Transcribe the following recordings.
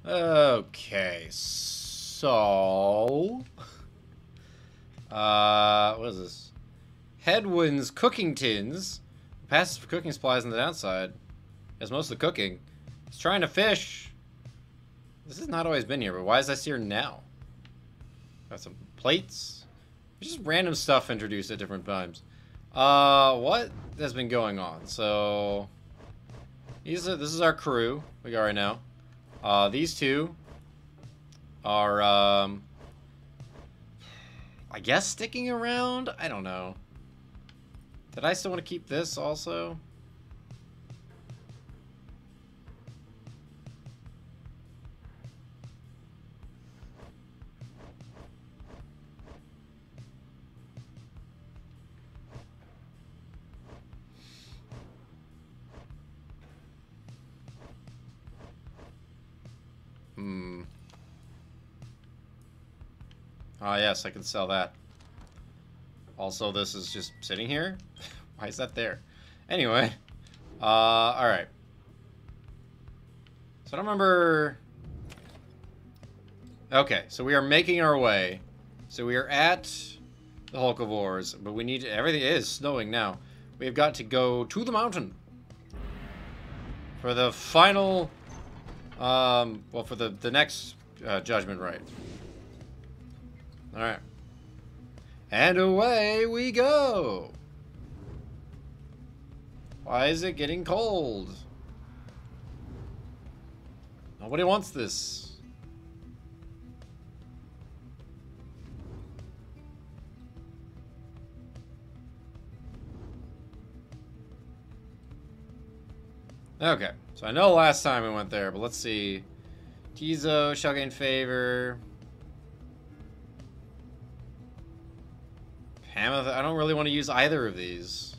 Okay, so... what is this? Headwinds cooking tins. Passes for cooking supplies on the downside. Has most of the cooking. He's trying to fish. This has not always been here, but why is this here now? Got some plates. Just random stuff introduced at different times. What has been going on? So... this is our crew we got right now. These two are, I guess sticking around? I don't know. Did I still want to keep this also? Ah, yes, I can sell that. Also, this is just sitting here? Why is that there? Anyway. Alright. So I don't remember... Okay, so we are making our way. So we are at the Hulkivores, but we need to... Everything is snowing now. We've got to go to the mountain. For the final... well, for the next judgment rite. Alright. And away we go! Why is it getting cold? Nobody wants this. Okay, so I know last time we went there, but let's see. Tizo shall gain favor. Hamath, I don't really want to use either of these.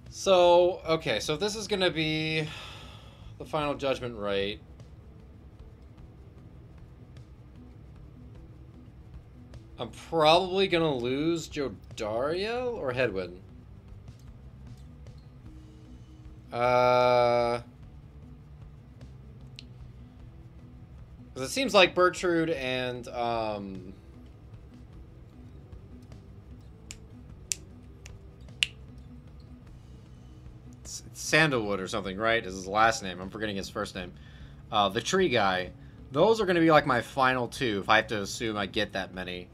So, okay, so if this is going to be the final judgment rite. I'm probably going to lose Jodariel or Hedwyn. Because it seems like Bertrude and, Sandalwood or something, right? Is his last name. I'm forgetting his first name. The tree guy. Those are going to be like my final two, if I have to assume I get that many.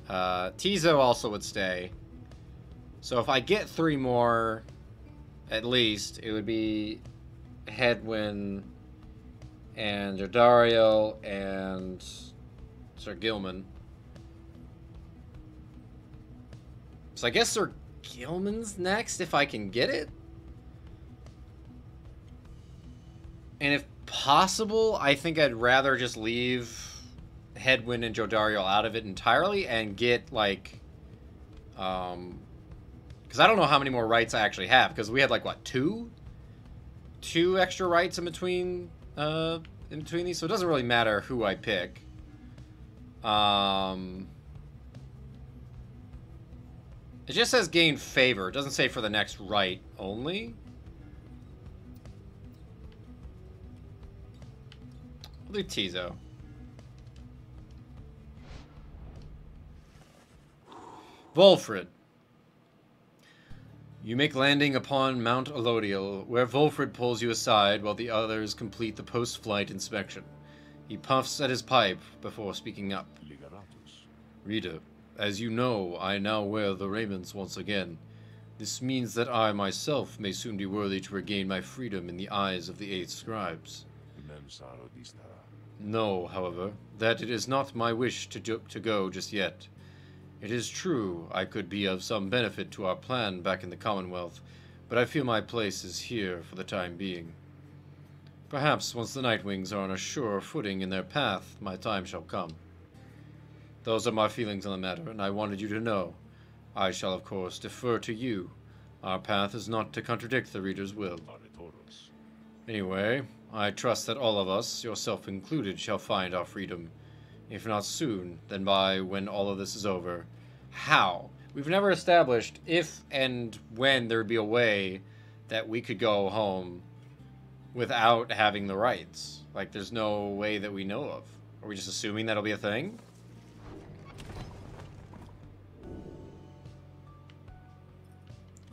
Tizo also would stay. So if I get 3 more, at least, it would be Hedwyn and Jodariel and Sir Gilman. So I guess Sir Gilman's next, if I can get it? And if possible, I think I'd rather just leave Hedwyn and Jodariel out of it entirely and get, like, because I don't know how many more rights I actually have, because we had, like, what, 2 extra rights in between these, so it doesn't really matter who I pick. It just says gain favor. It doesn't say for the next right only. We'll do Tizo. Volfred. You make landing upon Mount Elodiel, where Volfred pulls you aside while the others complete the post-flight inspection. He puffs at his pipe before speaking up. Reader, as you know, I now wear the raiments once again. This means that I myself may soon be worthy to regain my freedom in the eyes of the 8 scribes. Know, however, that it is not my wish to go just yet. It is true I could be of some benefit to our plan back in the Commonwealth, but I feel my place is here for the time being. Perhaps once the Nightwings are on a surer footing in their path, my time shall come. Those are my feelings on the matter, and I wanted you to know. I shall, of course, defer to you. Our path is not to contradict the reader's will. Anyway, I trust that all of us, yourself included, shall find our freedom. If not soon, then by when all of this is over. How? We've never established if and when there would be a way that we could go home without having the rights. Like, there's no way that we know of. Are we just assuming that'll be a thing?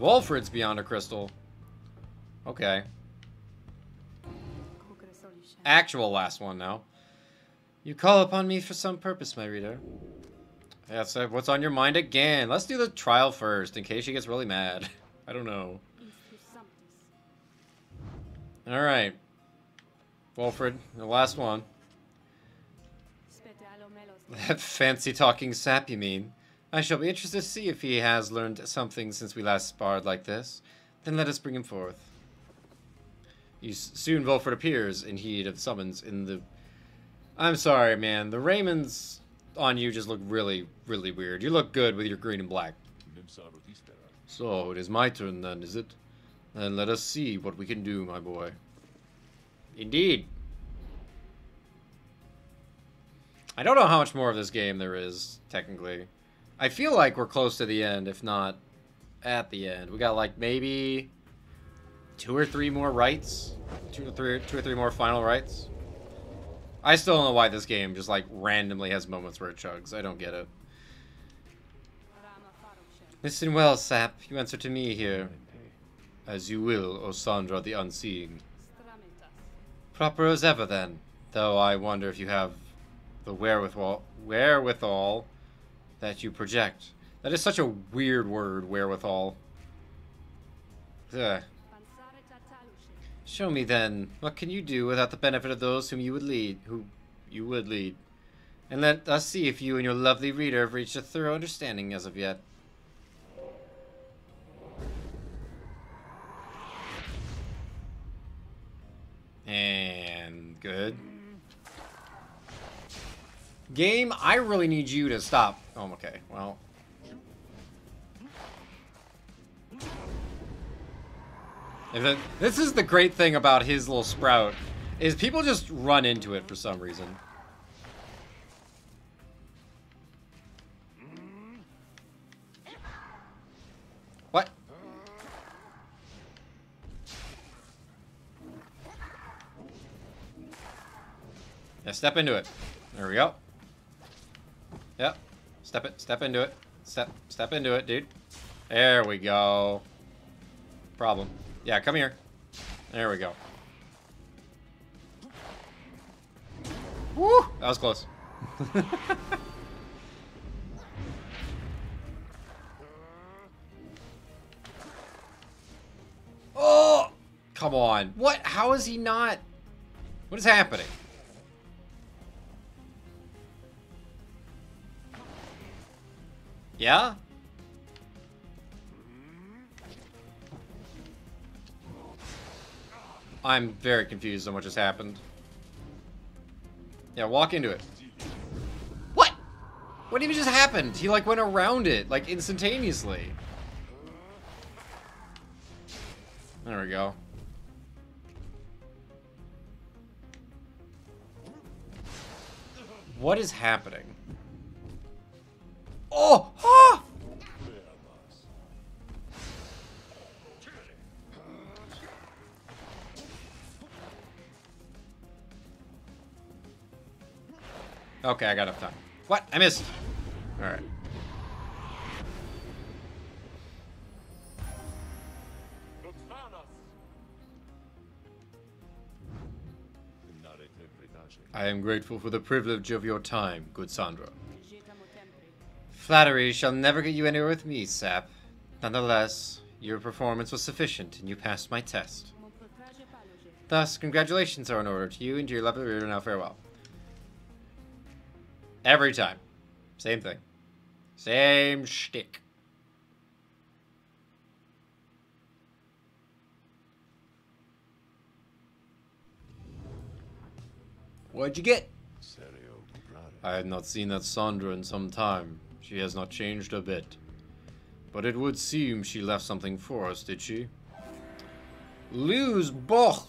Wolfred's beyond a crystal. Okay. Actual last one now. You call upon me for some purpose, my reader. Yes, what's on your mind again? Let's do the trial first, in case she gets really mad. I don't know. Alright. Wolfred, the last one. That fancy-talking sap, you mean? I shall be interested to see if he has learned something since we last sparred like this. Then let us bring him forth. Soon Wolfred appears in heed of summons in the... I'm sorry, man. The Raymonds on you just look really, really weird. You look good with your green and black. So, it is my turn then, is it? Then let us see what we can do, my boy. Indeed. I don't know how much more of this game there is, technically. I feel like we're close to the end, if not at the end. We got like maybe 2 or 3 more rights. 2 or 3 more final rights. I still don't know why this game just like randomly has moments where it chugs. I don't get it. Listen well, Sap. You answer to me here. As you will, O Sandra the Unseeing. Proper as ever then. Though I wonder if you have the wherewithal that you project. That is such a weird word, wherewithal. Ugh. Show me then, what can you do without the benefit of those whom you would lead, And let us see if you and your lovely reader have reached a thorough understanding as of yet. And good. Game, I really need you to stop. Oh, okay. Well. This is the great thing about his little sprout, is people just run into it for some reason. What? Yeah, step into it. There we go. Yep. Step into it. Step into it, dude. There we go. Problem. Yeah, come here. There we go. Woo! That was close. Oh! Come on. What? How is he not? What is happening? Yeah? I'm very confused on what just happened. Yeah, walk into it. What? What even just happened? He like went around it, like instantaneously. There we go. What is happening? Oh! Ah! Okay, I got enough time. What? I missed. Alright. I am grateful for the privilege of your time, good Sandra. Flattery shall never get you anywhere with me, Sap. Nonetheless, your performance was sufficient, and you passed my test. Thus, congratulations are in order to you and to your lovely reader. Now farewell. Every time. Same thing. Same shtick. What'd you get? I had not seen that Sandra in some time. She has not changed a bit. But it would seem she left something for us, did she? Lose Boch!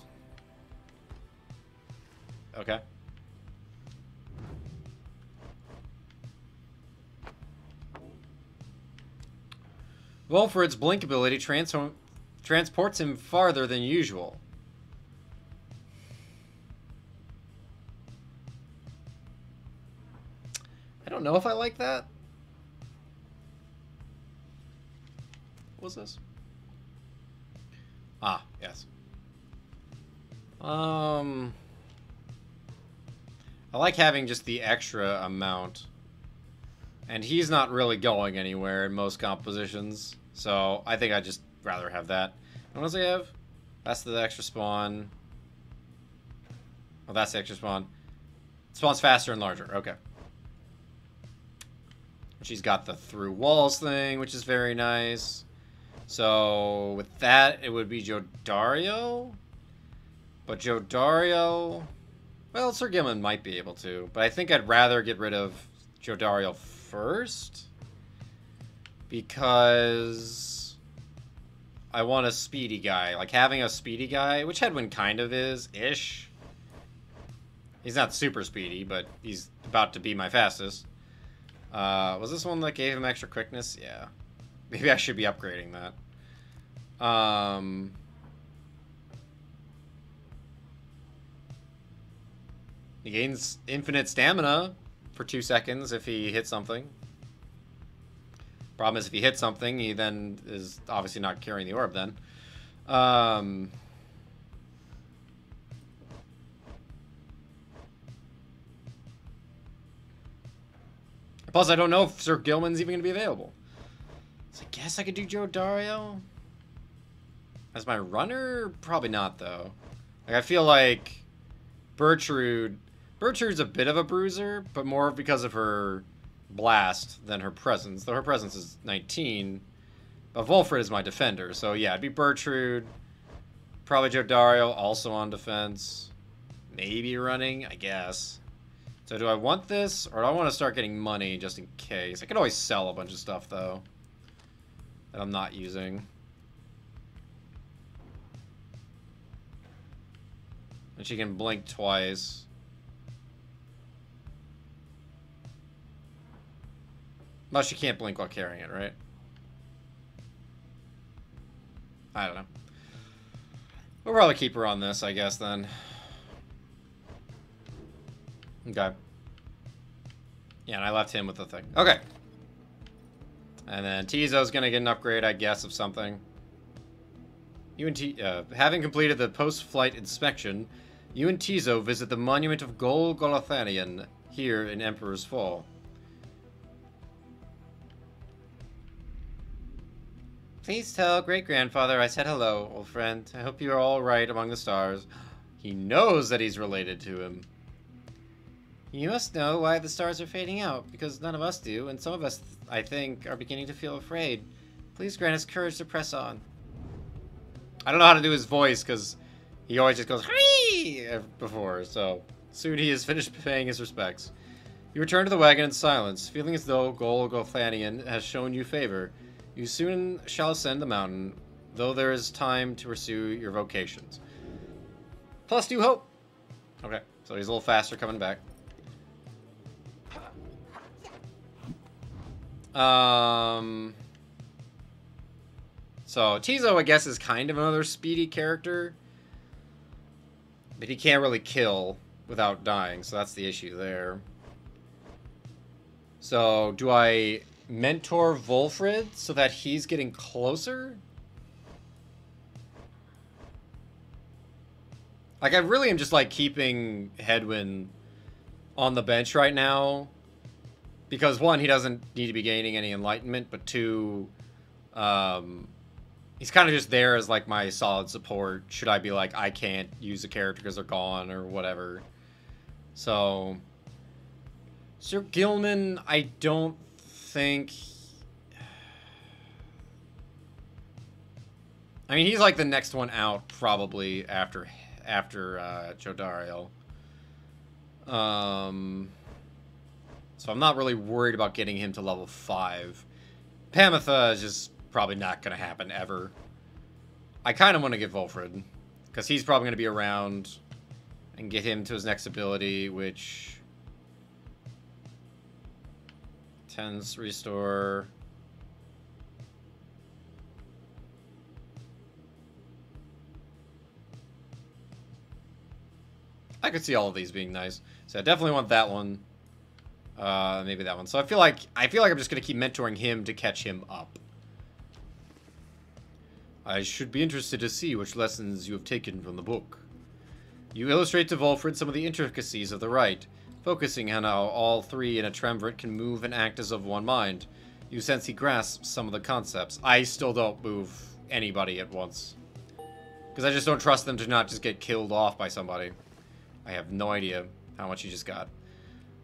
Okay. Wolfred's blink ability transports him farther than usual. I don't know if I like that. What was this? Ah, yes. I like having just the extra amount. And he's not really going anywhere in most compositions. So I think I'd just rather have that. And what else I have? That's the extra spawn. Oh, that's the extra spawn. It spawns faster and larger. Okay. She's got the through walls thing, which is very nice. So with that, it would be Jodario. But Jodario... Well, Sir Gilman might be able to. But I think I'd rather get rid of Jodario first. Because... I want a speedy guy. Like, having a speedy guy, which Headwind kind of is-ish. He's not super speedy, but he's about to be my fastest. Was this one that gave him extra quickness? Yeah. Maybe I should be upgrading that. He gains infinite stamina for 2 seconds if he hits something. Problem is, if he hits something, he then is obviously not carrying the orb then. Plus, I don't know if Sir Gilman's even going to be available. So I guess I could do Jodario as my runner? Probably not, though. Like, I feel like Bertrude's a bit of a bruiser, but more because of her blast than her presence. Though her presence is 19. But Volfred is my defender. So, yeah, it'd be Bertrude. Probably Jodario, also on defense. Maybe running, I guess. So do I want this, or do I want to start getting money just in case? I could always sell a bunch of stuff, though, that I'm not using. And she can blink twice. Well, she can't blink while carrying it, right? I don't know. We'll probably keep her on this, I guess, then. Okay. Yeah, and I left him with the thing. Okay. And then Tizo's gonna get an upgrade, I guess, of something. Having completed the post-flight inspection, you and Tizo visit the monument of Gol Golathanian here in Emperor's Fall. Please tell great-grandfather I said hello, old friend. I hope you are all right among the stars. He knows that he's related to him. You must know why the stars are fading out, because none of us do, and some of us, I think, are beginning to feel afraid. Please grant us courage to press on. I don't know how to do his voice, because he always just goes, "Hee!" before, so soon he has finished paying his respects. You return to the wagon in silence, feeling as though Gol Golathanian has shown you favor. You soon shall ascend the mountain, though there is time to pursue your vocations. Plus 2 hope! Okay, so he's a little faster coming back. So Tizo, I guess, is kind of another speedy character, but he can't really kill without dying, so that's the issue there. So do I mentor Volfred so that he's getting closer? Like, I really am just like keeping Headwind on the bench right now. Because, one, he doesn't need to be gaining any enlightenment, but two, he's kind of just there as, like, my solid support. Should I be like, I can't use a character because they're gone or whatever. So, Sir Gilman, I don't think... I mean, he's, like, the next one out, probably, after Jodario. So I'm not really worried about getting him to level 5. Pamitha is just probably not going to happen ever. I kind of want to get Volfred, because he's probably going to be around, and get him to his next ability, which tends to restore... I could see all of these being nice. So I definitely want that one. Maybe that one. So I feel like I'm just gonna keep mentoring him to catch him up. I should be interested to see which lessons you have taken from the book. You illustrate to Volfred some of the intricacies of the rite, focusing on how all three in a triumvirate can move and act as of one mind. You sense he grasps some of the concepts. I still don't move anybody at once. Because I just don't trust them to not just get killed off by somebody. I have no idea how much he just got.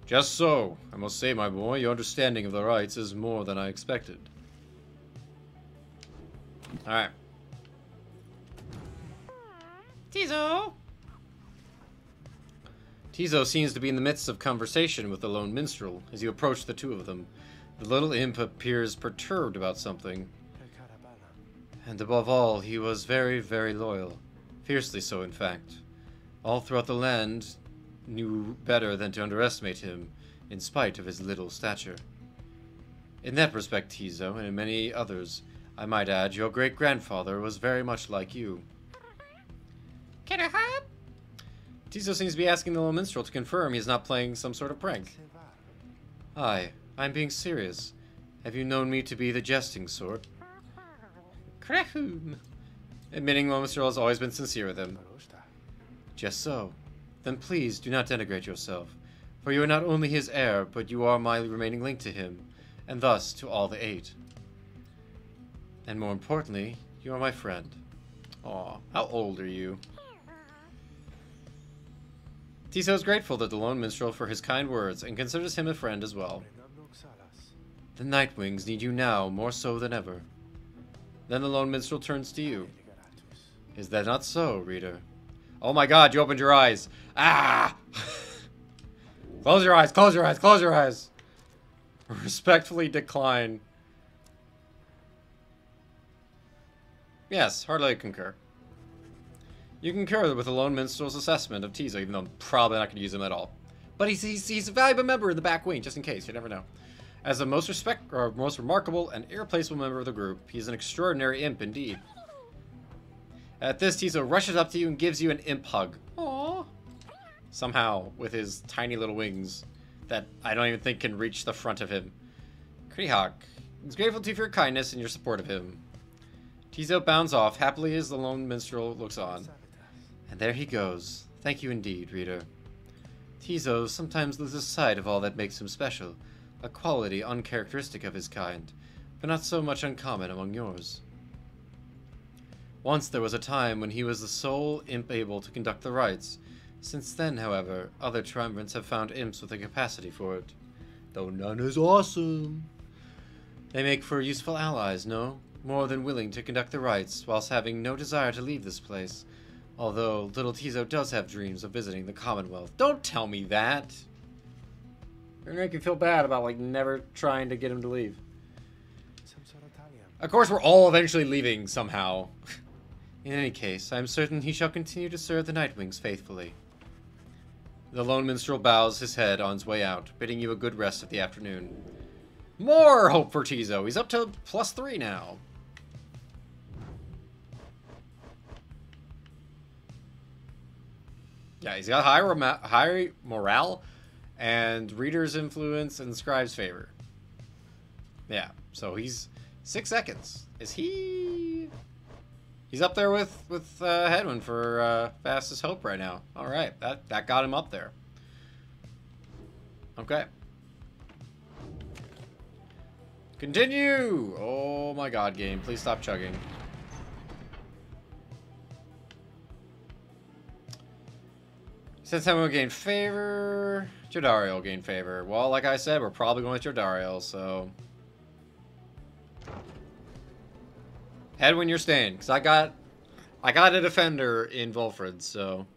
Just so. I must say, my boy, your understanding of the rites is more than I expected. Alright. Tizo! Tizo seems to be in the midst of conversation with the lone minstrel. As you approach the two of them, the little imp appears perturbed about something. And above all, he was very, very loyal. Fiercely so, in fact. All throughout the land knew better than to underestimate him, in spite of his little stature. In that respect, Tizo, and in many others, I might add, your great-grandfather was very much like you. Can I help? Tizo seems to be asking the little minstrel to confirm he's not playing some sort of prank. Aye, I'm being serious. Have you known me to be the jesting sort? Krahum. Admitting the little minstrel has always been sincere with him. Just so. Then please do not denigrate yourself, for you are not only his heir, but you are my remaining link to him, and thus to all the 8. And more importantly, you are my friend. Aw, how old are you? Tizo is grateful to the lone minstrel for his kind words, and considers him a friend as well. The Nightwings need you now, more so than ever. Then the lone minstrel turns to you. Is that not so, reader? Oh my god, you opened your eyes! Ah! Close your eyes, close your eyes, close your eyes! Respectfully decline. Yes, heartily concur. You concur with the lone minstrel's assessment of Tizo, even though I'm probably not going to use him at all. But he's a valuable member in the back wing, just in case, you never know. As the most remarkable and irreplaceable member of the group, he's an extraordinary imp indeed. At this, Tizo rushes up to you and gives you an imp hug. Aww. Somehow, with his tiny little wings that I don't even think can reach the front of him. Krihak is grateful to you for your kindness and your support of him. Tizo bounds off happily as the lone minstrel looks on. And there he goes. Thank you indeed, reader. Tizo sometimes loses sight of all that makes him special, a quality uncharacteristic of his kind, but not so much uncommon among yours. Once there was a time when he was the sole imp able to conduct the rites. Since then, however, other triumvirates have found imps with the capacity for it. Though none is awesome. They make for useful allies, no? More than willing to conduct the rites, whilst having no desire to leave this place. Although, little Tizo does have dreams of visiting the Commonwealth. Don't tell me that! You're gonna make me feel bad about, like, never trying to get him to leave. Of course, we're all eventually leaving, somehow. In any case, I am certain he shall continue to serve the Nightwings faithfully. The lone minstrel bows his head on his way out, bidding you a good rest of the afternoon. More hope for Tizo! He's up to +3 now. Yeah, he's got high morale and reader's influence and scribe's favor. Yeah, so he's 6 seconds. Is he? He's up there with Hedwin for fastest hope right now. All right, that got him up there. Okay. Continue. Oh my God, game! Please stop chugging. Since someone will gain favor, Jodariel will gain favor. Well, like I said, we're probably going with Jodariel, so... Hedwin, you're staying, because I got a defender in Volfred, so...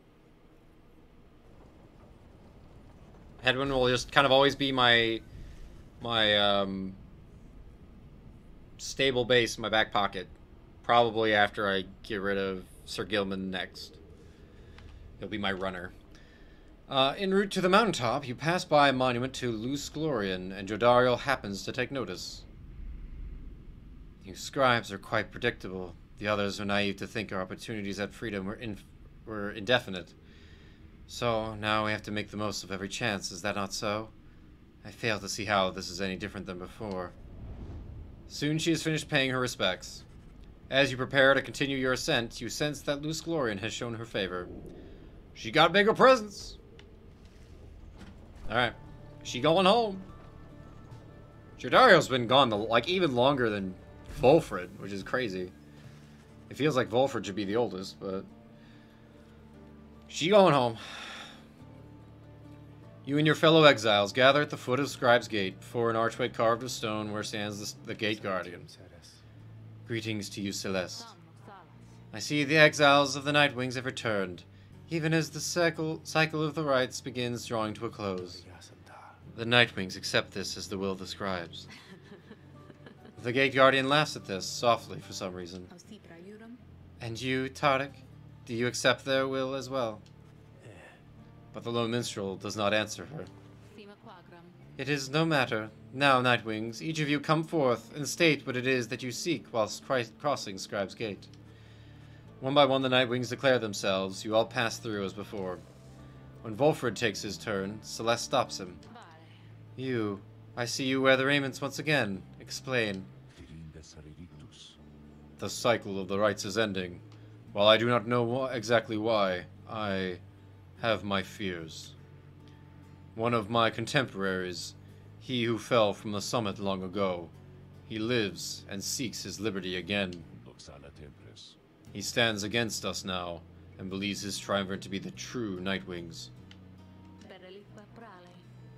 Hedwin will just kind of always be my stable base in my back pocket. Probably after I get rid of Sir Gilman next. He'll be my runner. En route to the mountaintop, you pass by a monument to Luce Glorian, and Jodariel happens to take notice. You scribes are quite predictable. The others are naive to think our opportunities at freedom were indefinite. So, now we have to make the most of every chance, is that not so? I fail to see how this is any different than before. Soon she has finished paying her respects. As you prepare to continue your ascent, you sense that Luce Glorian has shown her favor. She got bigger presents! Alright. She going home. Jordario's been gone, like, even longer than Volfred, which is crazy. It feels like Volfred should be the oldest, but... She going home. You and your fellow exiles gather at the foot of Scribes' Gate before an archway carved of stone where stands the Gate Guardian. Greetings to you, Celeste. I see the exiles of the Nightwings have returned, even as the cycle of the rites begins drawing to a close. The Nightwings accept this as the will of the Scribes. The Gate Guardian laughs at this, softly for some reason. And you, Tarek, do you accept their will as well? But the lone minstrel does not answer her. It is no matter. Now, Nightwings, each of you come forth and state what it is that you seek whilst crossing Scribes' Gate. One by one the Nightwings declare themselves. You all pass through as before. When Volfred takes his turn, Celeste stops him. You, I see you wear the raiments once again. Explain. The cycle of the rites is ending. While I do not know exactly why, I have my fears. One of my contemporaries, he who fell from the summit long ago, he lives and seeks his liberty again. He stands against us now, and believes his triumvirate to be the true Nightwings.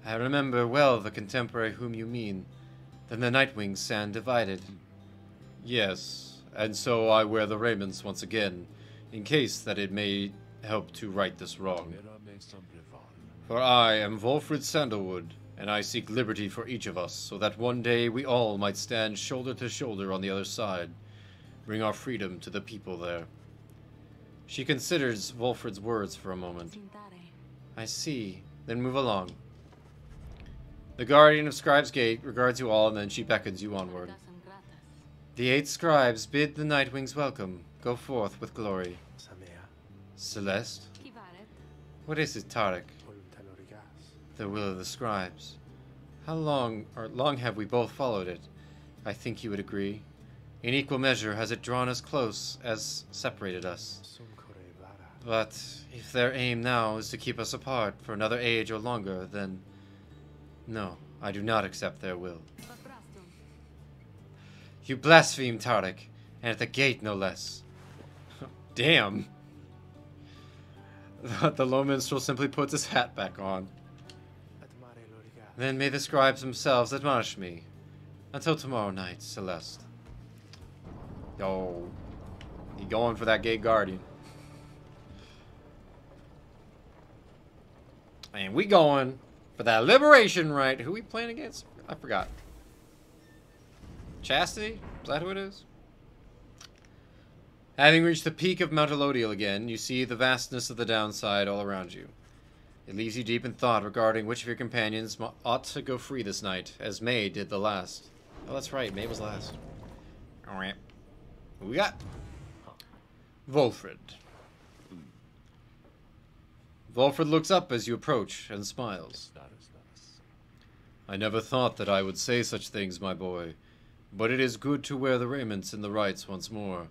I remember well the contemporary whom you mean. Then the Nightwings stand divided. Yes, and so I wear the raiments once again, in case that it may help to right this wrong. For I am Volfred Sandalwood, and I seek liberty for each of us, so that one day we all might stand shoulder to shoulder on the other side, bring our freedom to the people there. She considers Volfred's words for a moment. I see, then move along. The guardian of Scribes' Gate regards you all, and then she beckons you onward. The 8 scribes bid the Nightwings welcome. Go forth with glory. Celeste? What is it, Tarek? The will of the scribes. How long have we both followed it? I think you would agree. In equal measure has it drawn us close as separated us. But if their aim now is to keep us apart for another age or longer, then... No, I do not accept their will. You blaspheme, Tarek, and at the gate no less. Damn. The low minstrel simply puts his hat back on. Then may the scribes themselves admonish me. Until tomorrow night, Celeste. Yo, he going for that Gate Guardian. And we going for that liberation right. Who we playing against? I forgot. Chastity? Is that who it is? Having reached the peak of Mount Elodial again, you see the vastness of the downside all around you. It leaves you deep in thought regarding which of your companions ought to go free this night, as May did the last. Oh, that's right. May was last. Alright. Who we got? Volfred. Volfred looks up as you approach and smiles. I never thought that I would say such things, my boy, but it is good to wear the raiments in the rites once more.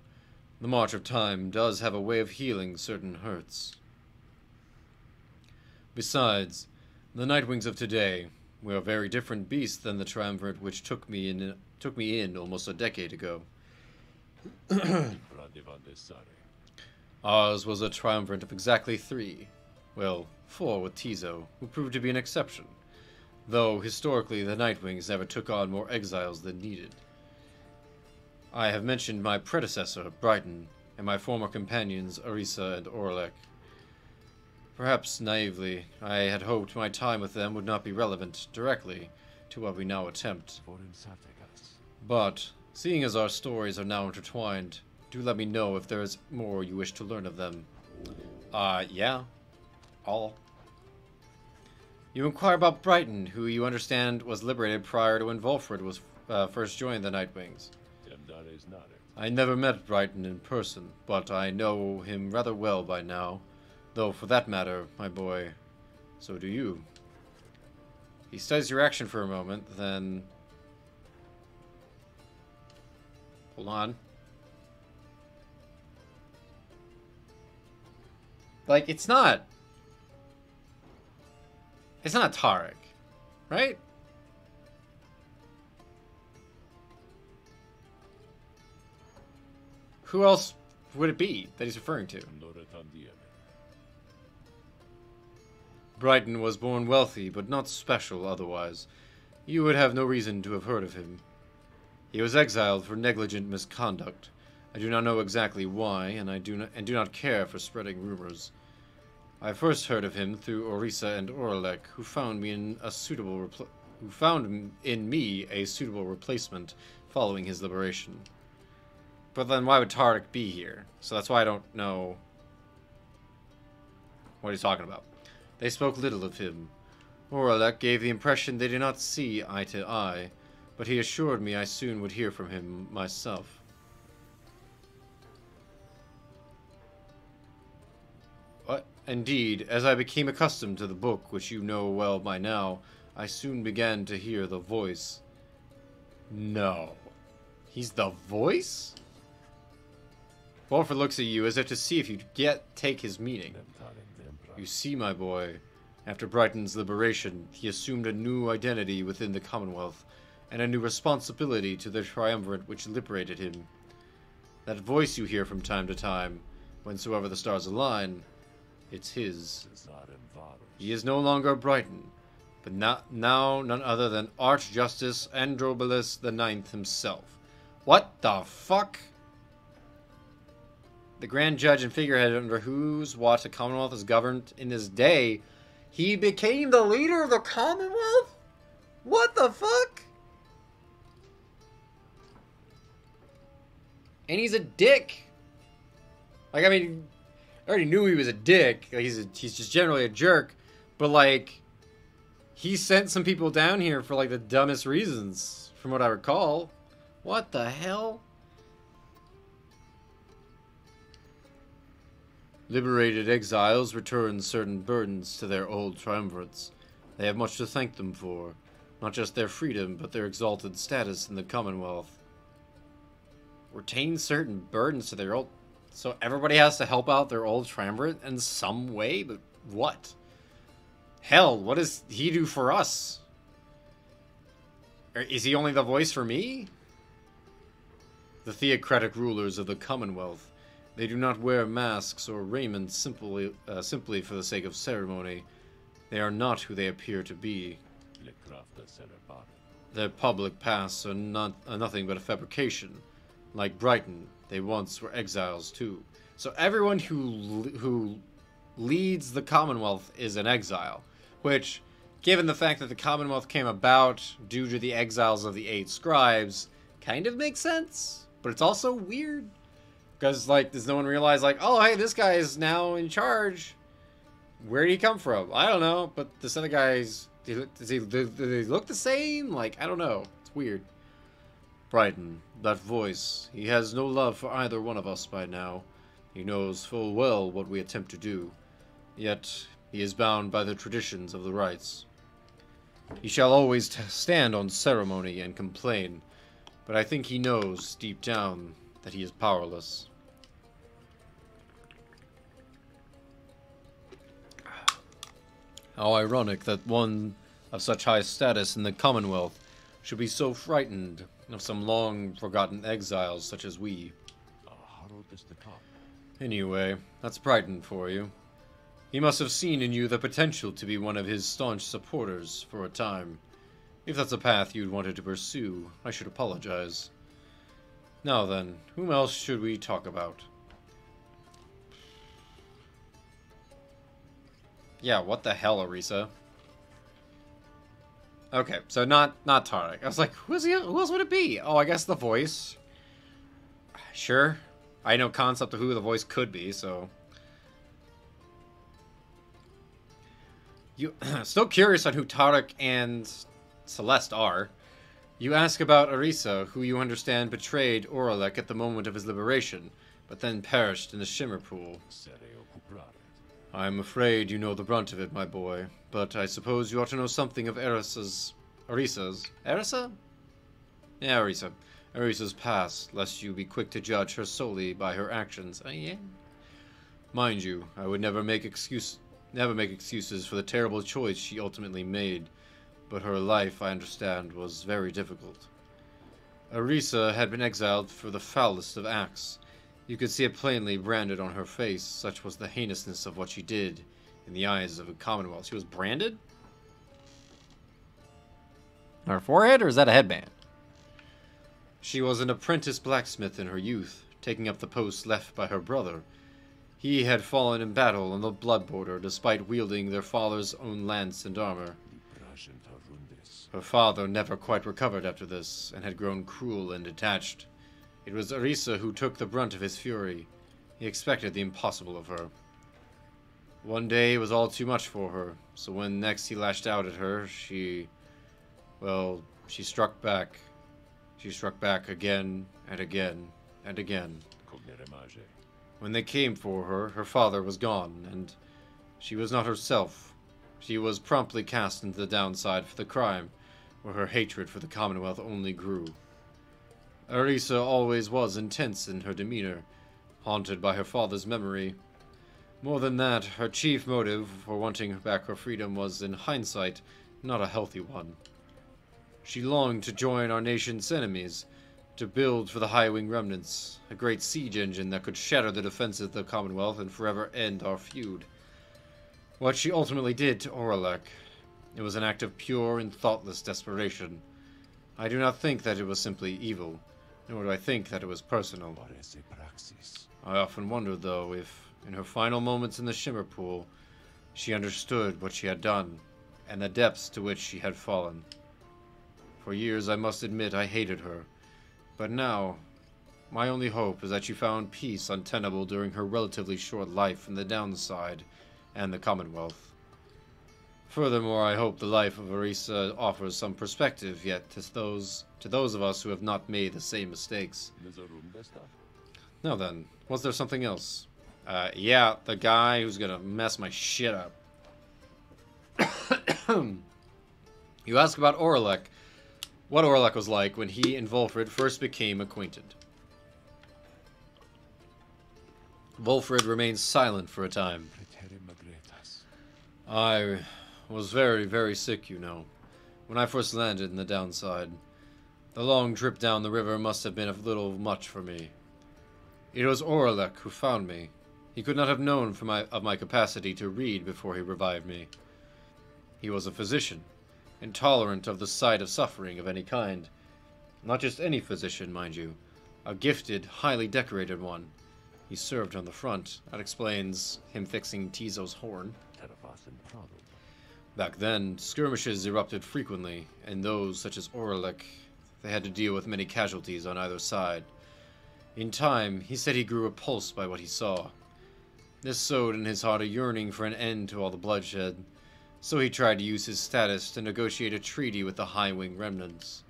The march of time does have a way of healing certain hurts. Besides, the Nightwings of today were a very different beast than the triumvirate which took me in almost a decade ago. Ours was a triumvirate of exactly 3. Well, 4 with Tizo, who proved to be an exception, though historically the Nightwings never took on more exiles than needed. I have mentioned my predecessor, Brighton, and my former companions, Arisa and Orlek. Perhaps naively, I had hoped my time with them would not be relevant directly to what we now attempt. But, seeing as our stories are now intertwined, do let me know if there is more you wish to learn of them. Yeah. All. You inquire about Brighton, who you understand was liberated prior to when Volfred was first joined the Nightwings. I never met Brighton in person, but I know him rather well by now. Though, for that matter, my boy, so do you. He studies your action for a moment, then... Hold on. Like, it's not... It's not Tarek, right? Who else would it be that he's referring to? Brighton was born wealthy, but not special otherwise. You would have no reason to have heard of him. He was exiled for negligent misconduct. I do not know exactly why, and I do not care for spreading rumors. I first heard of him through Orisa and Oralek, who found me in a suitable replacement following his liberation. But then why would Tarek be here? So that's why I don't know what he's talking about. They spoke little of him. Oralek gave the impression they did not see eye to eye, but he assured me I soon would hear from him myself. Indeed, as I became accustomed to the book, which you know well by now, I soon began to hear the voice. No. He's the voice? Walford looks at you as if to see if you take his meaning. You see, my boy, after Brighton's liberation, he assumed a new identity within the Commonwealth, and a new responsibility to the triumvirate which liberated him. That voice you hear from time to time, whensoever the stars align, it's his. He is no longer Brighton, but now none other than Archjustice Androbolus IX himself. What the fuck? The Grand Judge and figurehead under whose watch the Commonwealth is governed in this day, he became the leader of the Commonwealth? What the fuck? And he's a dick. Like, I mean, I already knew he was a dick. Like, he's just generally a jerk. But, like, he sent some people down here for, like, the dumbest reasons, from what I recall. What the hell? Liberated exiles return certain burdens to their old triumvirates. They have much to thank them for. Not just their freedom, but their exalted status in the Commonwealth. Retain certain burdens to their old... So everybody has to help out their old triumvirate in some way? But what? Hell, what does he do for us? Or is he only the voice for me? The theocratic rulers of the Commonwealth. They do not wear masks or raiment simply for the sake of ceremony. They are not who they appear to be. Their public pasts are nothing but a fabrication. Like Brighton, they once were exiles too. So everyone who leads the Commonwealth is an exile. Which, given the fact that the Commonwealth came about due to the exiles of the 8 Scribes, kind of makes sense. But it's also weird. Because, like, does no one realize, like, oh, hey, this guy is now in charge. Where did he come from? I don't know. But this other guy's... do they look the same? Like, I don't know. It's weird. Brighton, that voice. He has no love for either one of us by now. He knows full well what we attempt to do. Yet, he is bound by the traditions of the rites. He shall always stand on ceremony and complain. But I think he knows, deep down, that he is powerless. How ironic that one of such high status in the Commonwealth should be so frightened of some long-forgotten exiles such as we. Anyway, that's Brighton for you. He must have seen in you the potential to be one of his staunch supporters for a time. If that's a path you'd wanted to pursue, I should apologize. Now then, whom else should we talk about? Yeah, what the hell, Orisa? Okay, so not Tarek. I was like, who else would it be? Oh, I guess the voice. Sure. I had no concept of who the voice could be, so... You still curious on who Tarek and Celeste are. You ask about Orisa, who you understand betrayed Oralek at the moment of his liberation, but then perished in the Shimmer Pool. I'm afraid you know the brunt of it, my boy, but I suppose you ought to know something of Erisa's Erisa? Yeah, Erisa's past, lest you be quick to judge her solely by her actions. Yeah? Mind you, I would never make excuses for the terrible choice she ultimately made, but her life, I understand, was very difficult. Erisa had been exiled for the foulest of acts. You could see it plainly branded on her face, such was the heinousness of what she did in the eyes of the Commonwealth. She was branded? On her forehead, or is that a headband? She was an apprentice blacksmith in her youth, taking up the post left by her brother. He had fallen in battle on the blood border, despite wielding their father's own lance and armor. Her father never quite recovered after this, and had grown cruel and detached. It was Erisa who took the brunt of his fury. He expected the impossible of her. One day was all too much for her, so when next he lashed out at her, she struck back. She struck back again and again and again. When they came for her, her father was gone, and she was not herself. She was promptly cast into the downside for the crime, where her hatred for the Commonwealth only grew. Erisa always was intense in her demeanor, haunted by her father's memory. More than that, her chief motive for wanting back her freedom was, in hindsight, not a healthy one. She longed to join our nation's enemies, to build for the High-Wing Remnants, a great siege engine that could shatter the defenses of the Commonwealth and forever end our feud. What she ultimately did to Oralek, it was an act of pure and thoughtless desperation. I do not think that it was simply evil, nor do I think that it was personal. I often wonder, though, if, in her final moments in the Shimmer Pool, she understood what she had done, and the depths to which she had fallen. For years, I must admit, I hated her, but now, my only hope is that she found peace untenable during her relatively short life in the Downside and the Commonwealth. Furthermore, I hope the life of Erisa offers some perspective yet to those of us who have not made the same mistakes. Now then, was there something else? Yeah, the guy who's gonna mess my shit up. You ask about Oralek. What Oralek was like when he and Volfred first became acquainted. Volfred remained silent for a time. I was very, very sick, you know, when I first landed in the Downside. The long trip down the river must have been a little much for me. It was Oralek who found me. He could not have known of my capacity to read before he revived me. He was a physician, intolerant of the sight of suffering of any kind. Not just any physician, mind you. A gifted, highly decorated one. He served on the front. That explains him fixing Tizo's horn. Back then, skirmishes erupted frequently, and those, such as Oralek, they had to deal with many casualties on either side. In time, he said he grew repulsed by what he saw. This sowed in his heart a yearning for an end to all the bloodshed, so he tried to use his status to negotiate a treaty with the High-Wing Remnants.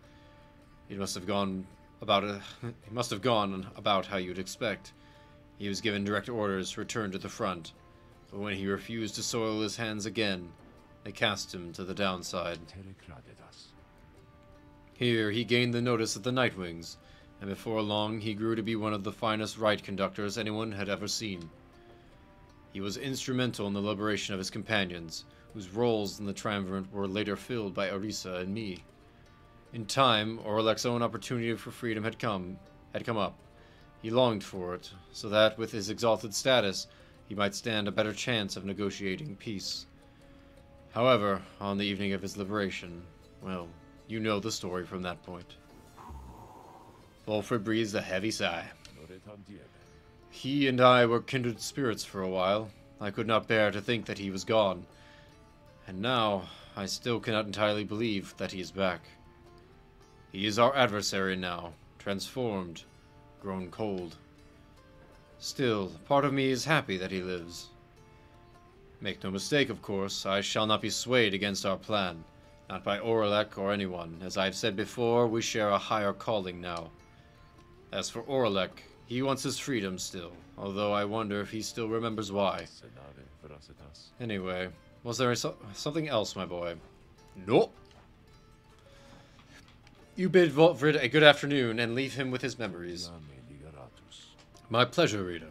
It must have gone about how you'd expect. He was given direct orders to return to the front, but when he refused to soil his hands again, they cast him to the Downside. Here he gained the notice of the Nightwings, and before long he grew to be one of the finest ride conductors anyone had ever seen. He was instrumental in the liberation of his companions, whose roles in the triumvirate were later filled by Erisa and me. In time, Oralek's own opportunity for freedom had come up. He longed for it, so that, with his exalted status, he might stand a better chance of negotiating peace. However, on the evening of his liberation, well, you know the story from that point. Volfred breathed a heavy sigh. He and I were kindred spirits for a while. I could not bear to think that he was gone. And now, I still cannot entirely believe that he is back. He is our adversary now, transformed, grown cold. Still, part of me is happy that he lives. Make no mistake, of course, I shall not be swayed against our plan. Not by Oralek or anyone. As I have said before, we share a higher calling now. As for Oralek, He wants his freedom still, although I wonder if he still remembers why. Anyway, was there something else, my boy? Nope. You bid Volfrid a good afternoon and leave him with his memories. My pleasure, Rita.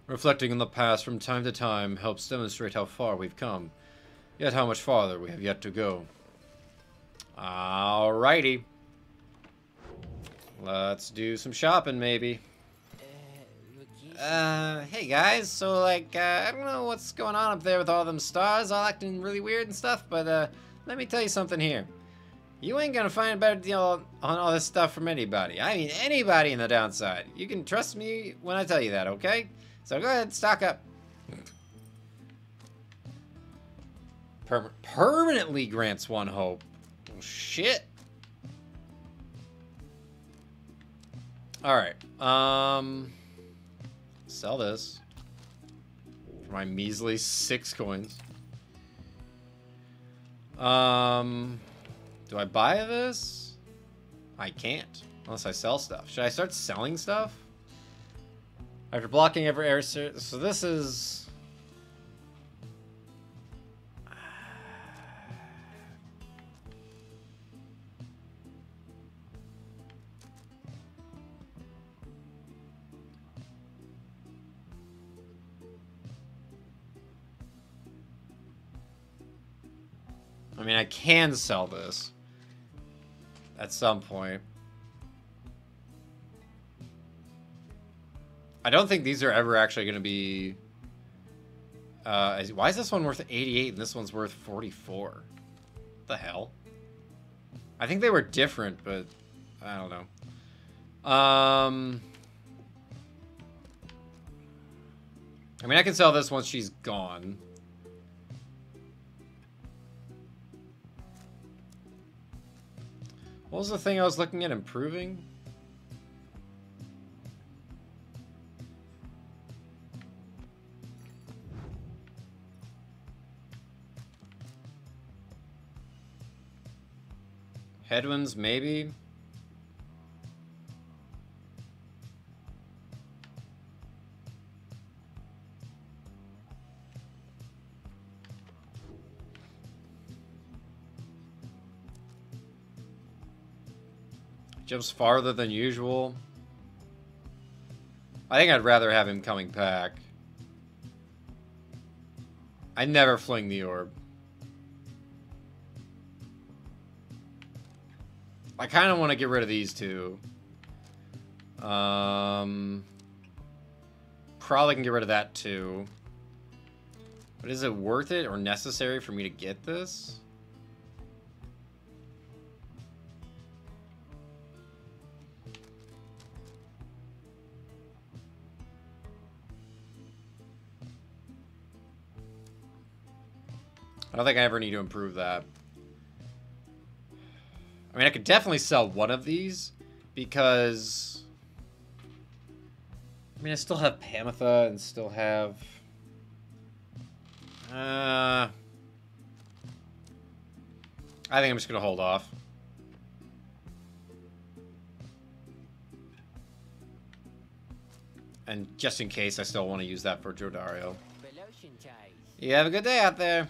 Reflecting on the past from time to time helps demonstrate how far we've come, yet how much farther we have yet to go. Alrighty. Let's do some shopping, maybe. Hey guys, so like, I don't know what's going on up there with all them stars all acting really weird and stuff, but let me tell you something here. You ain't gonna find a better deal on all this stuff from anybody. I mean, anybody in the downside. You can trust me when I tell you that, okay? So go ahead, stock up. Permanently grants one hope. Oh, shit. Alright, sell this for my measly 6 coins. Do I buy this? I can't, unless I sell stuff. Should I start selling stuff? After blocking every air, so this is... I mean, I can sell this at some point. I don't think these are ever actually going to be... why is this one worth 88 and this one's worth 44? What the hell? I think they were different, but I don't know. I mean, I can sell this once she's gone. What was the thing I was looking at improving? Headwinds, maybe? Jumps farther than usual. I think I'd rather have him coming back. I never fling the orb. I kind of want to get rid of these two. Probably can get rid of that too. But is it worth it or necessary for me to get this? I don't think I ever need to improve that. I mean, I could definitely sell one of these because... I mean, I still have Pamitha and still have... I think I'm just going to hold off. And just in case, I still want to use that for Jodario. You have a good day out there.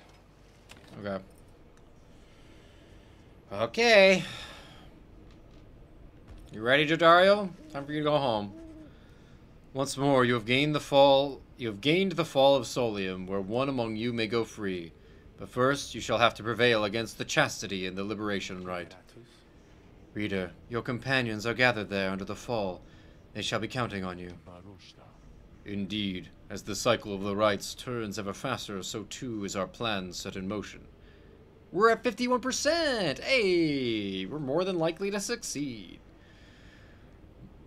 Okay. Okay. You ready, Jodario? Time for you to go home. Once more, you have gained the fall of Solium, where one among you may go free. But first, you shall have to prevail against the chastity and the liberation rite. Reader, your companions are gathered there under the fall. They shall be counting on you. Indeed, as the cycle of the rites turns ever faster, so too is our plan set in motion. We're at 51%! Hey! We're more than likely to succeed.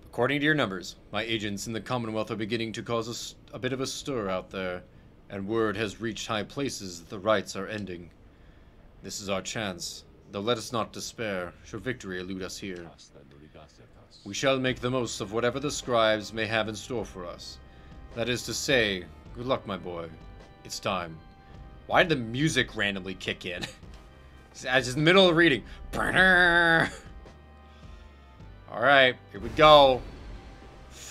According to your numbers, my agents in the Commonwealth are beginning to cause a bit of a stir out there, and word has reached high places that the rites are ending. This is our chance, though let us not despair, should victory elude us here. We shall make the most of whatever the Scribes may have in store for us. That is to say, good luck, my boy. It's time. Why did the music randomly kick in? I was just in the middle of reading. Alright, here we go.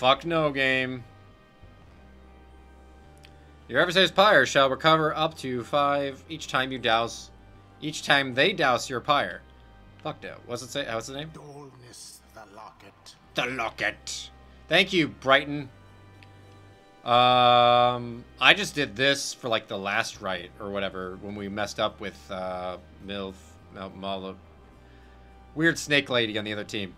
fuck no, game. Your adversary's pyre shall recover up to 5 each time you douse. Each time they douse your pyre. Fuck no. What's it say? What's the name? Dullness, the locket. The locket. Thank you, Brighton. I just did this for like the last rite or whatever when we messed up with weird snake lady on the other team.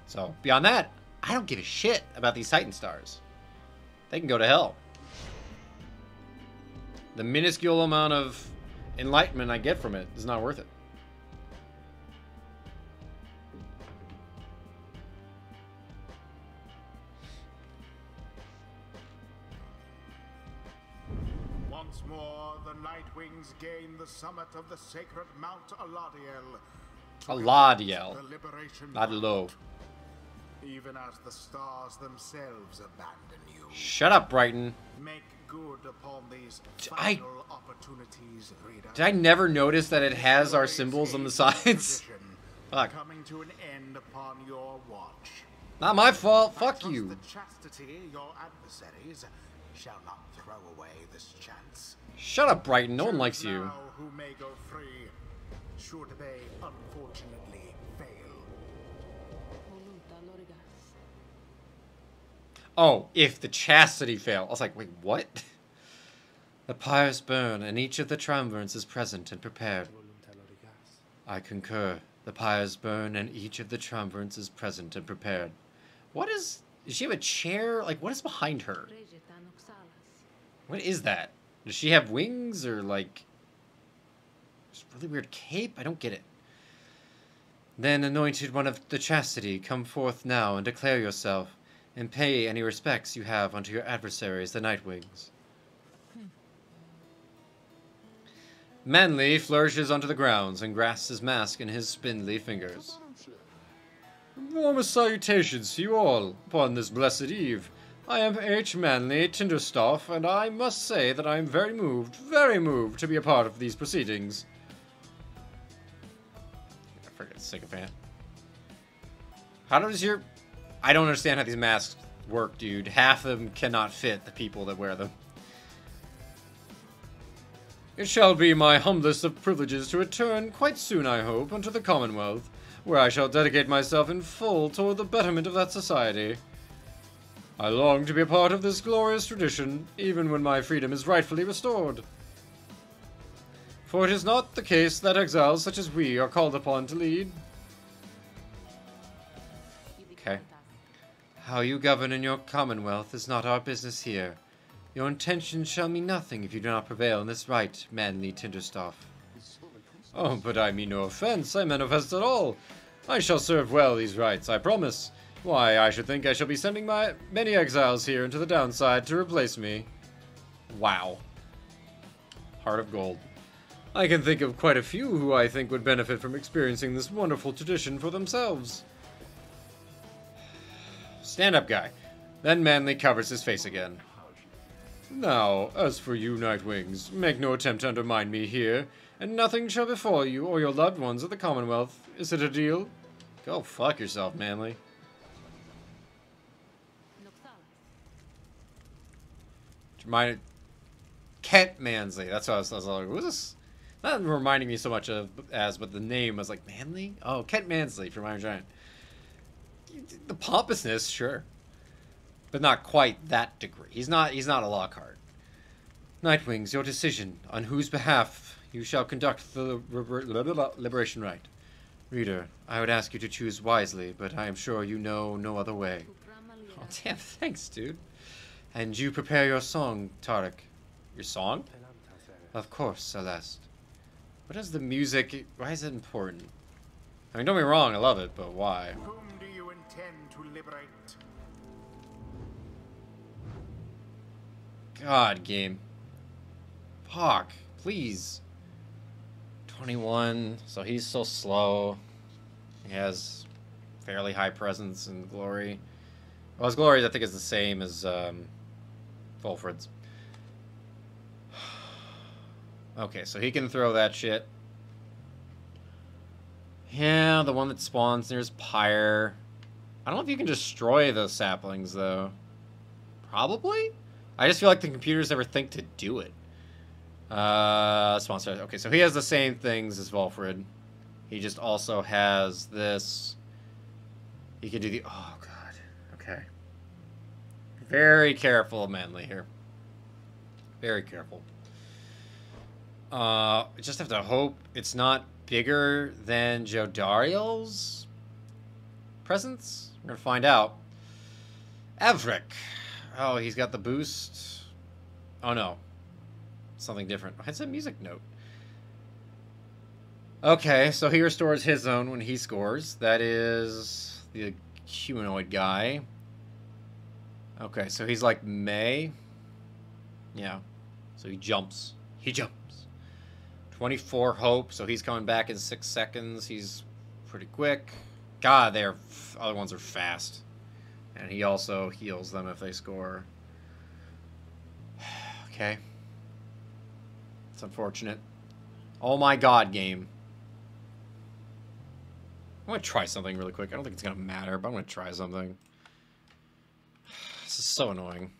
So beyond that, I don't give a shit about these Titan stars. They can go to hell. The minuscule amount of enlightenment I get from it is not worth it. Once more, the Nightwings gain the summit of the sacred Mount Aladiel. Aladiel. The liberation Not front, low. even as the stars themselves abandon you. Shut up, Brighton. Make good upon these I- final opportunities, reader. Did I never notice that it has our symbols on the sides? Fuck. Coming to an end upon your watch. Not my fault. I Fuck trust you. the chastity your adversaries shall not throw away this chance. Shut up, Brighton. No one Choose likes you. now who may go free, should they unfortunately fail. Oh, if the chastity fail. I was like, wait, what? The pyres burn, and each of the triumvirs is present and prepared. I concur. The pyres burn, and each of the triumvirs is present and prepared. What is... Does she have a chair? Like, what is behind her? What is that? Does she have wings, or, like... This really weird cape? I don't get it. Then, anointed one of the chastity, come forth now and declare yourself, and pay any respects you have unto your adversaries, the Nightwings. Manly flourishes onto the grounds and grasps his mask in his spindly fingers. Warmest salutations to you all upon this blessed eve. I am H. Manly Tinderstoff, and I must say that I am very moved to be a part of these proceedings. I forget, sycophant. How does your... I don't understand how these masks work, dude. Half of them cannot fit the people that wear them. It shall be my humblest of privileges to return quite soon, I hope, unto the Commonwealth, where I shall dedicate myself in full toward the betterment of that society. I long to be a part of this glorious tradition, even when my freedom is rightfully restored. For it is not the case that exiles such as we are called upon to lead. Okay. How you govern in your Commonwealth is not our business here. Your intentions shall mean nothing if you do not prevail in this right, Manly Tinderstoff. Oh, but I mean no offense. I manifest at all. I shall serve well these rights, I promise. Why, I should think I shall be sending my many exiles here into the downside to replace me. Wow. Heart of gold. I can think of quite a few who I think would benefit from experiencing this wonderful tradition for themselves. Stand up, guy. Then Manly covers his face again. Now, as for you, Nightwings, make no attempt to undermine me here, and nothing shall befall you or your loved ones at the Commonwealth. Is it a deal? Go fuck yourself, Manly. Reminded Kent Mansley. That's what I was like, who's this? Not reminding me so much of as, but the name was like Manly. Oh, Kent Mansley from Iron Giant. The pompousness, sure, but not quite that degree. He's not a Lockhart. Nightwings, your decision on whose behalf you shall conduct the liberation rite. Reader, I would ask you to choose wisely, but I am sure you know no other way. Oh, damn, thanks, dude. And you prepare your song, Tarek. Your song? Of course, Celeste. What is the music? Why is it important? I mean, don't get me wrong, I love it, but why? Whom do you intend to liberate? God, game. Fuck, please. 21, so he's so slow. He has fairly high presence and glory. Well, his glory, I think, is the same as Fulfred's. Okay, so he can throw that shit. Yeah, the one that spawns near his Pyre. I don't know if you can destroy the saplings, though. Probably? I just feel like the computers never think to do it. Sponsor. Okay, so he has the same things as Volfred. He just also has this. He can do the... Oh, God. Okay. Very careful, Manly, here. Very careful. Just have to hope it's not bigger than Jodariel's presence. We're gonna find out. Avrik. Oh, he's got the boost. Oh, no. Something different. It's a music note. Okay, so he restores his own when he scores. That is the humanoid guy. Okay, so he's like May. Yeah. So he jumps. He jumps. 24 hope, so he's coming back in 6 seconds. He's pretty quick. God, their other ones are fast. And he also heals them if they score. Okay. It's unfortunate. Oh my God, game. I'm going to try something really quick. I don't think it's going to matter, but I'm going to try something. This is so annoying.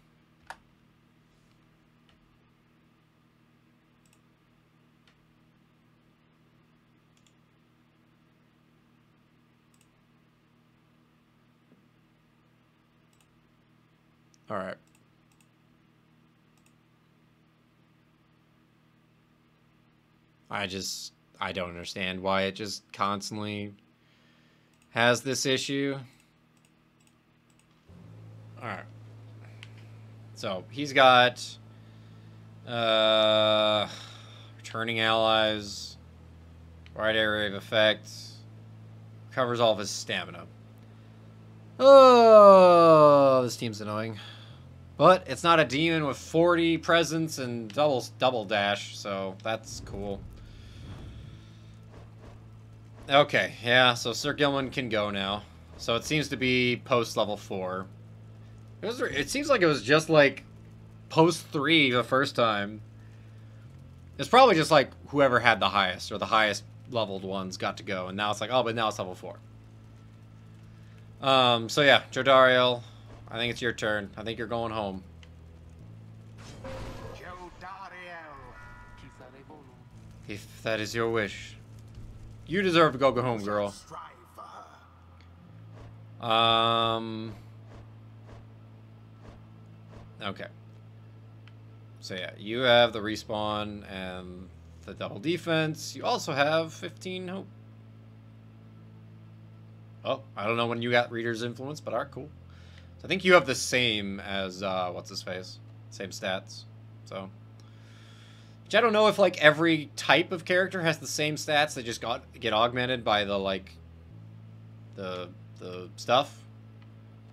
All right. I don't understand why it just constantly has this issue. All right. So he's got returning allies, wide area of effect, covers all of his stamina. Oh, this team's annoying. But it's not a demon with 40 presence and double dash, so that's cool. Okay, yeah, so Sir Gilman can go now. So it seems to be post level 4. It seems like it was just like post 3 the first time. It's probably just like whoever had the highest or the highest leveled ones got to go, and now it's like, oh, but now it's level 4. So yeah, Jodariel, I think it's your turn. I think you're going home. If that is your wish. You deserve to go home, girl. Okay. So yeah, you have the respawn and the double defense. You also have 15 hope. Oh, I don't know when you got Reader's Influence, but alright, cool. So I think you have the same as, what's-his-face? Same stats. So. Which I don't know if, like, every type of character has the same stats. They just get augmented by the, like, the stuff.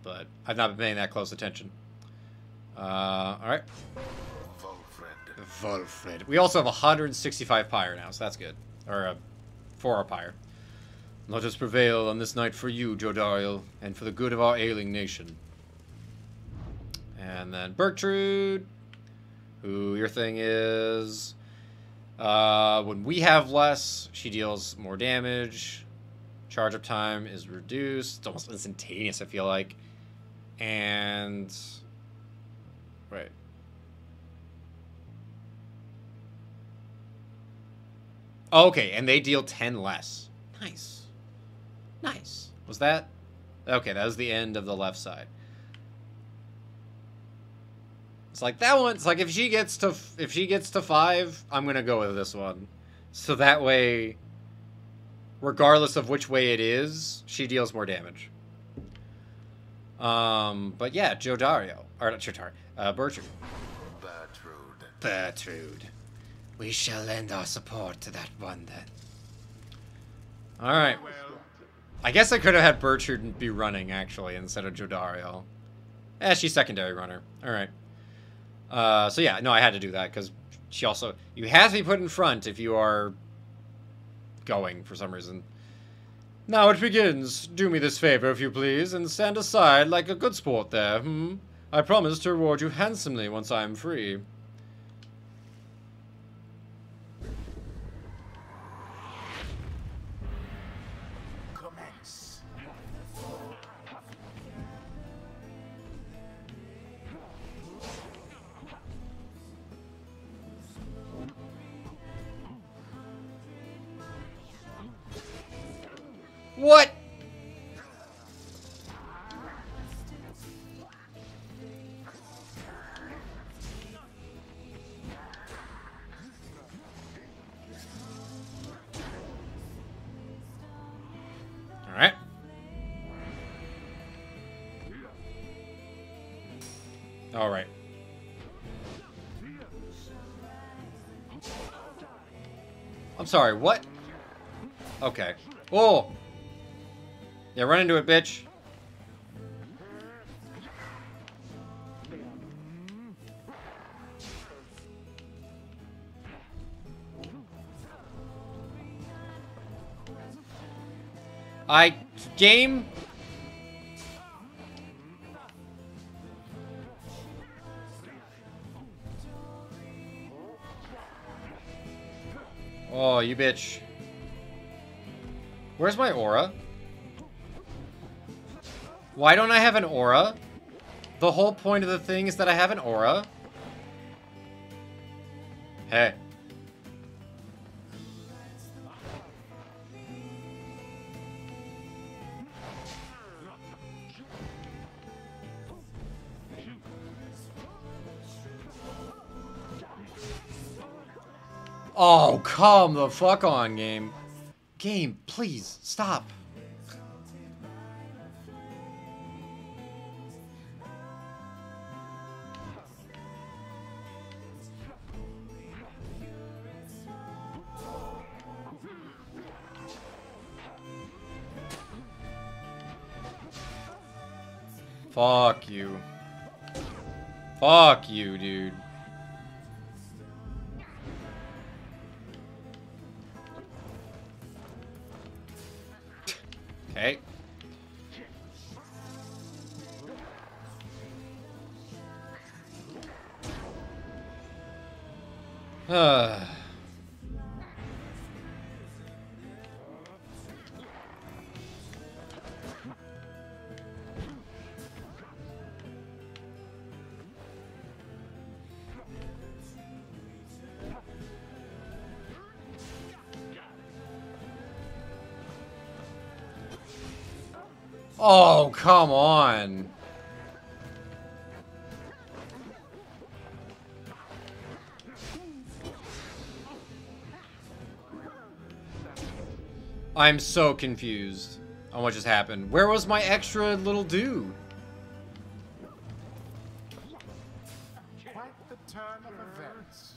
But I've not been paying that close attention. Alright. Volfred. We also have 165 Pyre now, so that's good. Or, 4 our Pyre. Let us prevail on this night for you, Jodariel, and for the good of our ailing nation. And then Bertrude, who your thing is, when we have less, she deals more damage. Charge up time is reduced. It's almost instantaneous, I feel like. And... Right. Oh, okay, and they deal 10 less. Nice. Nice. Was that? Okay, that was the end of the left side. It's like that one. It's like if she gets to 5, I'm gonna go with this one. So that way, regardless of which way it is, she deals more damage. But yeah, Jodariel, or not Jodariel, Bertrude. Bertrude. We shall lend our support to that one then. All right. I guess I could have had Bertrude be running, actually, instead of Jodariel. She's secondary runner. Alright. So yeah, no, I had to do that, because she also... You have to be put in front if you are going, for some reason. Now it begins. Do me this favor, if you please, and stand aside like a good sport there, I promise to reward you handsomely once I am free. What? Alright. Alright. I'm sorry, what? Okay. Oh! Yeah, run into it, bitch. Game? Oh, you bitch. Where's my aura? Why don't I have an aura? The whole point of the thing is that I have an aura. Hey. Oh, come the fuck on, game. Game, please, stop. Fuck you. Fuck you, dude. Okay. Oh, come on. I'm so confused on what just happened. Where was my extra little dude? Quite the turn of events.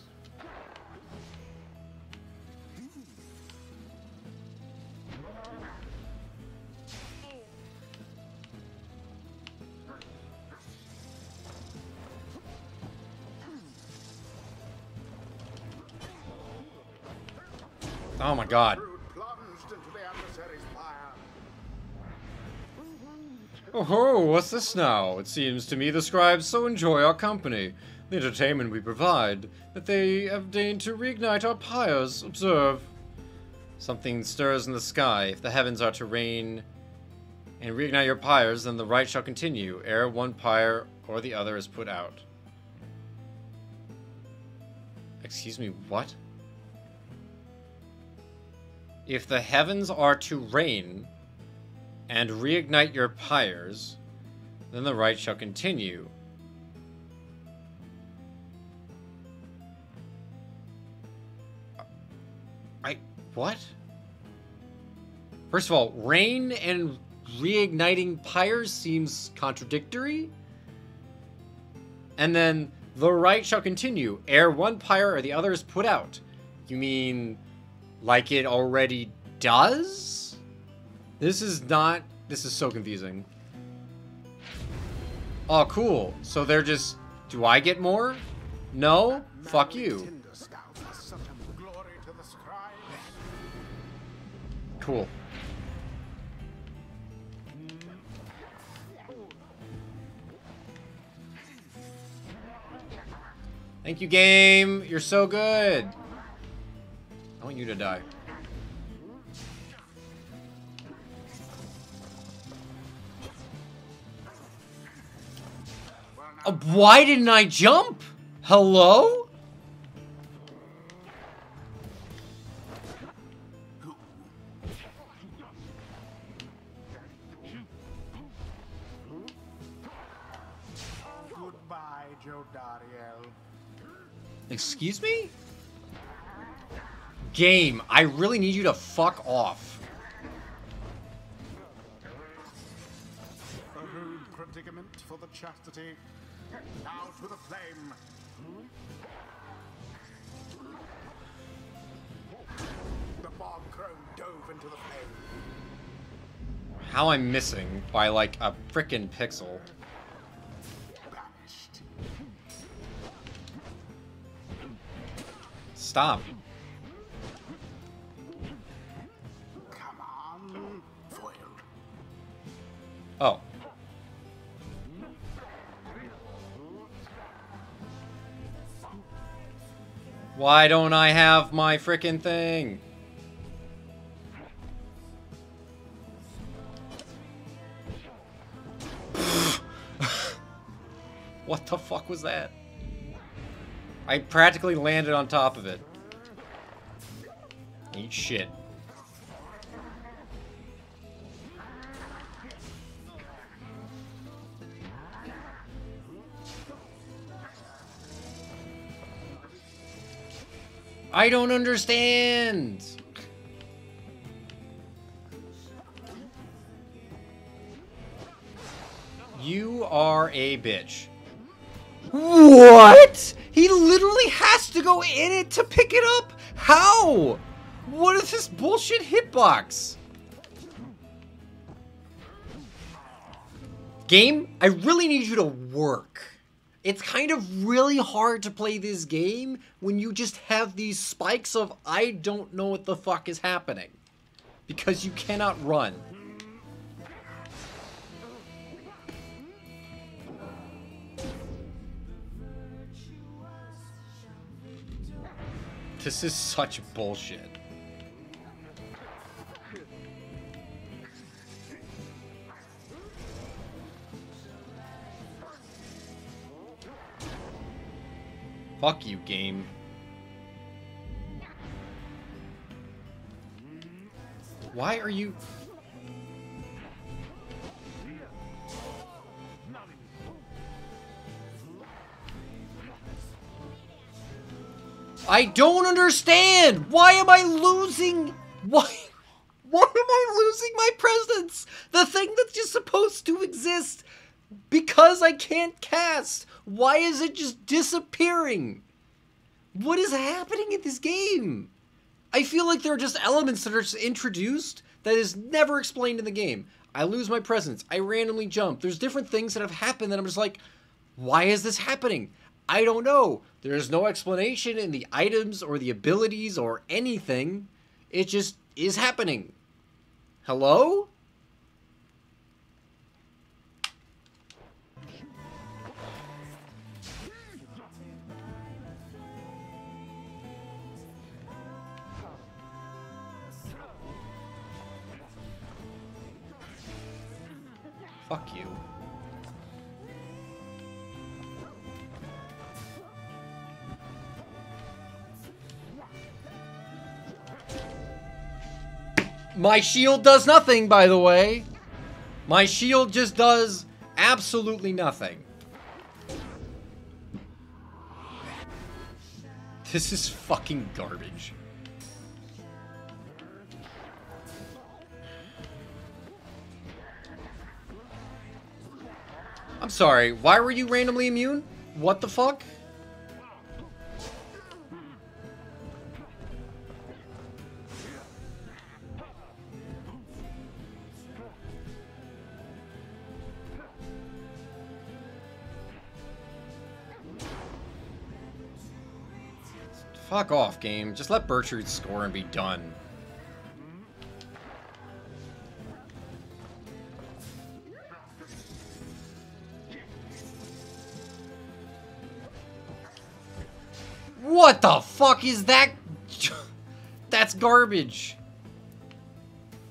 Oh my god. Plunged into the adversary's fire. Oh, what's this now? It seems to me the scribes so enjoy our company, the entertainment we provide, that they have deigned to reignite our pyres. Observe. Something stirs in the sky. If the heavens are to rain and reignite your pyres, then the rite shall continue, ere one pyre or the other is put out. Excuse me, what? If the heavens are to rain and reignite your pyres, then the rite shall continue. What? First of all, rain and reigniting pyres seems contradictory. And then the rite shall continue, ere one pyre or the other is put out. You mean like it already does? This is so confusing. Oh, cool. So they're just, do I get more? No? Fuck you. Cool. Thank you, game. You're so good. I want you to die. Why didn't I jump? Hello? Jodariel. Excuse me? Game, I really need you to fuck off. A rude predicament for the chastity. Now to the flame. The bog crone dove into the flame. How I'm missing by like a frickin' pixel. Banished. Stop. Come on. Foiled. Oh. Why don't I have my frickin' thing? What the fuck was that? I practically landed on top of it. Eat shit. I don't understand. You are a bitch. What? He literally has to go in it to pick it up? How? What is this bullshit hitbox? Game, I really need you to work. It's kind of really hard to play this game when you just have these spikes of I don't know what the fuck is happening. Because you cannot run. This is such bullshit. Fuck you, game. Why are you... I don't understand! Why am I losing? Why am I losing my presence? The thing that's just supposed to exist because I can't cast. Why is it just disappearing? What is happening in this game? I feel like there are just elements that are just introduced that is never explained in the game. I lose my presence. I randomly jump. There's different things that have happened that I'm just like, why is this happening? I don't know. There's no explanation in the items or the abilities or anything. It just is happening. Hello? Fuck you. My shield does nothing, by the way. My shield just does absolutely nothing. This is fucking garbage. I'm sorry, why were you randomly immune? What the fuck? Fuck off, game. Just let Bertrude score and be done. What the fuck is that? That's garbage.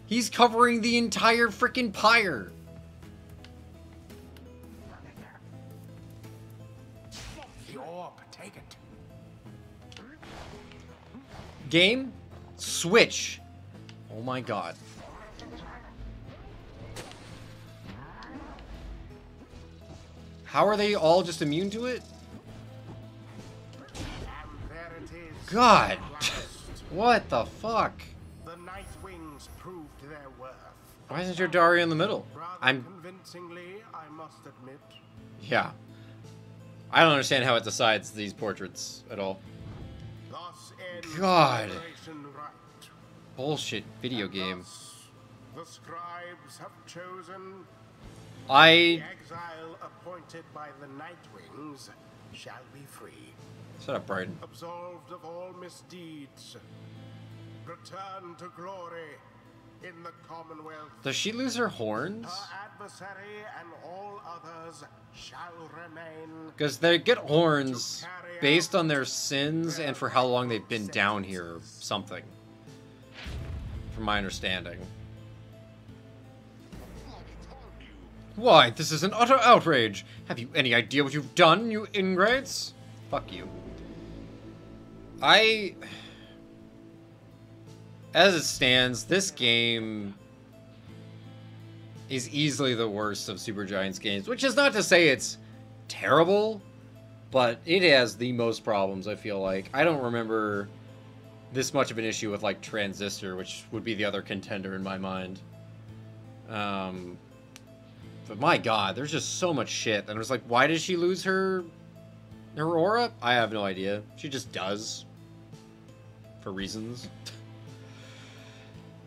He's covering the entire frickin' Pyre. Take it. Game, switch. Oh my god. How are they all just immune to it? God. What the fuck? The Night Wings proved their worth. Why isn't your Daria in the middle? Rather convincingly, I must admit. Yeah. I don't understand how it decides these portraits at all. Thus ends God. Operation Right. Bullshit video game. Thus, the Scribes have chosen the I... exile appointed by the Night Wings shall be free, Shut up, Brighton. absolved of all misdeeds, return to glory in the Commonwealth. Does she lose her horns? Her adversary and all others shall remain. Because they get horns based on their sins and for how long they've been down here or something. From my understanding. Why, this is an utter outrage! Have you any idea what you've done, you ingrates? Fuck you. As it stands, this game is easily the worst of Supergiant's games, which is not to say it's terrible, but it has the most problems, I feel like. I don't remember this much of an issue with, like, Transistor, which would be the other contender in my mind. But my god, there's just so much shit. And I was like, why did she lose her aura? I have no idea. She just does. For reasons.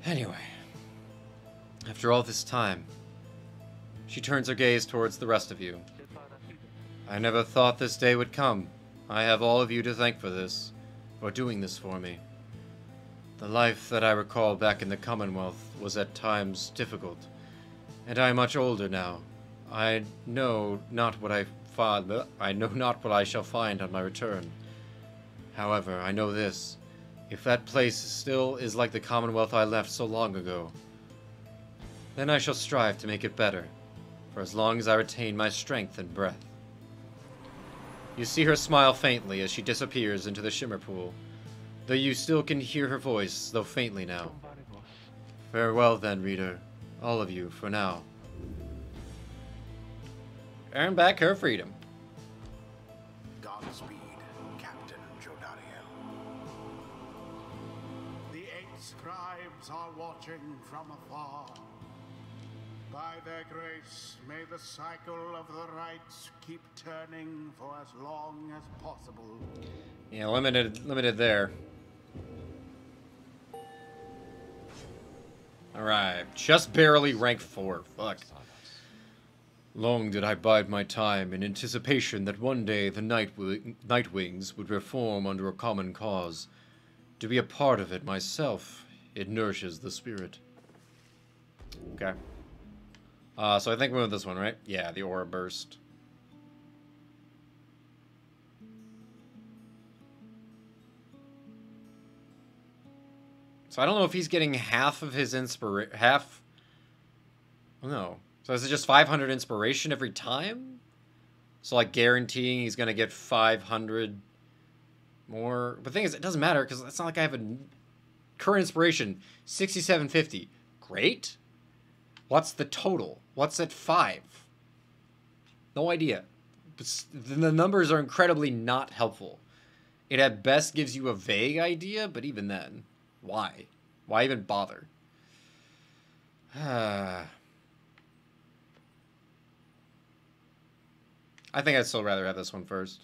Anyway. After all this time, she turns her gaze towards the rest of you. I never thought this day would come. I have all of you to thank for this, for doing this for me. The life that I recall back in the Commonwealth was at times difficult, and I am much older now. I know not what I shall find on my return. However, I know this. If that place still is like the Commonwealth I left so long ago, then I shall strive to make it better, for as long as I retain my strength and breath. You see her smile faintly as she disappears into the shimmer pool, though you still can hear her voice, though faintly now. Farewell then, reader, all of you, for now. Earn back her freedom. Godspeed, Captain Jodariel. The 8 Scribes are watching from afar. By their grace, may the cycle of the rites keep turning for as long as possible. Yeah, limited there. Alright, just barely rank 4. Fuck. Long did I bide my time in anticipation that one day the Nightwings would reform under a common cause. To be a part of it myself, it nourishes the spirit. Okay. So I think we went with this one, right? Yeah, the Aura Burst. So I don't know if he's getting half of his half... Oh, no. So is it just 500 inspiration every time? So, like, guaranteeing he's going to get 500 more. But the thing is, it doesn't matter, because it's not like I have a current inspiration. 6750. Great. What's the total? What's at 5? No idea. But the numbers are incredibly not helpful. It at best gives you a vague idea, but even then, why? Why even bother? I think I'd still rather have this one first.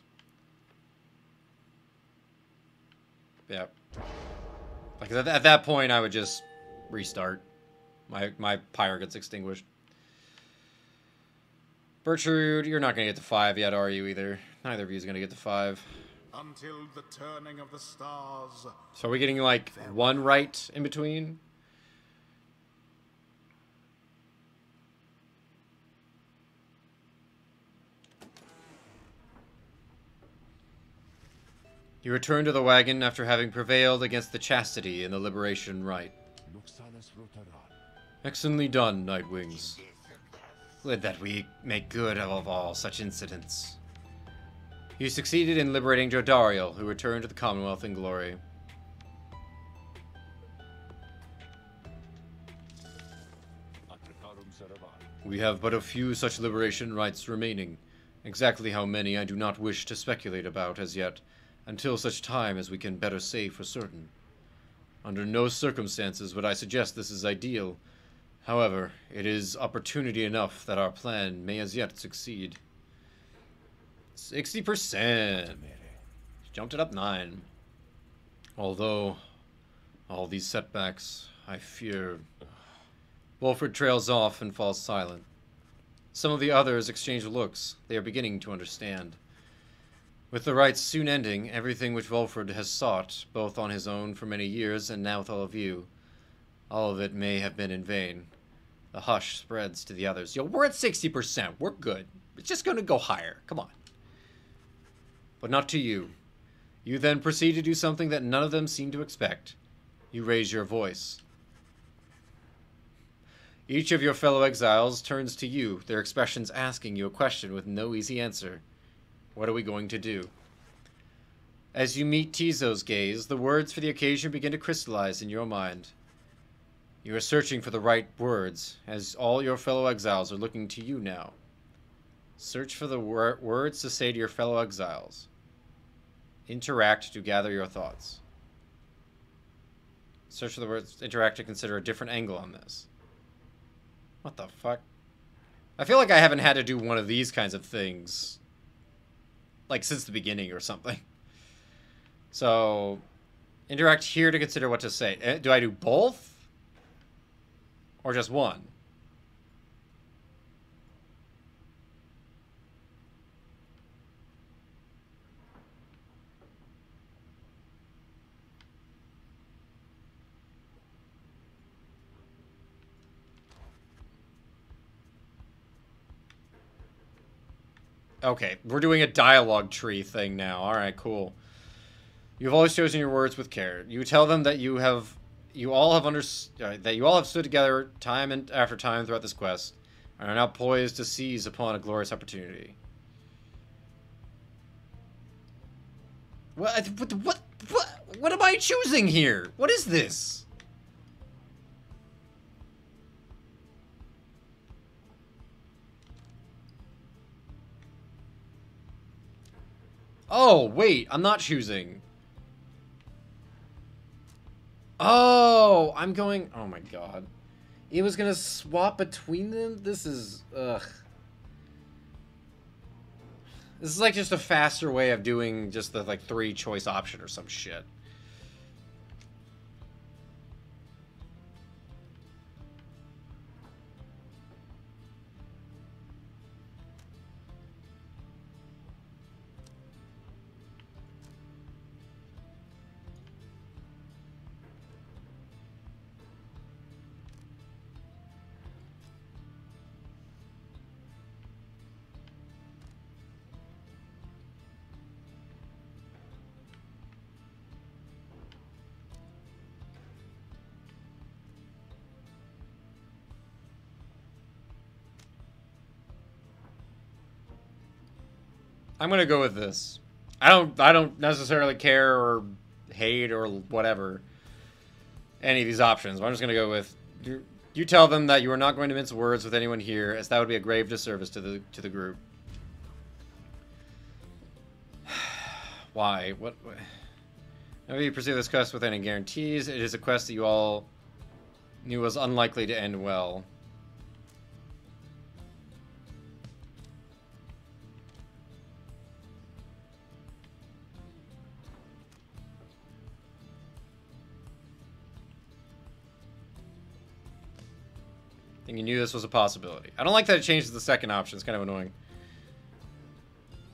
Yeah. Like, at that point, I would just restart. My Pyre gets extinguished. Bertrude, you're not going to get to 5 yet, are you, either? Neither of you is going to get to 5. Until the turning of the stars. So are we getting, like, one right in between? You return to the wagon after having prevailed against the chastity in the liberation rite. Excellently done, Nightwings. Would that we make good of all such incidents. You succeeded in liberating Jodariel, who returned to the Commonwealth in glory. We have but a few such liberation rites remaining. Exactly how many I do not wish to speculate about as yet, until such time as we can better say for certain. Under no circumstances would I suggest this is ideal. However, it is opportunity enough that our plan may as yet succeed. 60%. Jumped it up 9. Although, all these setbacks, I fear... Wolford trails off and falls silent. Some of the others exchange looks. They are beginning to understand. With the rites soon ending, everything which Wolford has sought, both on his own for many years and now with all of you, all of it may have been in vain. The hush spreads to the others. Yo, we're at 60%. We're good. It's just going to go higher. Come on. But not to you. You then proceed to do something that none of them seem to expect. You raise your voice. Each of your fellow exiles turns to you, their expressions asking you a question with no easy answer. What are we going to do? As you meet Tizo's gaze, the words for the occasion begin to crystallize in your mind. You are searching for the right words, as all your fellow exiles are looking to you now. Search for the words to say to your fellow exiles. Interact to gather your thoughts. Search for the words, interact to consider a different angle on this. What the fuck? I feel like I haven't had to do one of these kinds of things, like, since the beginning or something. So, interact here to consider what to say. Do I do both? Or just one? Okay, we're doing a dialogue tree thing now. Alright, cool. You've always chosen your words with care. You tell them that you all have stood together time and after time throughout this quest, and are now poised to seize upon a glorious opportunity. What am I choosing here? What is this? Oh, wait, I'm not choosing. Oh, I'm going... Oh my god. It was gonna swap between them? This is... Ugh. This is like just a faster way of doing just the, like, 3-choice option or some shit. I'm gonna go with this. I don't necessarily care or hate or whatever any of these options. But I'm just gonna go with you tell them that you are not going to mince words with anyone here, as that would be a grave disservice to the group. Why? What? Whenever you pursue this quest with any guarantees, it is a quest that you all knew was unlikely to end well. And you knew this was a possibility. I don't like that it changes the second option. It's kind of annoying.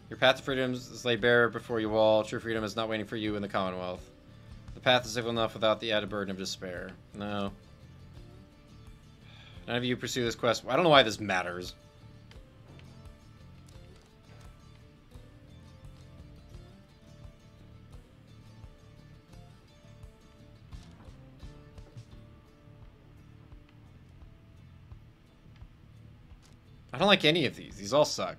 Your path to freedom is laid bare before you all. True freedom is not waiting for you in the Commonwealth. The path is simple enough without the added burden of despair. No. None of you pursue this quest. I don't know why this matters. I don't like any of these. These all suck.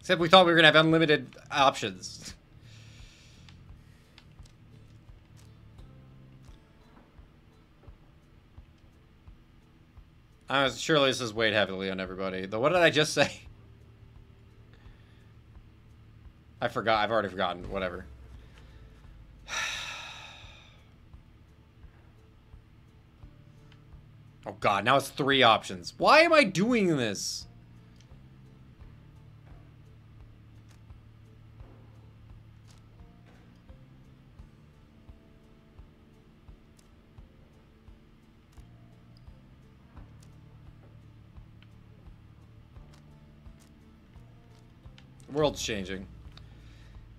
Except we thought we were gonna have unlimited options. Surely this is weighed heavily on everybody. Though, what did I just say? I forgot. I've already forgotten. Whatever. Oh god, now it's 3 options. Why am I doing this? The world's changing.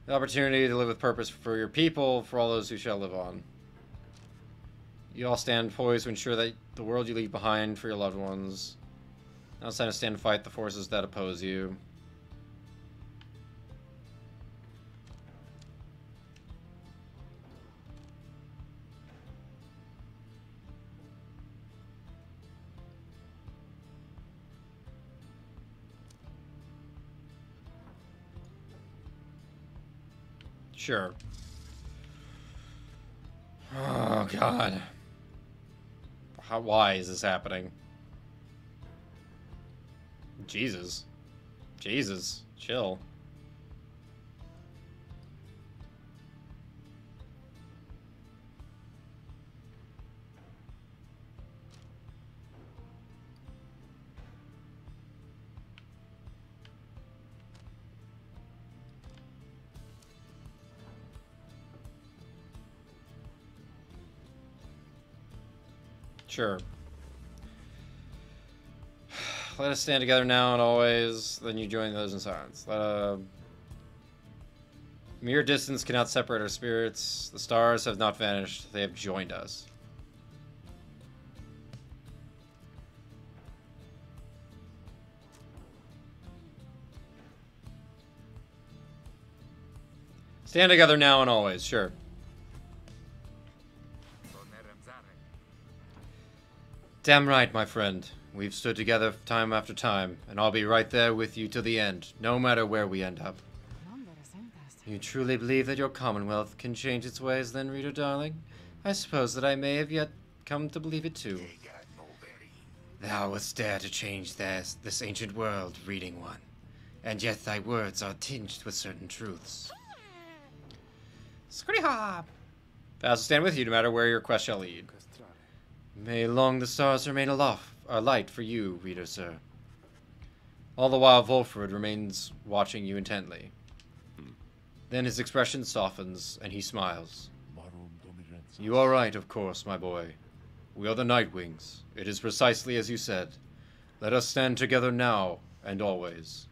The opportunity to live with purpose for your people, for all those who shall live on. You all stand poised to ensure that the world you leave behind for your loved ones. Now it's time to stand and fight the forces that oppose you. Sure. Oh, God. Why is this happening? Jesus. Jesus. Chill. Sure. Let us stand together now and always. Then you join those in silence. Mere distance cannot separate our spirits. The stars have not vanished. They have joined us. Stand together now and always. Sure. Damn right, my friend. We've stood together time after time, and I'll be right there with you till the end, no matter where we end up. You truly believe that your Commonwealth can change its ways, then, reader darling? I suppose that I may have yet come to believe it too. Thou wouldst dare to change this ancient world, reading one, and yet thy words are tinged with certain truths. Scritty hop! Vows will stand with you no matter where your quest shall lead. May long the stars remain aloft, a light for you, reader, sir. All the while Volfred remains watching you intently. Then his expression softens, and he smiles. You are right, of course, my boy. We are the Nightwings. It is precisely as you said. Let us stand together now, and always.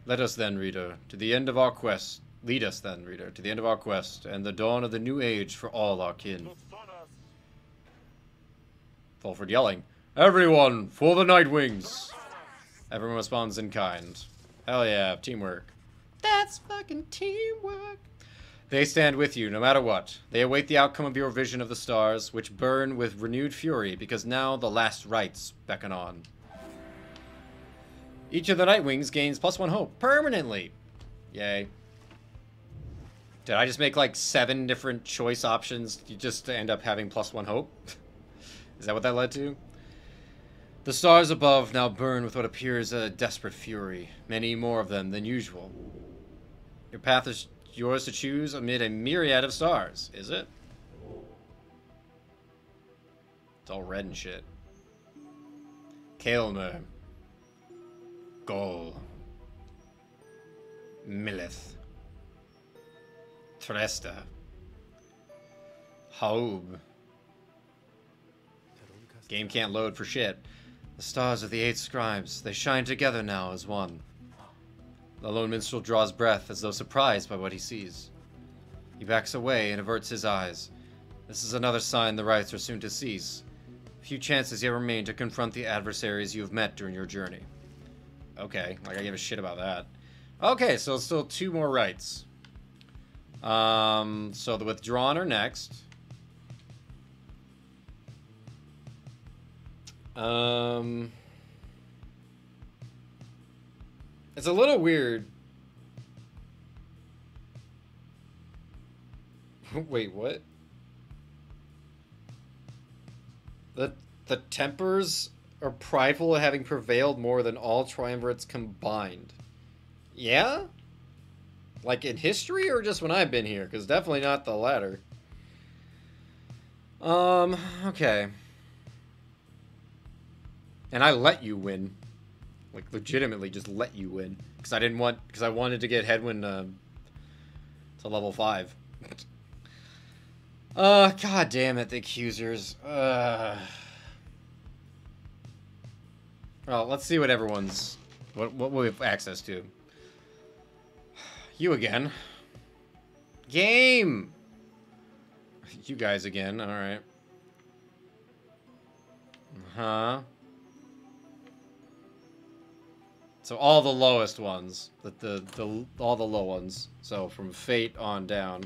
Let us then, reader, to the end of our quest. Lead us then, reader, to the end of our quest, and the dawn of the new age for all our kin. Volfred yelling, "Everyone, for the Nightwings!" Everyone responds in kind. Hell yeah, teamwork. That's fucking teamwork. They stand with you, no matter what. They await the outcome of your vision of the stars, which burn with renewed fury, because now the last rites beckon on. Each of the Nightwings gains +1 hope, permanently. Yay. Did I just make like 7 different choice options just to end up having +1 hope? Is that what that led to? The stars above now burn with what appears a desperate fury, many more of them than usual. Your path is yours to choose amid a myriad of stars, is it? It's all red and shit. Kaelmer. Gol. Millith. Tresta. Haub. Game can't load for shit. The stars of the 8 scribes, they shine together now as one. The lone minstrel draws breath as though surprised by what he sees. He backs away and averts his eyes. This is another sign the rites are soon to cease. Few chances yet remain to confront the adversaries you have met during your journey. Okay, like I give a shit about that. Okay, so still 2 more rites. So the withdrawn are next. It's a little weird Wait, what? The Tempers are prideful at having prevailed more than all triumvirates combined. Yeah? Like in history or just when I've been here? Because definitely not the latter. Okay. And I let you win. Like, legitimately just let you win. Because I wanted to get Hedwyn, to level 5. God damn it, the accusers. Well, let's see what everyone's... What we have access to. You again. Game! You guys again, alright. Huh? So all the lowest ones. All the low ones. So from Fate on down.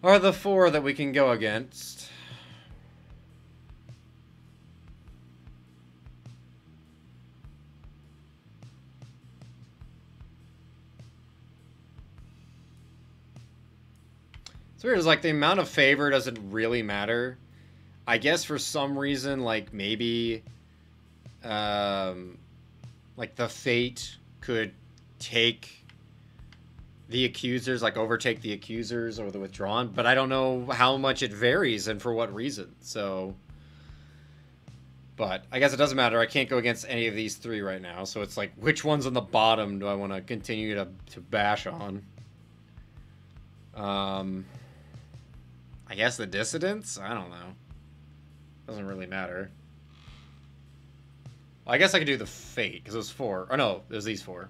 Are the 4 that we can go against. It's weird, it's like the amount of favor doesn't really matter. I guess for some reason, like maybe like the Fate could take the accusers, like overtake the accusers or the withdrawn, but I don't know how much it varies and for what reason. So, but I guess it doesn't matter. I can't go against any of these 3 right now. So it's like, which ones on the bottom do I want to continue to bash on? I guess the Dissidents? I don't know. Doesn't really matter. Well, I guess I could do the Fate, because it was 4. Or no, there's these 4.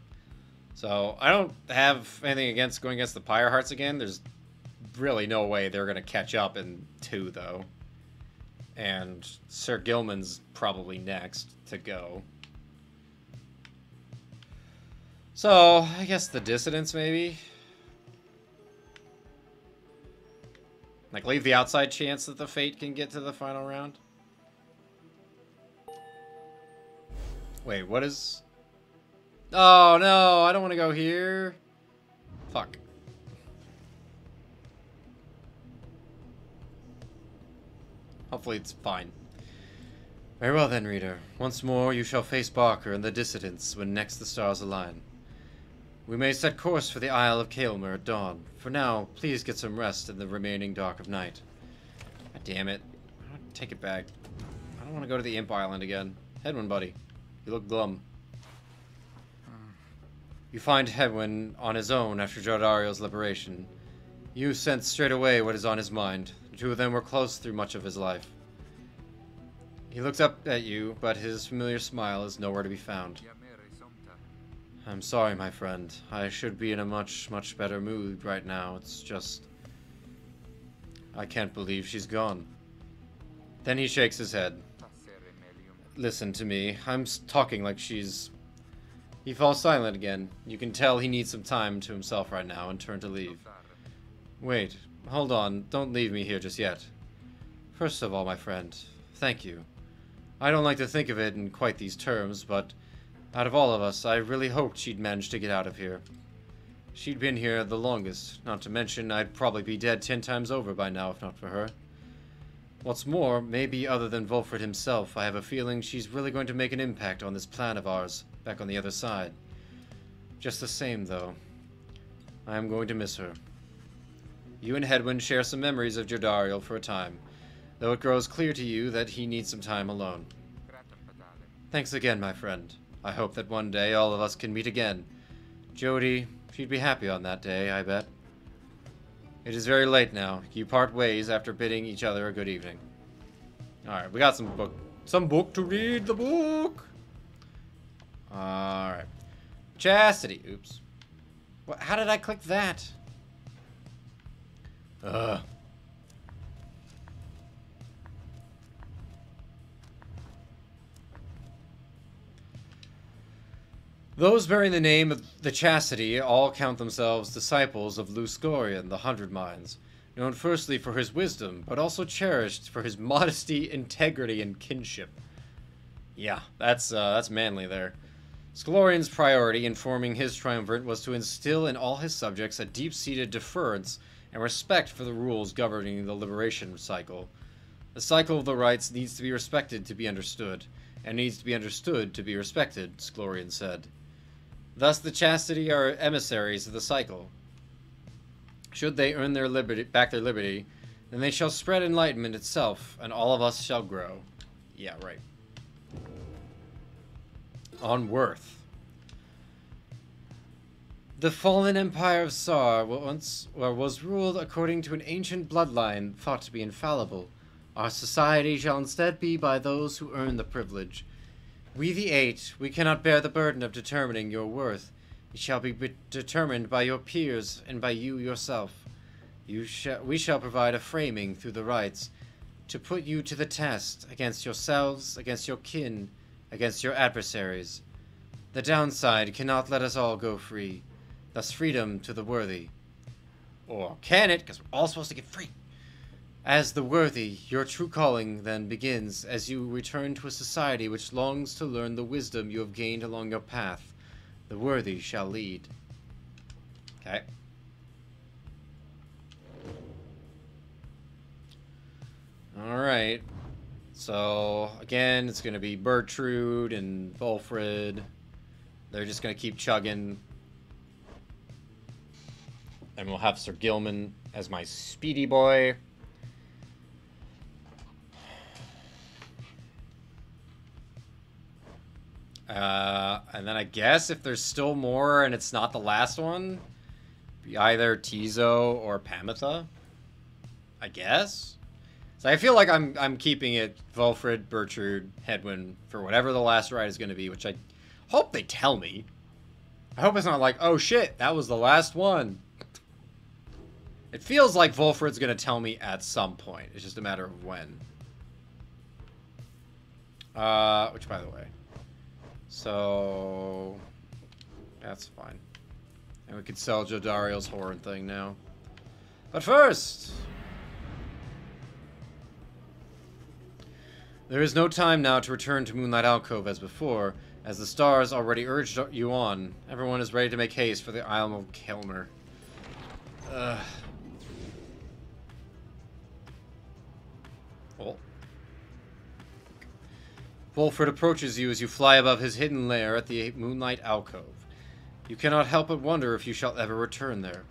So, I don't have anything against going against the Pyre Hearts again. There's really no way they're going to catch up in 2, though. And Sir Gilman's probably next to go. So, I guess the Dissidents, maybe? Like, leave the outside chance that the Fate can get to the final round? Wait, what is... Oh, no, I don't want to go here. Fuck. Hopefully it's fine. Very well then, reader. Once more you shall face Barker and the Dissidents when next the stars align. We may set course for the Isle of Kaelmer at dawn. For now, please get some rest in the remaining dark of night. God damn it. Take it back. I don't want to go to the Imp Island again. Hedwyn, buddy. You look glum. You find Hedwyn on his own after Jodariel's liberation. You sense straight away what is on his mind. The 2 of them were close through much of his life. He looks up at you, but his familiar smile is nowhere to be found. I'm sorry, my friend. I should be in a much, much better mood right now. It's just... I can't believe she's gone. Then he shakes his head. Listen to me. I'm talking like she's... He falls silent again. You can tell he needs some time to himself right now and turn to leave. Wait. Hold on. Don't leave me here just yet. First of all, my friend, thank you. I don't like to think of it in quite these terms, but... out of all of us, I really hoped she'd managed to get out of here. She'd been here the longest, not to mention I'd probably be dead 10 times over by now if not for her. What's more, maybe other than Volfred himself, I have a feeling she's really going to make an impact on this plan of ours, back on the other side. Just the same, though, I am going to miss her. You and Hedwyn share some memories of Jodariel for a time, though it grows clear to you that he needs some time alone. Thanks again, my friend. I hope that one day all of us can meet again. Jody, she'd be happy on that day, I bet. It is very late now. You part ways after bidding each other a good evening. Alright, we got some book to read. The book! Alright. Chastity. Oops. What? How did I click that? Ugh. Those bearing the name of the Chastity all count themselves disciples of Luscorian, the Hundred Minds, known firstly for his wisdom, but also cherished for his modesty, integrity, and kinship. Yeah, that's manly there. Sclorian's priority in forming his triumvirate was to instill in all his subjects a deep-seated deference and respect for the rules governing the liberation cycle. The cycle of the rites needs to be respected to be understood, and needs to be understood to be respected, Sklorian said. Thus the chastity are emissaries of the cycle. Should they earn their back their liberty, then they shall spread enlightenment itself, and all of us shall grow. Yeah, right. On worth. The fallen empire of Sar was ruled according to an ancient bloodline thought to be infallible. Our society shall instead be by those who earn the privilege. We the Eight, we cannot bear the burden of determining your worth. It shall be determined by your peers and by you yourself. We shall provide a framing through the rites to put you to the test against yourselves, against your kin, against your adversaries. The downside cannot let us all go free. Thus freedom to the worthy. Or can it? Because we're all supposed to get free. As the worthy, your true calling then begins as you return to a society which longs to learn the wisdom you have gained along your path. The worthy shall lead. Okay. Alright. So, again, it's going to be Bertrude and Volfred. They're just going to keep chugging. And we'll have Sir Gilman as my speedy boy. And then I guess if there's still more and it's not the last one, be either Tizo or Pamitha. I guess. So I feel like I'm keeping it Volfred, Bertrude, Hedwyn for whatever the last ride is going to be, which I hope they tell me. I hope it's not like, oh shit, that was the last one. It feels like Volfred's going to tell me at some point. It's just a matter of when. Which, by the way. So, that's fine. And we could sell Jodariel's horn thing now. But first, there is no time now to return to Moonlight Alcove as before, as the stars already urged you on. Everyone is ready to make haste for the Isle of Kelmer. Oh. Volfred approaches you as you fly above his hidden lair at the Moonlight Alcove. You cannot help but wonder if you shall ever return there.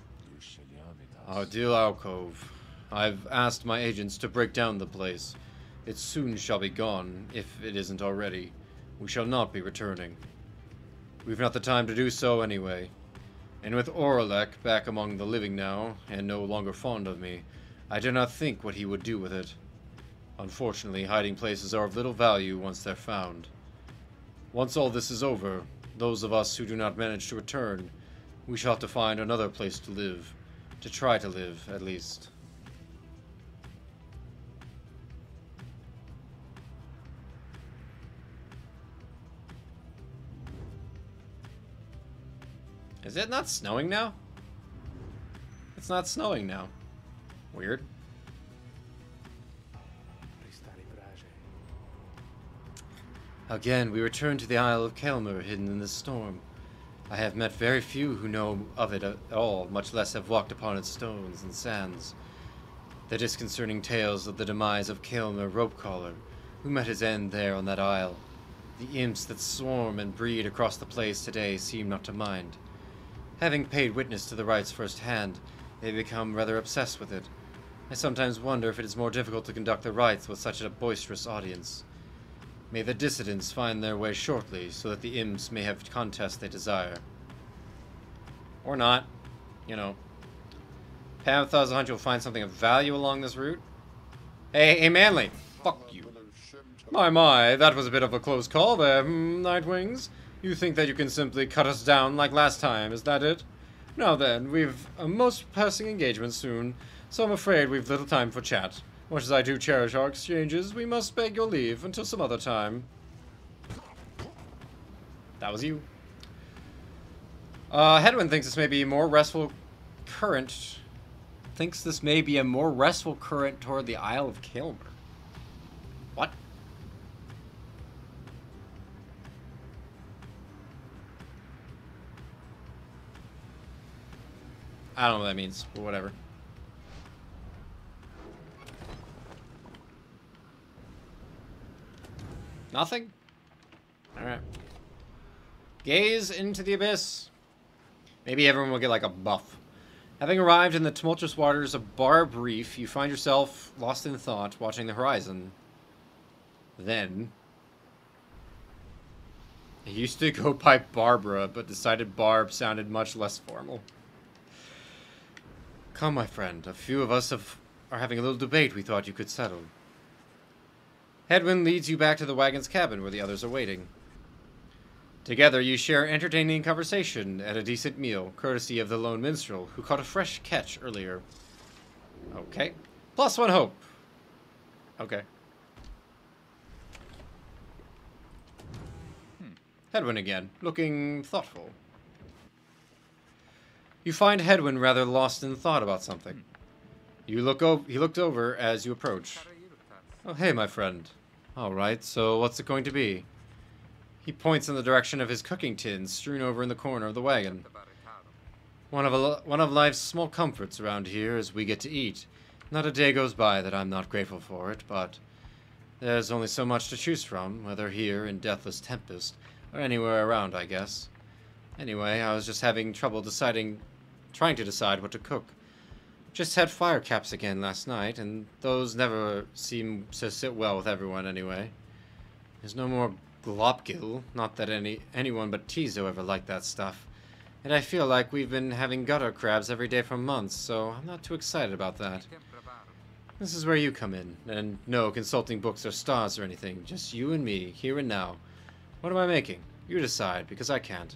Our dear alcove. I've asked my agents to break down the place. It soon shall be gone, if it isn't already. We shall not be returning. We've not the time to do so anyway. And with Oralek back among the living now, and no longer fond of me, I do not think what he would do with it. Unfortunately, hiding places are of little value once they're found. Once all this is over, those of us who do not manage to return, we shall have to find another place to live. To try to live, at least. Is it not snowing now? It's not snowing now. Weird. Again, we return to the Isle of Kelmer, hidden in the storm. I have met very few who know of it at all, much less have walked upon its stones and sands. The disconcerting tales of the demise of Kelmer Ropecaller, who met his end there on that isle. The imps that swarm and breed across the place today seem not to mind. Having paid witness to the rites firsthand, they become rather obsessed with it. I sometimes wonder if it is more difficult to conduct the rites with such a boisterous audience. May the dissidents find their way shortly, so that the imps may have contests they desire. Or not. You know. Pamitha's hunch will find something of value along this route. Hey, Manly! Fuck you. My, that was a bit of a close call there, Nightwings. You think that you can simply cut us down like last time, is that it? Now then, we've a most pressing engagement soon, so I'm afraid we've little time for chat. Much as I do cherish our exchanges, we must beg your leave until some other time. That was you. Hedwyn thinks this may be a more restful current. Thinks this may be a more restful current toward the Isle of Kelmer. What? I don't know what that means, but whatever. Nothing? Alright. Gaze into the abyss. Maybe everyone will get like a buff. Having arrived in the tumultuous waters of Barb Reef, you find yourself lost in thought, watching the horizon. Then... I used to go by Barbara, but decided Barb sounded much less formal. Come, my friend. A few of us are having a little debate we thought you could settle. Hedwyn leads you back to the wagon's cabin where the others are waiting. Together, you share entertaining conversation at a decent meal, courtesy of the lone minstrel, who caught a fresh catch earlier. Okay. +1 hope. Okay. Hedwyn again, looking thoughtful. You find Hedwyn rather lost in thought about something. He looked over as you approach. Oh, hey, my friend. All right, so what's it going to be? He points in the direction of his cooking tins strewn over in the corner of the wagon. One of life's small comforts around here is we get to eat. Not a day goes by that I'm not grateful for it, but there's only so much to choose from, whether here in Deathless Tempest or anywhere around, I guess. Anyway, I was just having trouble trying to decide what to cook. Just had fire caps again last night, and those never seem to sit well with everyone anyway. There's no more glopgill, not that anyone but Tizo ever liked that stuff. And I feel like we've been having gutter crabs every day for months, so I'm not too excited about that. This is where you come in, and no consulting books or stars or anything, just you and me, here and now. What am I making? You decide, because I can't.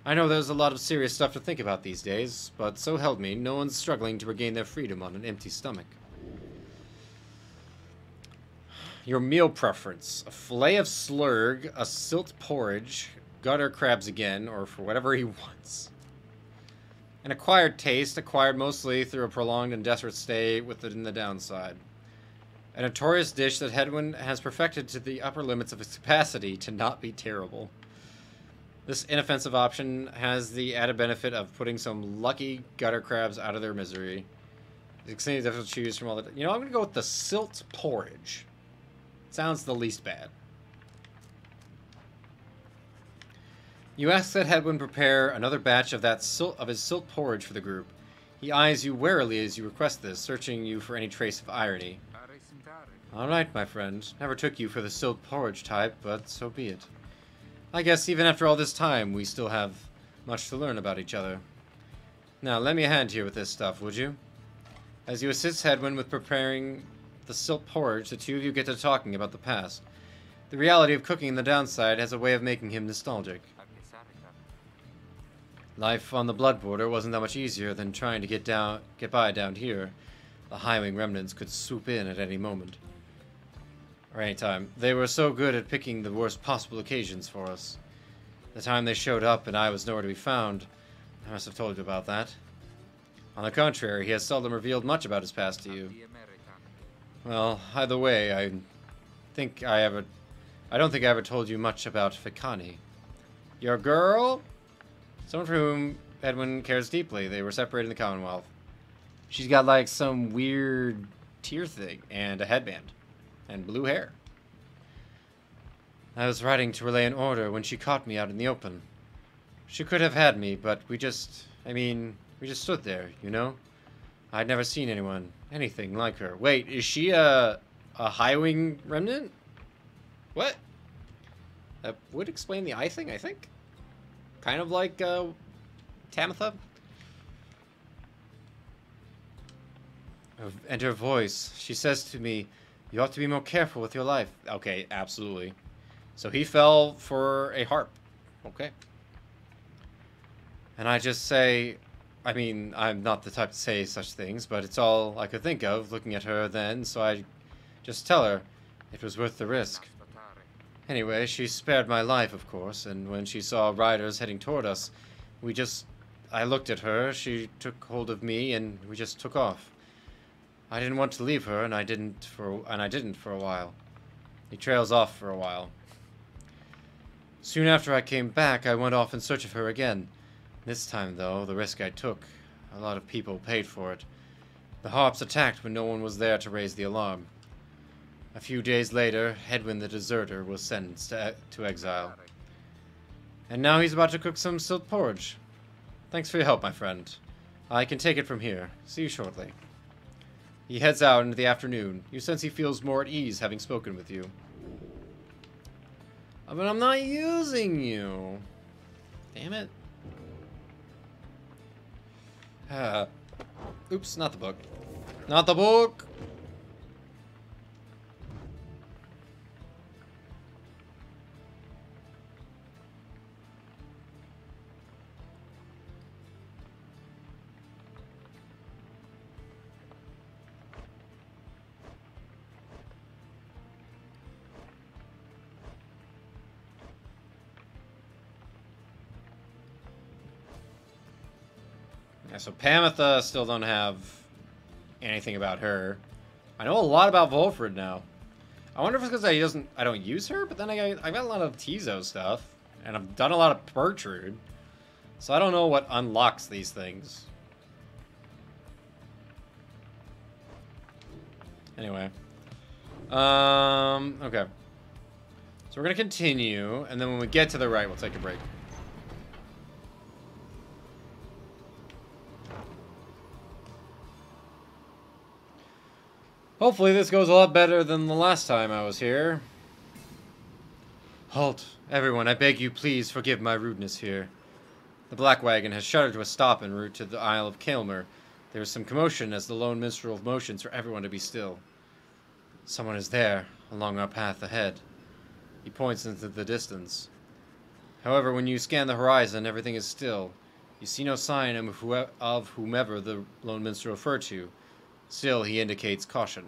I know there's a lot of serious stuff to think about these days, but so help me, no one's struggling to regain their freedom on an empty stomach. Your meal preference. A fillet of slurg, a silt porridge, gutter crabs again, or for whatever he wants. An acquired taste, acquired mostly through a prolonged and desperate stay within the downside. A notorious dish that Hedwyn has perfected to the upper limits of its capacity to not be terrible. This inoffensive option has the added benefit of putting some lucky gutter crabs out of their misery. It's extremely difficult to choose from all the... You know, I'm going to go with the silt porridge. Sounds the least bad. You ask that Hedwyn prepare another batch of his silt porridge for the group. He eyes you warily as you request this, searching you for any trace of irony. Alright, my friend. Never took you for the silt porridge type, but so be it. I guess even after all this time, we still have much to learn about each other. Now, lend me a hand here with this stuff, would you? As you assist Hedwyn with preparing the silt porridge, the two of you get to talking about the past. The reality of cooking in the downside has a way of making him nostalgic. Life on the blood border wasn't that much easier than trying to get by down here. The high-wing remnants could swoop in at any moment. Or any time. They were so good at picking the worst possible occasions for us. The time they showed up and I was nowhere to be found, I must have told you about that. On the contrary, he has seldom revealed much about his past to you. Well, either way, I don't think I ever told you much about Fikani. Your girl? Someone for whom Hedwyn cares deeply. They were separated in the Commonwealth. She's got like some weird tear thing and a headband and blue hair. I was riding to relay an order when she caught me out in the open. She could have had me, but we just stood there, you know? I'd never seen anything like her. Wait, is she a high-wing remnant? What? That would explain the eye thing, I think. Kind of like Tamitha. And her voice, she says to me, you ought to be more careful with your life. Okay, absolutely. So he fell for a harp. Okay. And I just say, I mean, I'm not the type to say such things, but it's all I could think of looking at her then, so I just tell her it was worth the risk. Anyway, she spared my life, of course, and when she saw riders heading toward us, I looked at her, she took hold of me, and we just took off. I didn't want to leave her, and I didn't for a while. He trails off for a while. Soon after I came back, I went off in search of her again. This time, though, the risk I took, a lot of people paid for it. The harps attacked when no one was there to raise the alarm. A few days later, Hedwyn the deserter was sentenced to exile. And now he's about to cook some silt porridge. Thanks for your help, my friend. I can take it from here. See you shortly. He heads out into the afternoon. You sense he feels more at ease having spoken with you. But I'm not using you. Damn it. Oops, not the book. Not the book! Yeah, so Pamitha still don't have anything about her. I know a lot about Volfred now. I wonder if it's because I don't use her, but then I got a lot of Tizo stuff, and I've done a lot of Bertrude, so I don't know what unlocks these things. Anyway, okay. So we're gonna continue, and then when we get to the right, we'll take a break. Hopefully this goes a lot better than the last time I was here. Halt! Everyone, I beg you please forgive my rudeness here. The Black Wagon has shuddered to a stop en route to the Isle of Kaelmer. There is some commotion as the lone minstrel motions for everyone to be still. Someone is there, along our path ahead. He points into the distance. However, when you scan the horizon, everything is still. You see no sign of whomever the lone minstrel referred to. Still, he indicates caution.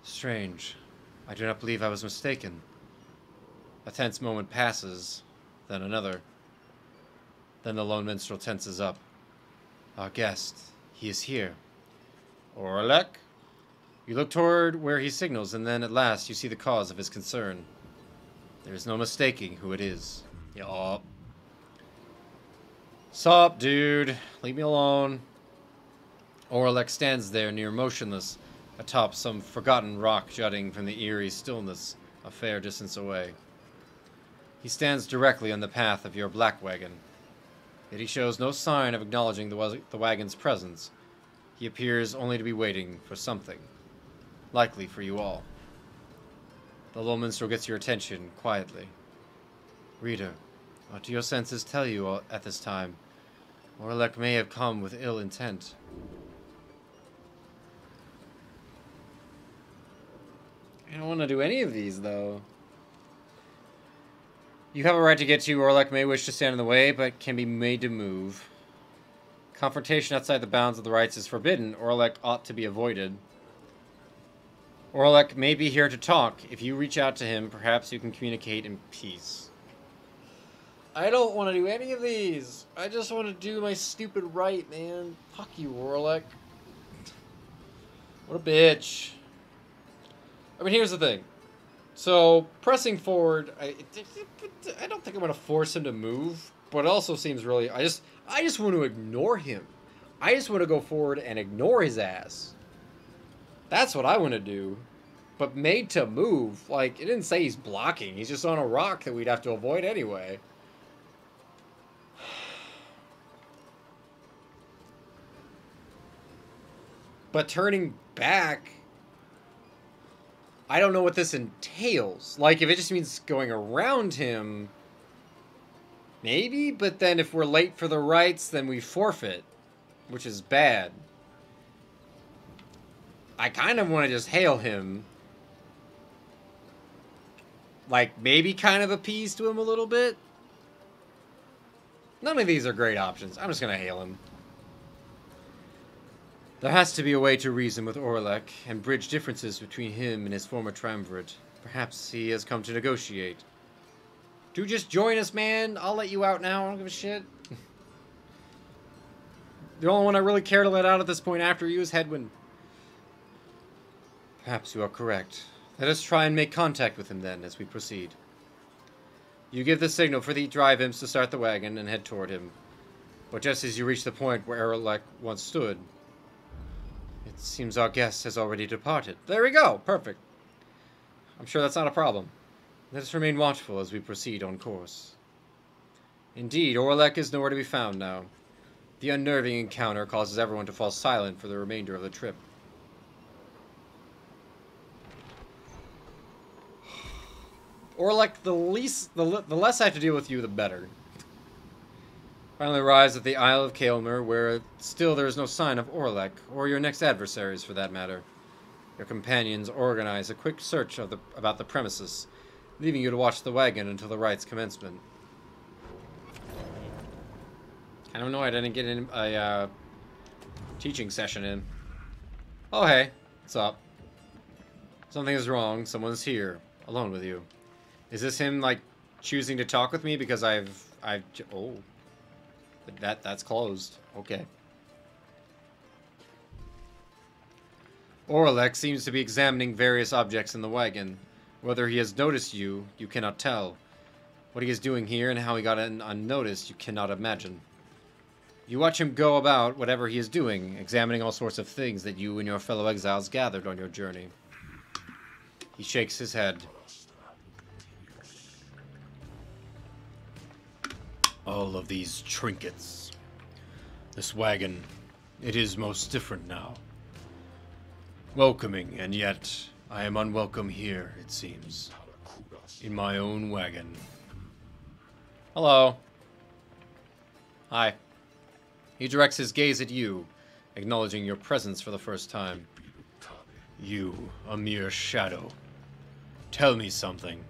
Strange. I do not believe I was mistaken. A tense moment passes, then another. Then the lone minstrel tenses up. Our guest, he is here. Orlek? You look toward where he signals, and then at last you see the cause of his concern. There is no mistaking who it is. Yup. Sup, dude? Leave me alone. Orlek stands there near motionless, atop some forgotten rock jutting from the eerie stillness a fair distance away. He stands directly on the path of your Black Wagon. Yet he shows no sign of acknowledging the wagon's presence. He appears only to be waiting for something. Likely for you all. The lone minstrel gets your attention quietly. Reader, what do your senses tell you at this time? Orlek may have come with ill intent. I don't want to do any of these, though. You have a right to get to. Orlek may wish to stand in the way, but can be made to move. Confrontation outside the bounds of the rights is forbidden. Orlek ought to be avoided. Orlek may be here to talk. If you reach out to him, perhaps you can communicate in peace. I don't want to do any of these. I just want to do my stupid right, man. Fuck you, Orlek. What a bitch. I mean, here's the thing. So, pressing forward, I don't think I'm going to force him to move, but it also seems really... I just want to ignore him. I just want to go forward and ignore his ass. That's what I want to do. But made to move, like, it didn't say he's blocking. He's just on a rock that we'd have to avoid anyway. But turning back... I don't know what this entails. Like, if it just means going around him, maybe? But then if we're late for the rights, then we forfeit, which is bad. I kind of want to just hail him. Like, maybe kind of appease to him a little bit. None of these are great options. I'm just going to hail him. There has to be a way to reason with Orlek and bridge differences between him and his former triumvirate. Perhaps he has come to negotiate. Do just join us, man. I'll let you out now. I don't give a shit. The only one I really care to let out at this point after you is Hedwyn. Perhaps you are correct. Let us try and make contact with him then as we proceed. You give the signal for the drive imps to start the wagon and head toward him. But just as you reach the point where Orlek once stood, it seems our guest has already departed. There we go. Perfect. I'm sure that's not a problem. Let us remain watchful as we proceed on course. Indeed, Orlek is nowhere to be found now. The unnerving encounter causes everyone to fall silent for the remainder of the trip. Orlek, the less I have to deal with you, the better. Finally arrives at the Isle of Kaelmer, where still there is no sign of Orlek, or your next adversaries for that matter. Your companions organize a quick search about the premises, leaving you to watch the wagon until the rite's commencement. I don't know, I didn't get in a teaching session in. Oh hey, what's up? Something is wrong, someone's here, alone with you. Is this him, like, choosing to talk with me because oh. That's closed. Okay. Orlek seems to be examining various objects in the wagon. Whether he has noticed you, you cannot tell. What he is doing here and how he got in unnoticed, you cannot imagine. You watch him go about whatever he is doing, examining all sorts of things that you and your fellow exiles gathered on your journey. He shakes his head. All of these trinkets. This wagon, it is most different now. Welcoming, and yet I am unwelcome here, it seems. In my own wagon. Hello. Hi. He directs his gaze at you, acknowledging your presence for the first time. You, a mere shadow. Tell me something.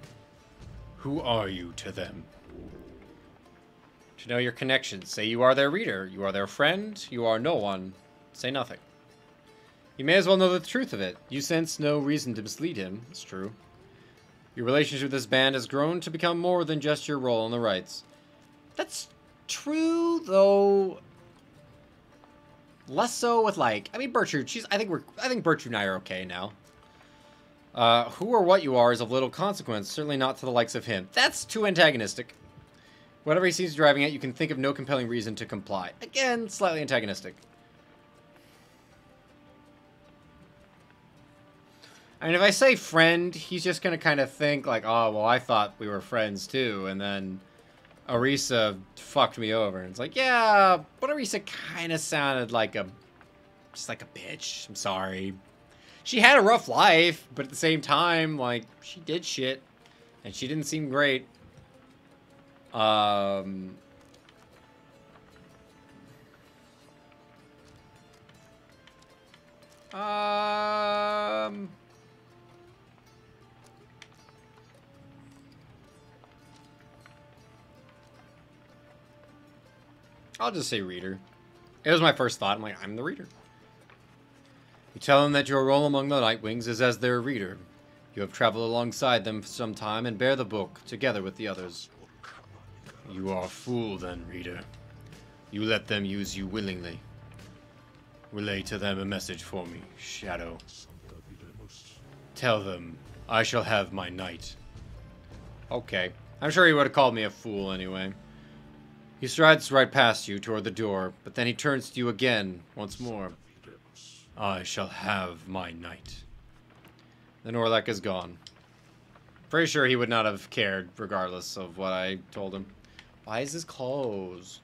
Who are you to them? To know your connections, say you are their reader, you are their friend, you are no one. Say nothing. You may as well know the truth of it. You sense no reason to mislead him. It's true. Your relationship with this band has grown to become more than just your role in the rites. That's true, though. Less so with, like, I mean, Bertrude. I think Bertrude and I are okay now. Who or what you are is of little consequence. Certainly not to the likes of him. That's too antagonistic. Whatever he sees driving at, you can think of no compelling reason to comply. Again, slightly antagonistic. I mean, if I say friend, he's just going to kind of think like, oh, well, I thought we were friends too. And then Arisa fucked me over. And it's like, yeah, but Arisa kind of sounded like just like a bitch. I'm sorry. She had a rough life, but at the same time, like, she did shit. And she didn't seem great. I'll just say reader. It was my first thought. I'm like, I'm the reader. You tell them that your role among the Nightwings is as their reader. You have traveled alongside them for some time and bear the book together with the others. You are a fool then, reader. You let them use you willingly. Relay to them a message for me, Shadow. Tell them, I shall have my night. Okay. I'm sure he would have called me a fool anyway. He strides right past you toward the door, but then he turns to you again, once more. I shall have my night. Then Orlek is gone. Pretty sure he would not have cared, regardless of what I told him. Why is this closed?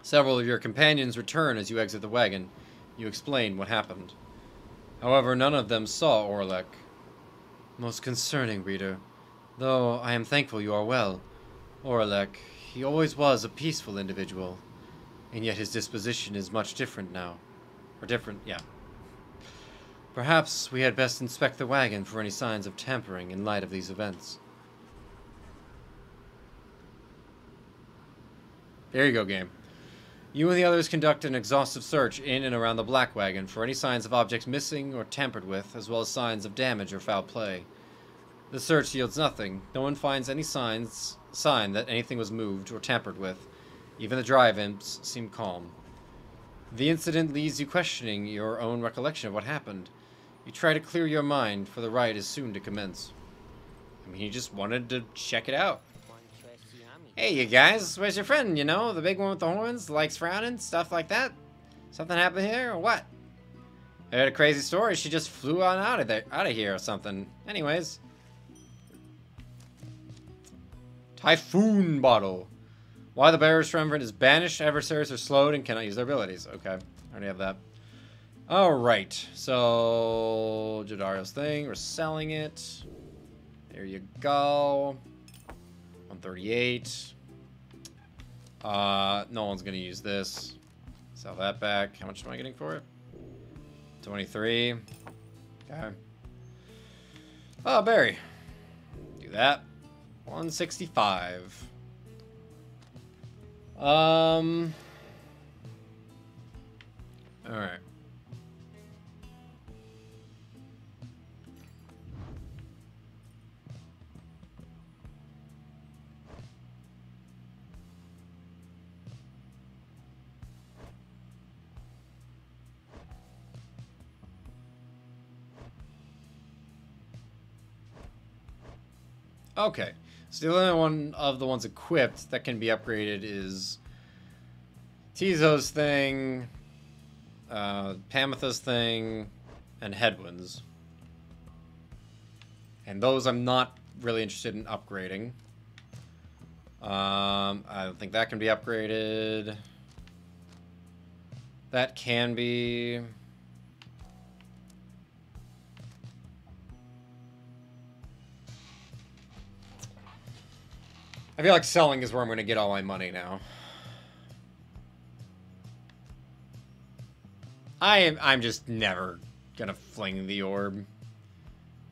Several of your companions return as you exit the wagon. You explain what happened. However, none of them saw Orlek. Most concerning, reader. Though I am thankful you are well. Orlek, he always was a peaceful individual. And yet his disposition is much different now. Or different, yeah. Perhaps we had best inspect the wagon for any signs of tampering in light of these events. There you go, game. You and the others conduct an exhaustive search in and around the Black Wagon for any signs of objects missing or tampered with, as well as signs of damage or foul play. The search yields nothing. No one finds any sign that anything was moved or tampered with. Even the drive imps seem calm. The incident leaves you questioning your own recollection of what happened. You try to clear your mind, for the rite is soon to commence. I mean, he just wanted to check it out. Hey, you guys, where's your friend, you know? The big one with the horns, likes frowning, stuff like that? Something happened here, or what? I heard a crazy story. She just flew on out of here or something. Anyways. Typhoon bottle. Why the bearer's triumvirate is banished, adversaries are slowed and cannot use their abilities. Okay, I already have that. Alright, so Jodario's thing, we're selling it. There you go. 138. No one's gonna use this. Sell that back. How much am I getting for it? 23. Okay. Oh, Barry. Do that. 165. All right. Okay. So the only one of the ones equipped that can be upgraded is Tizo's thing, Pamitha's thing, and Headwinds. And those I'm not really interested in upgrading. I don't think that can be upgraded. That can be... I feel like selling is where I'm going to get all my money now. I'm just never going to fling the orb.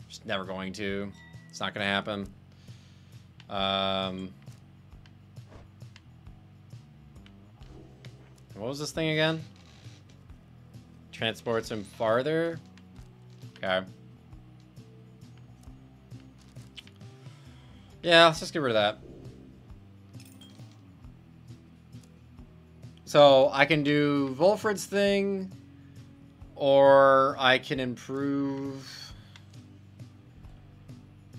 Just never going to. It's not going to happen. What was this thing again? Transports him farther? Okay. Yeah, let's just get rid of that. So I can do Volfred's thing, or I can improve.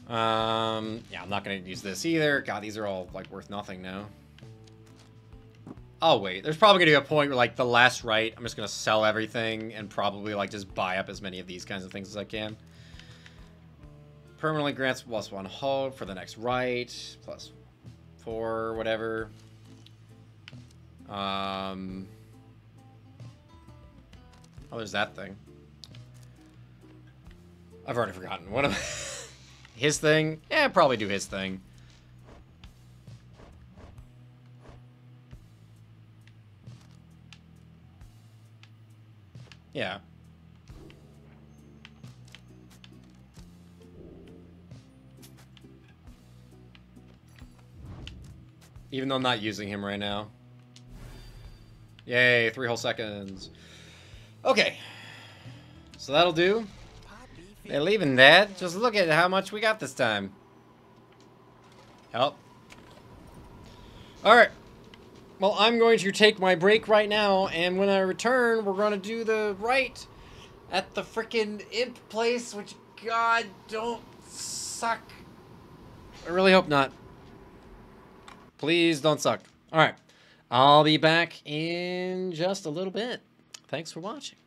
Yeah, I'm not gonna use this either. God, these are all like worth nothing now. Oh wait, there's probably gonna be a point where like the last right, I'm just gonna sell everything and probably like just buy up as many of these kinds of things as I can. Permanently grants +1 hold for the next right, +4, whatever. Oh, there's that thing. I've already forgotten. What am I... His thing? Yeah, probably do his thing. Yeah. Even though I'm not using him right now. Yay, 3 whole seconds. Okay. So that'll do. They're leaving that. Just look at how much we got this time. Help. Alright. Well, I'm going to take my break right now, and when I return, we're going to do the right at the frickin' imp place, which, God, don't suck. I really hope not. Please don't suck. Alright. I'll be back in just a little bit. Thanks for watching.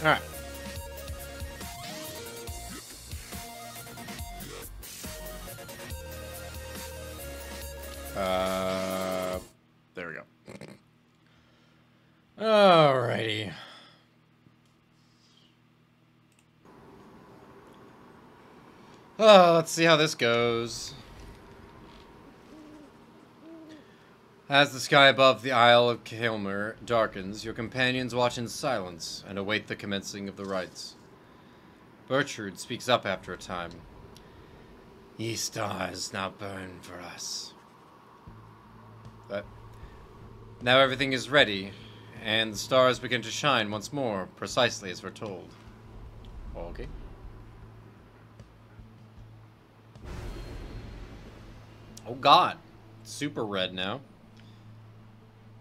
Alright. There we go. Alrighty. Oh, let's see how this goes. As the sky above the Isle of Kilmer darkens, your companions watch in silence and await the commencing of the rites. Bertrude speaks up after a time. Ye stars now burn for us. But now everything is ready, and the stars begin to shine once more, precisely as foretold. Okay. Oh god. Super red now.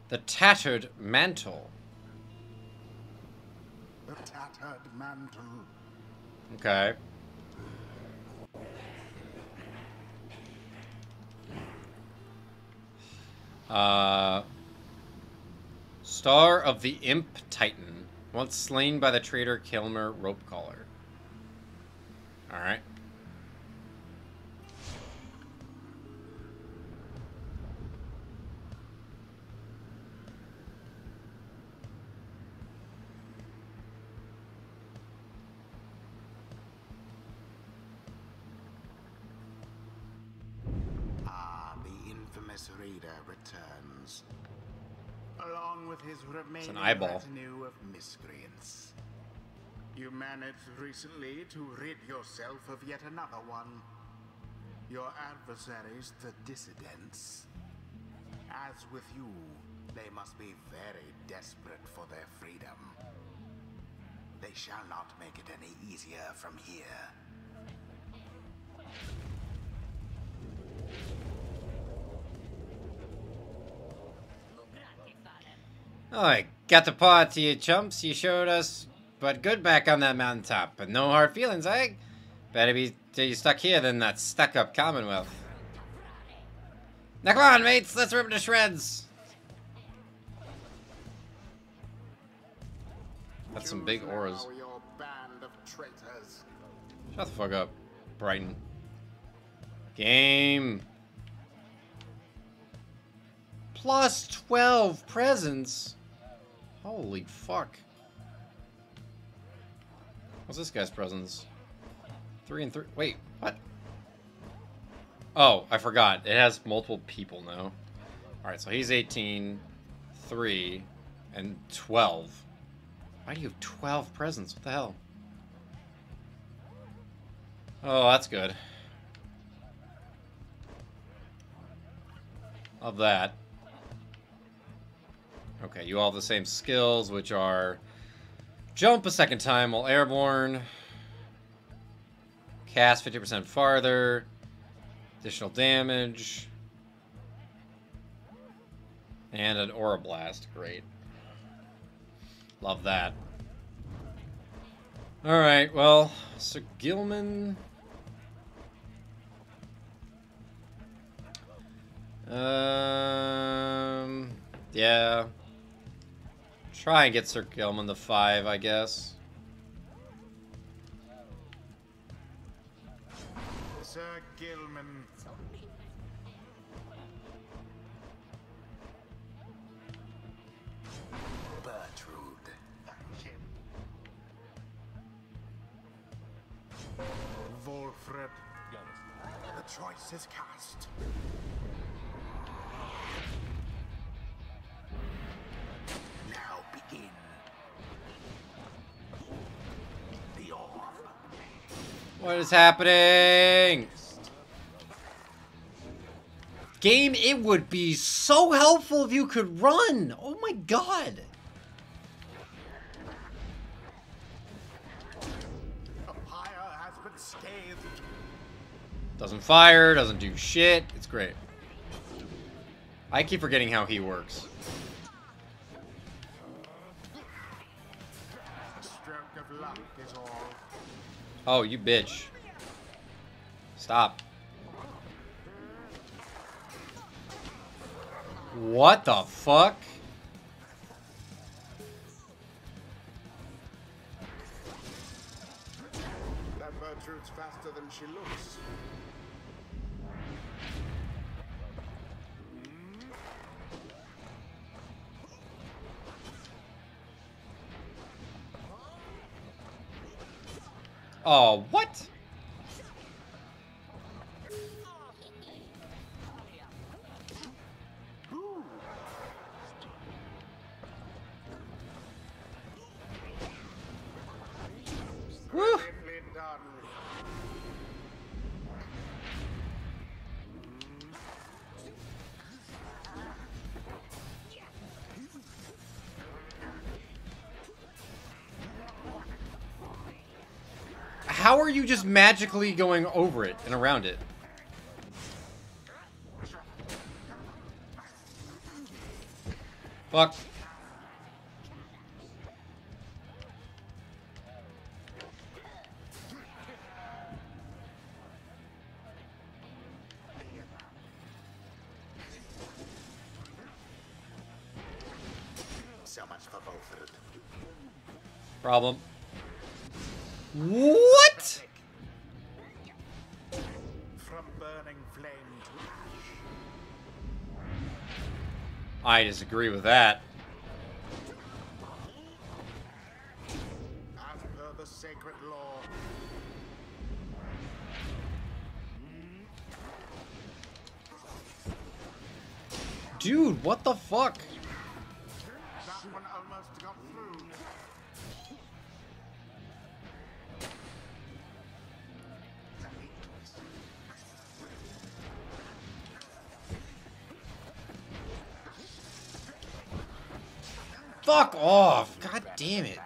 The tattered mantle. The tattered mantle. Okay. Star of the Imp Titan, once slain by the traitor Kilmer Ropecaller. Alright. The infamous Reader returns, along with his remaining an eyeball. retinue of miscreants. You managed recently to rid yourself of yet another one. Your adversaries, the dissidents. As with you, they must be very desperate for their freedom. They shall not make it any easier from here. Alright, got the paw to you, chumps. You showed us but good back on that mountaintop. But no hard feelings, eh? Better be you stuck here than that stuck-up Commonwealth. Now come on, mates, let's rip it to shreds. That's some big auras. Your band of traitors. Shut the fuck up, Brighton. Game. Plus 12 presents. Holy fuck. What's this guy's presents? 3 and 3. Wait, what? Oh, I forgot. It has multiple people now. Alright, so he's 18, 3, and 12. Why do you have 12 presents? What the hell? Oh, that's good. Love that. Okay, you all have the same skills, which are jump a second time while airborne, cast 50% farther, additional damage, and an aura blast. Great. Love that. Alright, well, Sir Gilman. Yeah. Try and get Sir Gilman to 5, I guess. Sir Gilman. Bertrude. Wolfred. The choice is cast. Now begin. The orb. What is happening? Game, it would be so helpful if you could run. Oh my god. The pyre has been scathed. Doesn't fire, doesn't do shit. It's great. I keep forgetting how he works. A stroke of luck is all. Oh, you bitch. Stop. What the fuck? Gertrude's faster than she looks. Oh, what? Woo! How are you just magically going over it and around it? Fuck. So much for both of them. Problem. What? From burning flame to ash. I disagree with that. As per the sacred law. Dude, what the fuck? That one almost got through. Fuck off! God damn it.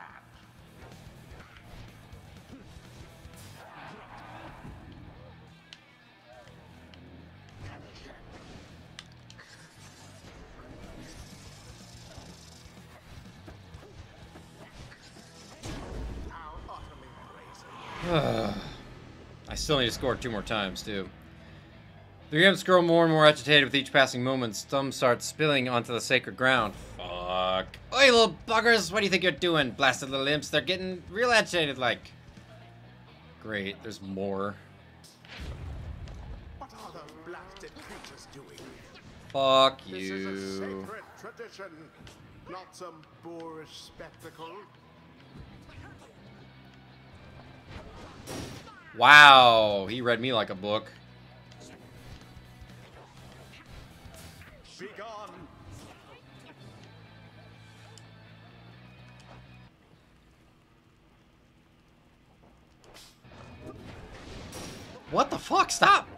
How utterly brazen. I still need to score 2 more times, too. The imps grow more and more agitated with each passing moment. Some start spilling onto the sacred ground. Fuck. Oi, little buggers! What do you think you're doing, blasted little imps? They're getting real agitated, like. Great, there's more. What are those blasted creatures doing? Fuck This is a you. sacred tradition, not some boorish spectacle. Wow, he read me like a book. Be gone. What the fuck? Stop!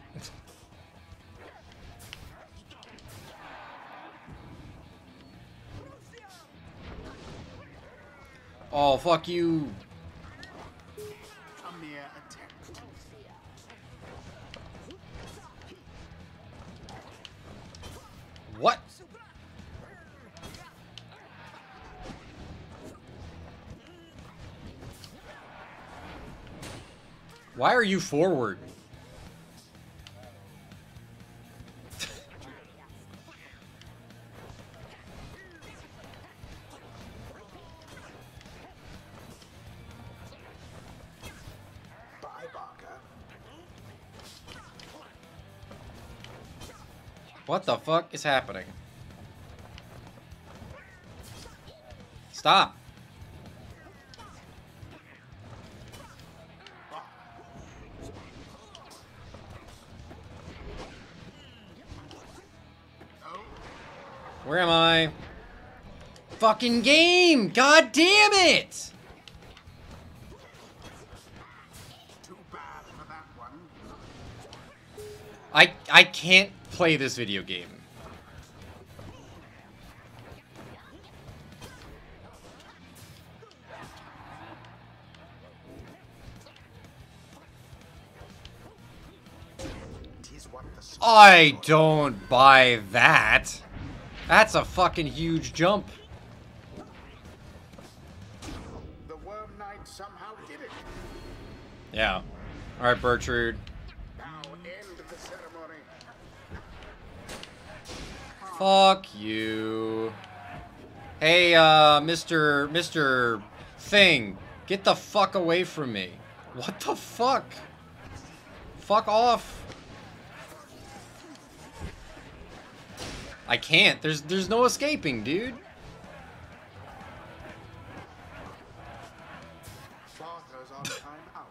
Oh, fuck you. A mere attempt. What? Why are you forward? Bye, Barker. What the fuck is happening? Stop. Where am I? Fucking game! God damn it! Too bad for that one. I can't play this video game. Tis what the I don't buy that. That's a fucking huge jump. The Worm Knight somehow did it. Yeah. Alright, Bertrude. Now end the ceremony. Fuck you. Hey, Mr. Thing. Get the fuck away from me. What the fuck? Fuck off. I can't. There's no escaping, dude. Barker's on time out.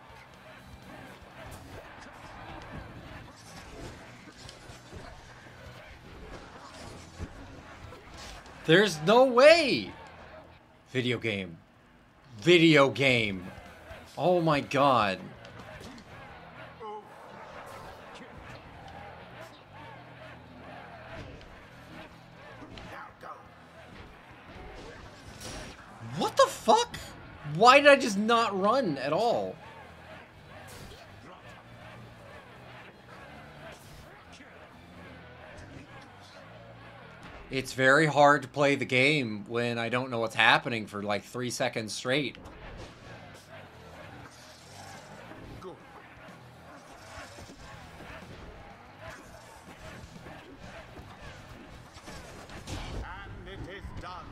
There's no way. Video game. Video game. Oh my god. Now go. What the fuck? Why did I just not run at all? It's very hard to play the game when I don't know what's happening for like 3 seconds straight. Good. And it is done.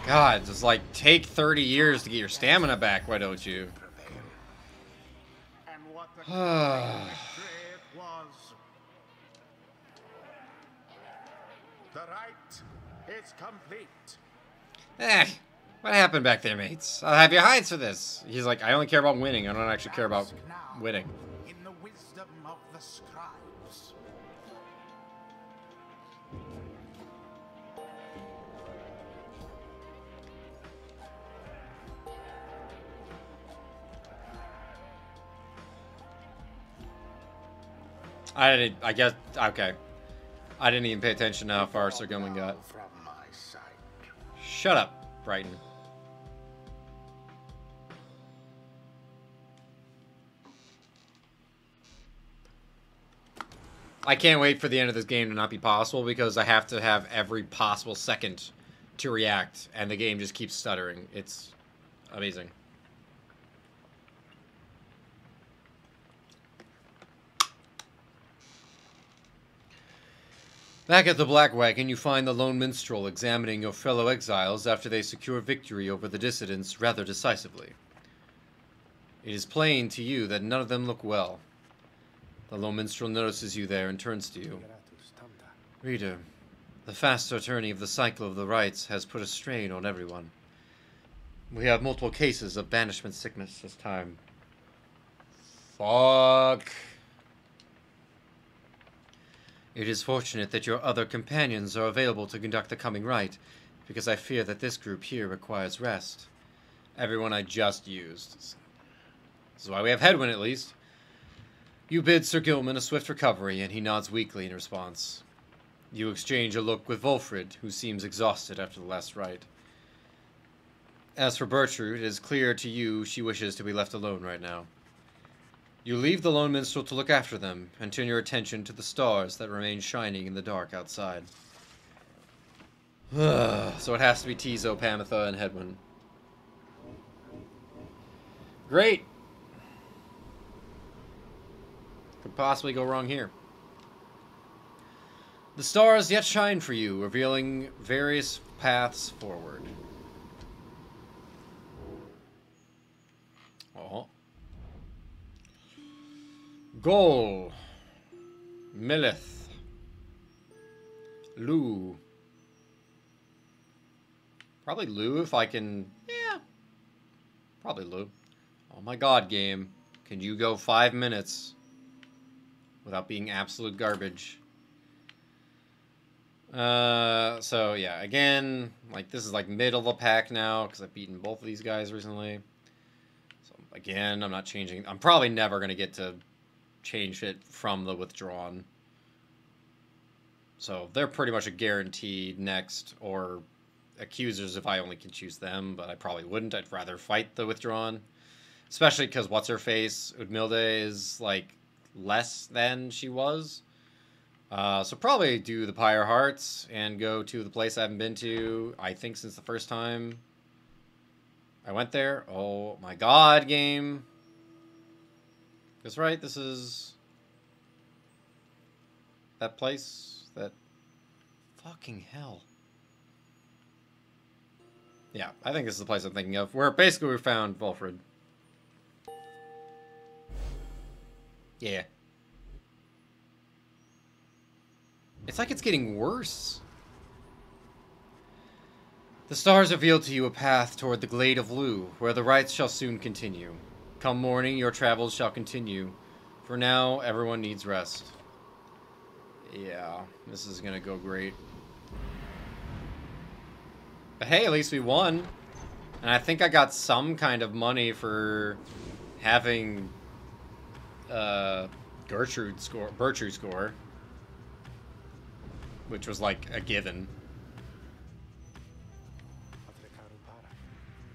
God, just like take 30 years to get your stamina back, why don't you? And what the victory it was. The rite is complete. Eh, what happened back there, mates? I'll have your hides for this. He's like, I only care about winning. I don't actually care about Ask now winning. in the wisdom of the scribes. I guess, okay. I didn't even pay attention to how far Sir Gilman got. From my sight. Shut up, Brighton. I can't wait for the end of this game to not be possible because I have to have every possible second to react, and the game just keeps stuttering. It's amazing. Back at the Black Wagon, you find the lone minstrel examining your fellow exiles after they secure victory over the dissidents rather decisively. It is plain to you that none of them look well. The lone minstrel notices you there and turns to you. Reader, the faster turning of the cycle of the rites has put a strain on everyone. We have multiple cases of banishment sickness this time. Fuck. It is fortunate that your other companions are available to conduct the coming rite, because I fear that this group here requires rest. Everyone I just used. This is why we have Headwind, at least. You bid Sir Gilman a swift recovery, and he nods weakly in response. You exchange a look with Wolfrid, who seems exhausted after the last rite. As for Bertrude, it is clear to you she wishes to be left alone right now. You leave the lone minstrel to look after them, and turn your attention to the stars that remain shining in the dark outside. So it has to be Tizo, Pamitha, and Headwind. Great! Could possibly go wrong here. The stars yet shine for you, revealing various paths forward. Oh. Gol. Milith. Lou. Probably Lou if I can... Yeah. Probably Lou. Oh my god, game. Can you go 5 minutes without being absolute garbage? So yeah, again, like this is like middle of the pack now because I've beaten both of these guys recently. So again, I'm not changing. I'm probably never going to get to change it from the withdrawn. So they're pretty much a guaranteed next, or accusers if I only can choose them, but I probably wouldn't. I'd rather fight the withdrawn. Especially because what's-her-face, Udmilde, is like less than she was. So probably do the Pyre Hearts and go to the place I haven't been to, I think, since the first time I went there. Oh my god, game. That's right, this is that place that... Fucking hell. Yeah, I think this is the place I'm thinking of, where basically we found Wolfrid. Yeah. It's like it's getting worse. The stars reveal to you a path toward the glade of Lu, where the rites shall soon continue. Come morning, your travels shall continue. For now, everyone needs rest. Yeah, this is gonna go great. But hey, at least we won. And I think I got some kind of money for having Bertrude score. Which was like a given.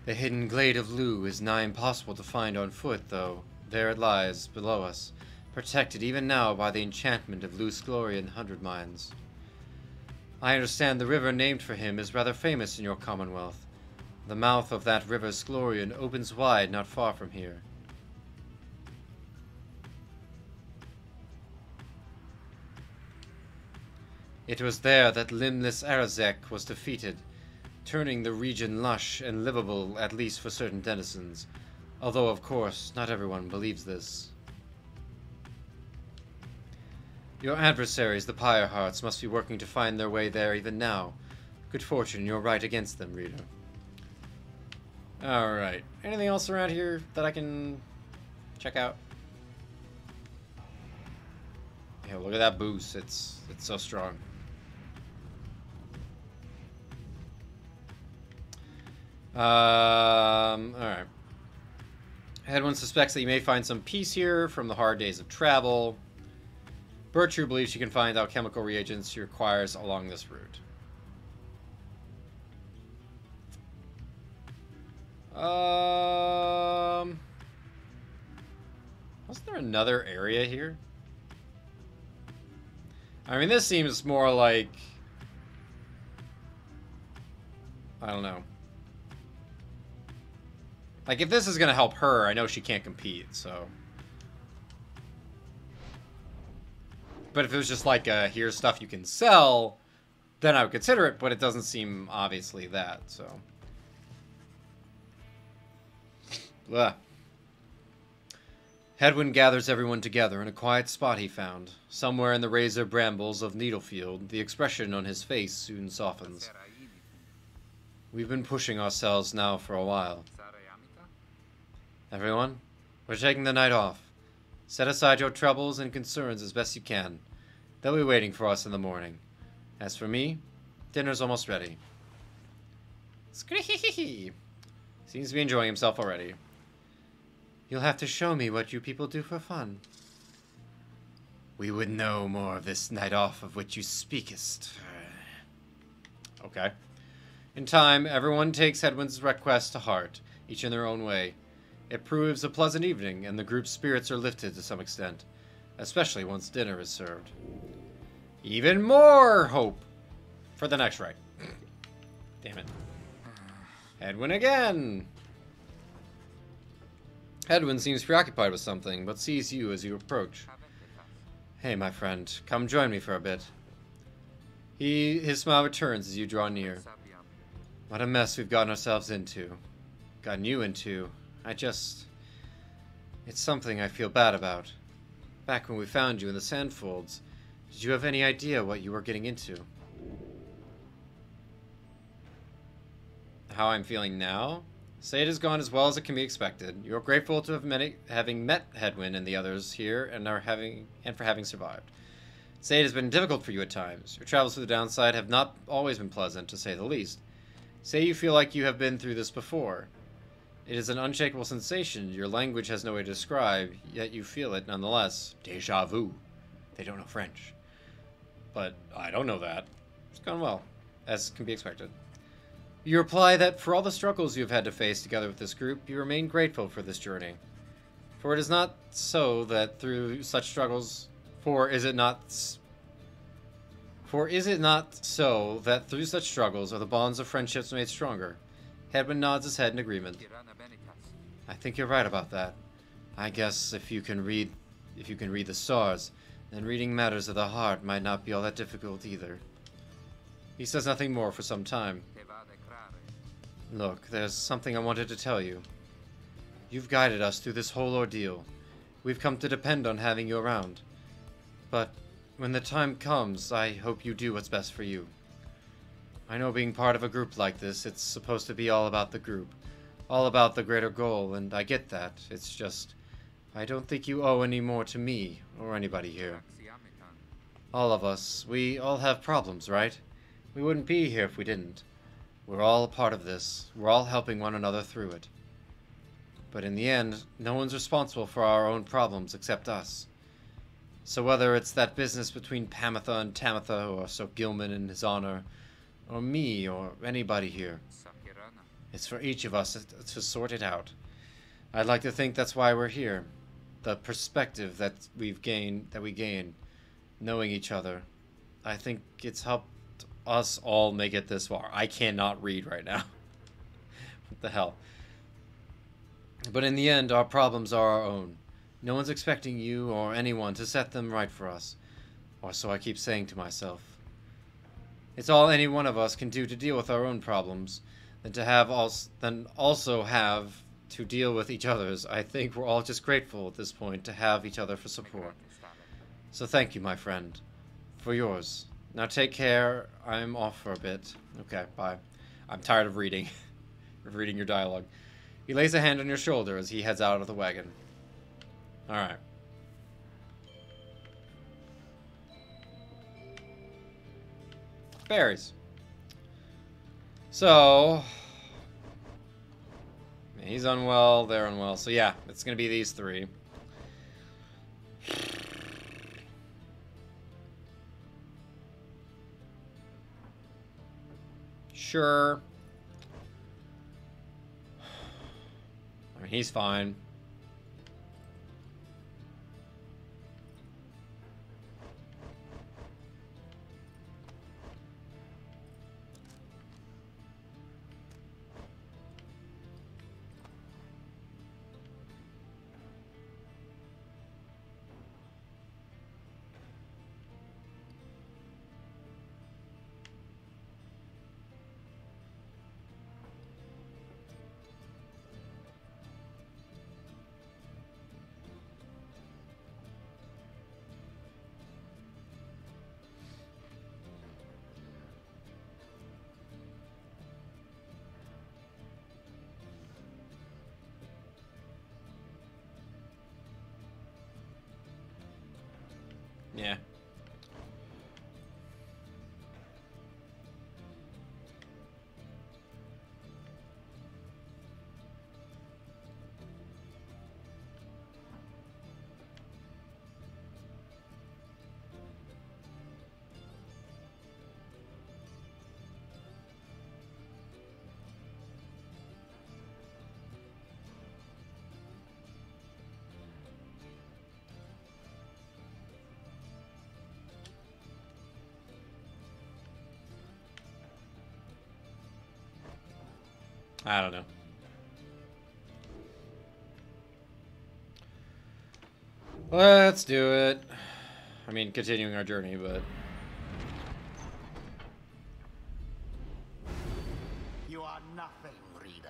The hidden glade of Lu is nigh impossible to find on foot, though. There it lies, below us, protected even now by the enchantment of Lu's Glorian 100 Mines. I understand the river named for him is rather famous in your commonwealth. The mouth of that river Sglorian opens wide not far from here. It was there that limbless Arazek was defeated, turning the region lush and livable at least for certain denizens, although of course not everyone believes this. Your adversaries, the Pyre Hearts, must be working to find their way there even now. Good fortune, you're right against them, reader. Alright, anything else around here that I can check out? Yeah, look at that boost, it's so strong. Alright. Hedwyn suspects that you may find some peace here from the hard days of travel. Bertrude believes she can find alchemical reagents she requires along this route. Wasn't there another area here? I mean, this seems more like... I don't know. Like, if this is gonna help her, I know she can't compete, so... But if it was just like, here's stuff you can sell, then I would consider it, but it doesn't seem obviously that, so... Ugh. Hedwyn gathers everyone together in a quiet spot he found. Somewhere in the razor brambles of Needlefield, the expression on his face soon softens. We've been pushing ourselves now for a while. Everyone, we're taking the night off. Set aside your troubles and concerns as best you can. They'll be waiting for us in the morning. As for me, dinner's almost ready. Scree! Seems to be enjoying himself already. You'll have to show me what you people do for fun. We would know more of this night off of which you speakest. Okay. In time, everyone takes Hedwyn's request to heart, each in their own way. It proves a pleasant evening, and the group's spirits are lifted to some extent, especially once dinner is served. Even more hope for the next rite. Damn it. Hedwyn again! Hedwyn seems preoccupied with something, but sees you as you approach. Hey, my friend, come join me for a bit. His smile returns as you draw near. What a mess we've gotten ourselves into. Gotten you into. It's something I feel bad about. Back when we found you in the sandfolds, did you have any idea what you were getting into? How I'm feeling now? Say it has gone as well as it can be expected. You are grateful to have having met Hedwyn and the others here and for having survived. Say it has been difficult for you at times. Your travels through the downside have not always been pleasant, to say the least. Say you feel like you have been through this before. It is an unshakable sensation your language has no way to describe, yet you feel it nonetheless. Deja vu. They don't know French. But I don't know that. It's gone well, as can be expected. You reply that for all the struggles you have had to face together with this group, you remain grateful for this journey. For it is not so that through such struggles... For is it not so that through such struggles are the bonds of friendships made stronger? Hedwyn nods his head in agreement. I think you're right about that. I guess if you can read the stars, then reading matters of the heart might not be all that difficult either. He says nothing more for some time. Look, there's something I wanted to tell you. You've guided us through this whole ordeal. we've come to depend on having you around. But when the time comes, I hope you do what's best for you. I know being part of a group like this, it's supposed to be all about the group, all about the greater goal, and I get that. It's just, I don't think you owe any more to me or anybody here. All of us, we all have problems, right? We wouldn't be here if we didn't. We're all a part of this. We're all helping one another through it. But in the end, no one's responsible for our own problems except us. So whether it's that business between Pamitha and Tamitha, or Sir Gilman and his honor, or me, or anybody here, it's for each of us to sort it out. I'd like to think that's why we're here. The perspective that we gain, knowing each other. I think it's helped us all make it this far. I cannot read right now. What the hell? But in the end, our problems are our own. No one's expecting you or anyone to set them right for us. Or so I keep saying to myself. It's all any one of us can do to deal with our own problems, then also have to deal with each other's. I think we're all just grateful at this point to have each other for support. So thank you, my friend, for yours. Now take care. I'm off for a bit. Okay, bye. I'm tired of reading. of reading your dialogue. He lays a hand on your shoulder as he heads out of the wagon. Alright. Berries. So... he's unwell, they're unwell. So yeah, it's gonna be these three. Sure. I mean, he's fine. Yeah. I don't know. Let's do it. I mean, continuing our journey, but... You are nothing, reader.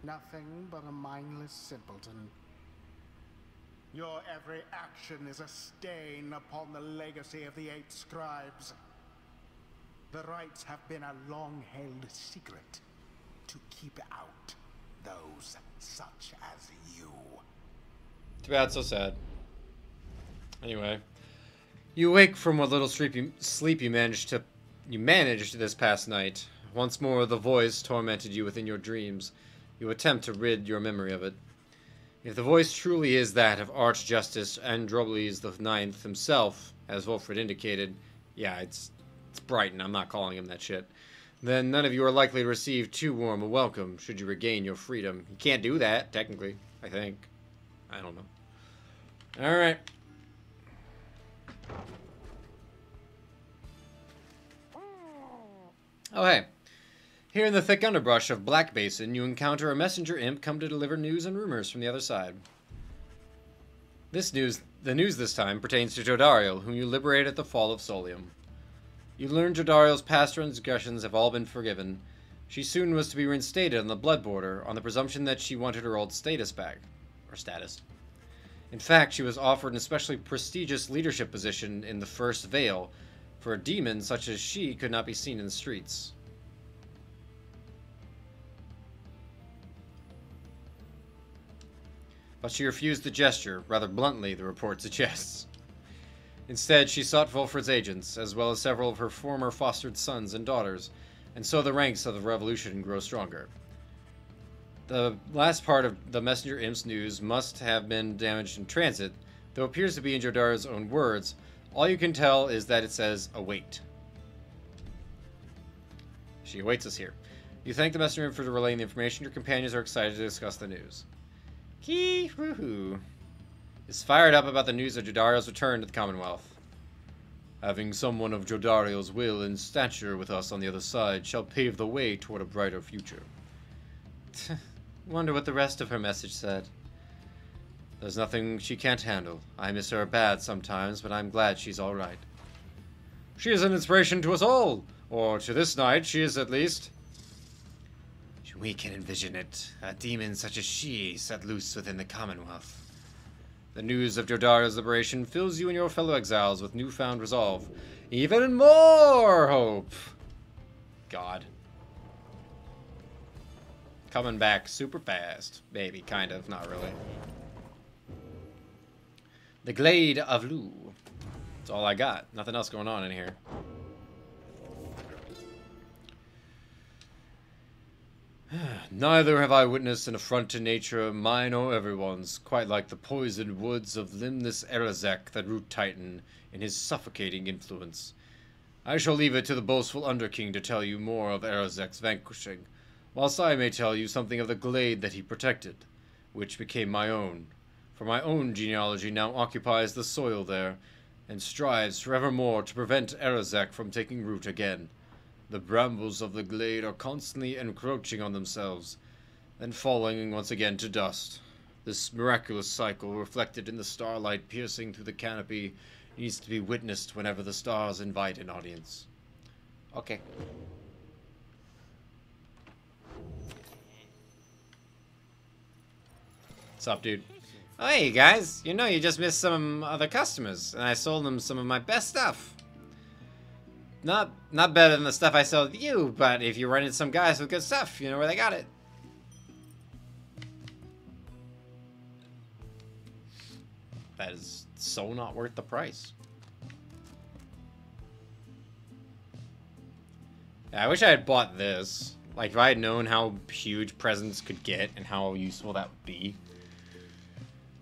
Nothing but a mindless simpleton. Your every action is a stain upon the legacy of the 8 scribes. The rites have been a long-held secret. To keep out those such as you. Too bad, so sad. Anyway, you wake from what little sleep you managed this past night. Once more, the voice tormented you within your dreams. You attempt to rid your memory of it. If the voice truly is that of Archjustice Androbles IX himself, as Wolfred indicated, yeah, it's Brighton. I'm not calling him that shit. Then none of you are likely to receive too warm a welcome should you regain your freedom. You can't do that, technically, I think. I don't know. Alright. Oh, hey. Here in the thick underbrush of Black Basin, you encounter a messenger imp come to deliver news and rumors from the other side. The news this time pertains to Jodariel, whom you liberated at the fall of Solium. You learn Jodariel's past transgressions have all been forgiven. She soon was to be reinstated on the blood border on the presumption that she wanted her old status back. Or status. In fact, she was offered an especially prestigious leadership position in the First Veil, for a demon such as she could not be seen in the streets. But she refused the gesture, rather bluntly, the report suggests. Instead, she sought Volfred's agents, as well as several of her former fostered sons and daughters, and so the ranks of the revolution grow stronger. The last part of the Messenger Imp's news must have been damaged in transit, though it appears to be in Jodara's own words. All you can tell is that it says, await. She awaits us here. You thank the Messenger Imp for relaying the information. Your companions are excited to discuss the news. Kee woohoo. Is fired up about the news of Jodario's return to the Commonwealth. Having someone of Jodario's will and stature with us on the other side shall pave the way toward a brighter future. Wonder what the rest of her message said. There's nothing she can't handle. I miss her bad sometimes, but I'm glad she's alright. She is an inspiration to us all, or to this night she is at least. We can envision it, a demon such as she set loose within the Commonwealth. The news of Jodario's liberation fills you and your fellow exiles with newfound resolve. Even more hope! God. Coming back super fast. Maybe, kind of, not really. The Glade of Lu. That's all I got. Nothing else going on in here. Neither have I witnessed an affront to nature, mine or everyone's, quite like the poisoned woods of limbless Erazek that root Titan in his suffocating influence. I shall leave it to the boastful Underking to tell you more of Erazek's vanquishing, whilst I may tell you something of the glade that he protected, which became my own. For my own genealogy now occupies the soil there, and strives forevermore to prevent Erazek from taking root again. The brambles of the glade are constantly encroaching on themselves, then falling once again to dust. This miraculous cycle, reflected in the starlight piercing through the canopy, needs to be witnessed whenever the stars invite an audience. Okay. What's up, dude? Oh, hey, guys. You know, you just missed some other customers, and I sold them some of my best stuff. Not better than the stuff I sold you, but if you run into some guys with good stuff, you know where they got it. That is so not worth the price. Yeah, I wish I had bought this. Like, if I had known how huge presents could get and how useful that would be.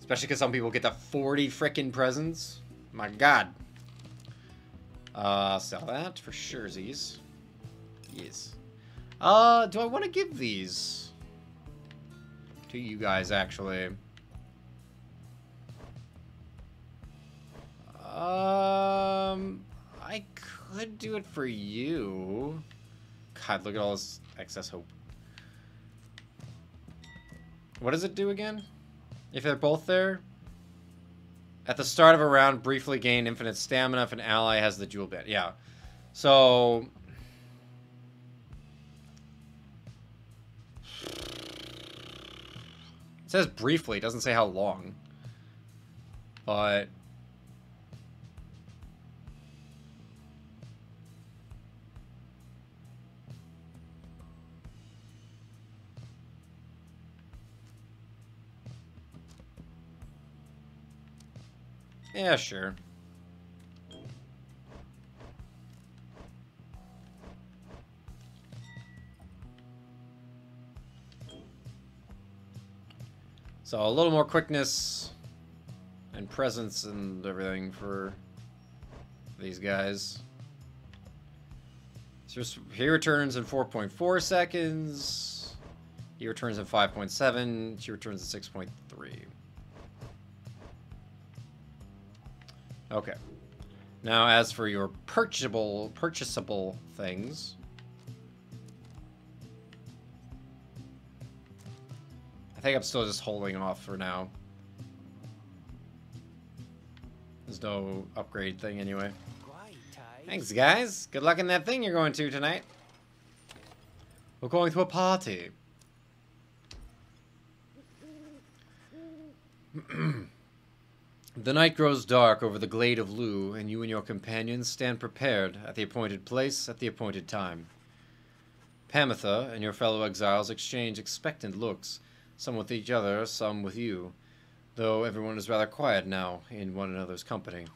Especially because some people get the 40 frickin' presents. My god. Sell that for surezies. Yes. Do I want to give these to you guys, actually? I could do it for you. God, look at all this excess hope. What does it do again? If they're both there? At the start of a round, briefly gain infinite stamina if an ally has the jewel bit. Yeah. So... it says briefly. It doesn't say how long. But... yeah, sure. So a little more quickness and presence and everything for these guys. So he returns in 4.4 seconds. He returns in 5.7. She returns in 6.3. Okay. Now, as for your purchasable things, I think I'm still just holding off for now. There's no upgrade thing anyway. Thanks, guys. Good luck in that thing you're going to tonight. We're going to a party. The night grows dark over the glade of Lu, and you and your companions stand prepared at the appointed place at the appointed time. Pamitha and your fellow exiles exchange expectant looks, some with each other, some with you, though everyone is rather quiet now in one another's company.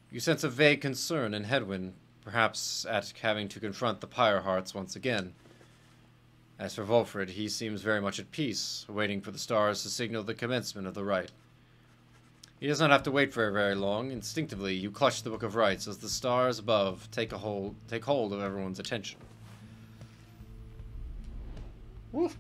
You sense a vague concern in Hedwyn, perhaps at having to confront the Pyre hearts once again. As for Volfred, he seems very much at peace, waiting for the stars to signal the commencement of the rite. He does not have to wait for very long. Instinctively, you clutch the Book of Rites as the stars above take hold of everyone's attention. Woof.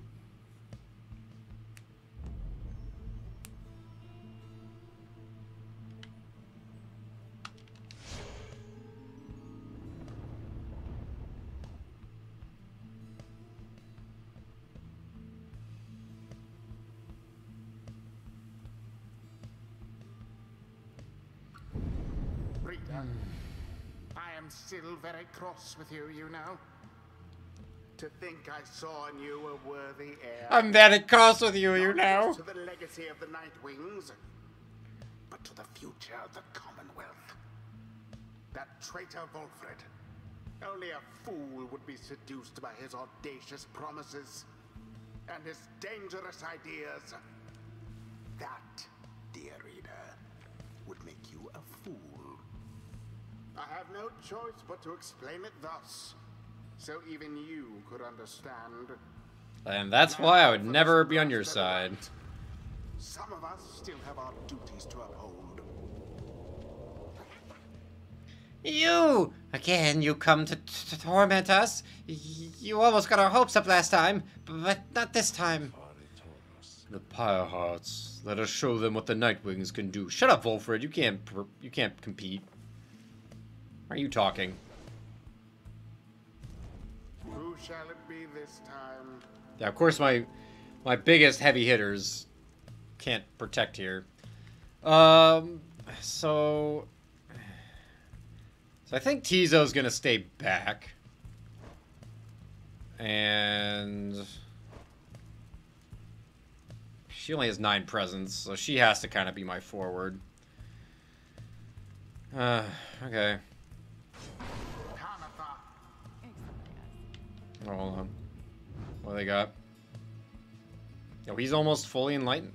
I am still very cross with you, you know. To think I saw in you a worthy heir. I'm very cross with you, you know. Not to the legacy of the Night Wings, but to the future of the Commonwealth. That traitor Volfred. Only a fool would be seduced by his audacious promises and his dangerous ideas. That, dear reader, would make you a fool. I have no choice but to explain it thus, so even you could understand. And that's why I would never be on your side. Some of us still have our duties to uphold. You! Again, you come to torment us? You almost got our hopes up last time, but not this time. The Pyre hearts. Let us show them what the Nightwings can do. Shut up, Volfred. You can't compete. Why are you talking? Who shall it be this time? Yeah, of course my biggest heavy hitters can't protect here. So I think Tizo's gonna stay back. And she only has 9 presence, so she has to kind of be my forward. Okay. Oh, hold on. What do they got? Oh, he's almost fully enlightened.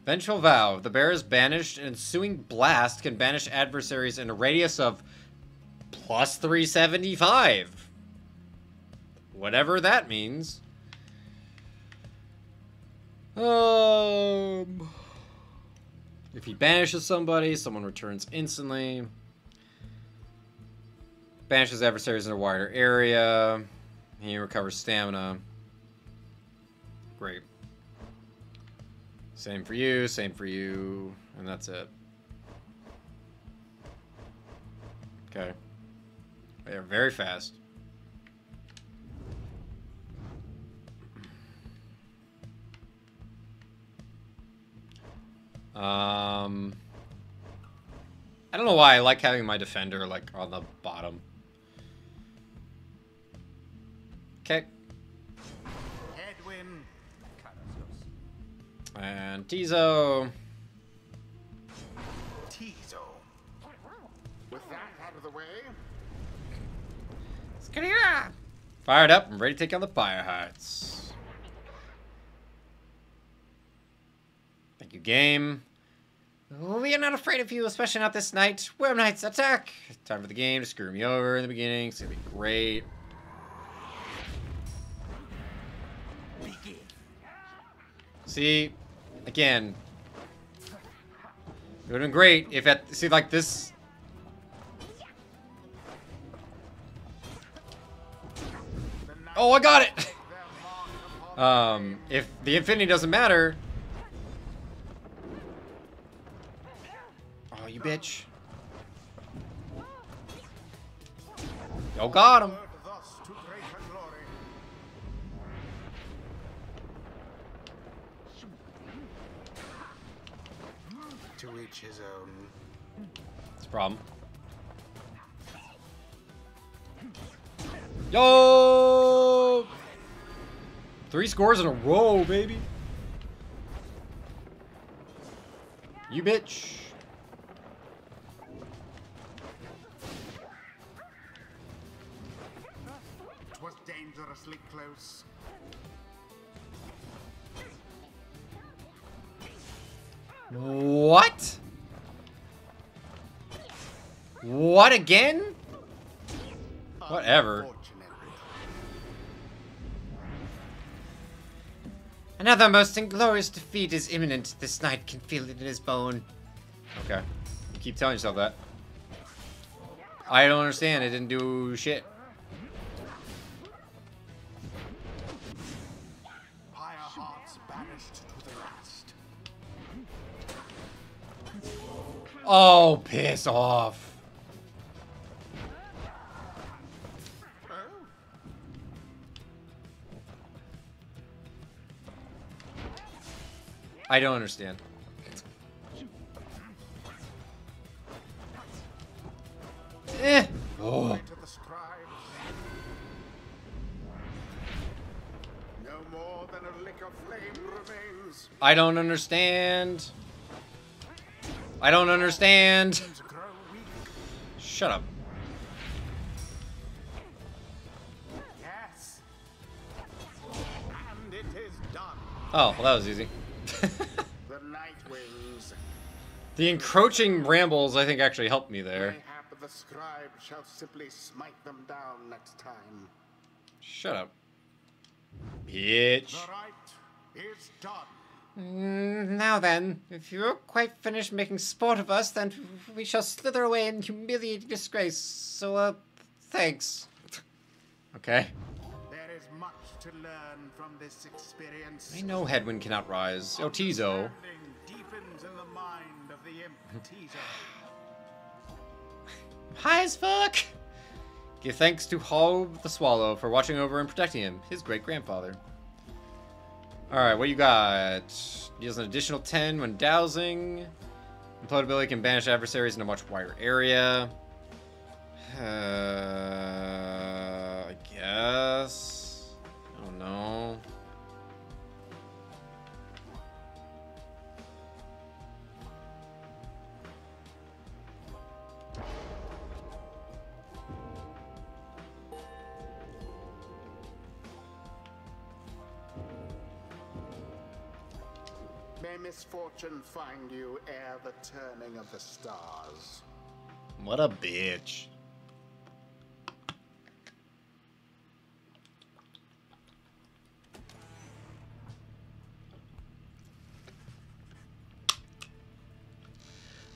Vengeful Vow. The bear is banished. An ensuing blast can banish adversaries in a radius of plus 375. Whatever that means. If he banishes somebody, someone returns instantly. Banishes adversaries in a wider area. He recovers stamina. Great. Same for you, and that's it. Okay. They are very fast. I don't know why I like having my defender like on the bottom. Okay. Hedwyn. And Tizo. With that out of the way. Fired up and ready to take on the Pyre hearts. Thank you, game. We are not afraid of you, especially not this night. Worm Knights, attack! Time for the game to screw me over in the beginning. It's gonna be great. See, again, it would have been great if see, like this. Oh, I got it! If the infinity doesn't matter. Oh, you bitch. Yo, got him. To each his own. That's a problem. Yo! 3 scores in a row, baby. You bitch. 'Twas dangerously close. What? What again? Whatever. Another most inglorious defeat is imminent. This knight can feel it in his bone. Okay. You keep telling yourself that. I don't understand. It didn't do shit. Pyre hearts banished to the last. Oh, piss off. I don't understand. Oh. To the scribes. No more than a lick of flame remains. I don't understand. I don't understand. Grow weak. Shut up. Yes. And it is done. Oh, well, that was easy. The night wings. The encroaching rambles, I think, actually helped me there. Mayhap the scribe shall simply smite them down next time. Shut up. Bitch. The right is done. Now then, if you're quite finished making sport of us, then we shall slither away in humiliating disgrace. So, thanks. Okay. There is much to learn from this experience. I know Headwind cannot rise. Oh, Tizo. Understanding deepens in the mind of the imp Tizo. High as fuck! Give thanks to Hob the Swallow for watching over and protecting him, his great-grandfather. Alright, what you got? Deals an additional 10 when dowsing. Implodability can banish adversaries in a much wider area. I guess. I don't know. May misfortune find you ere the turning of the stars. What a bitch.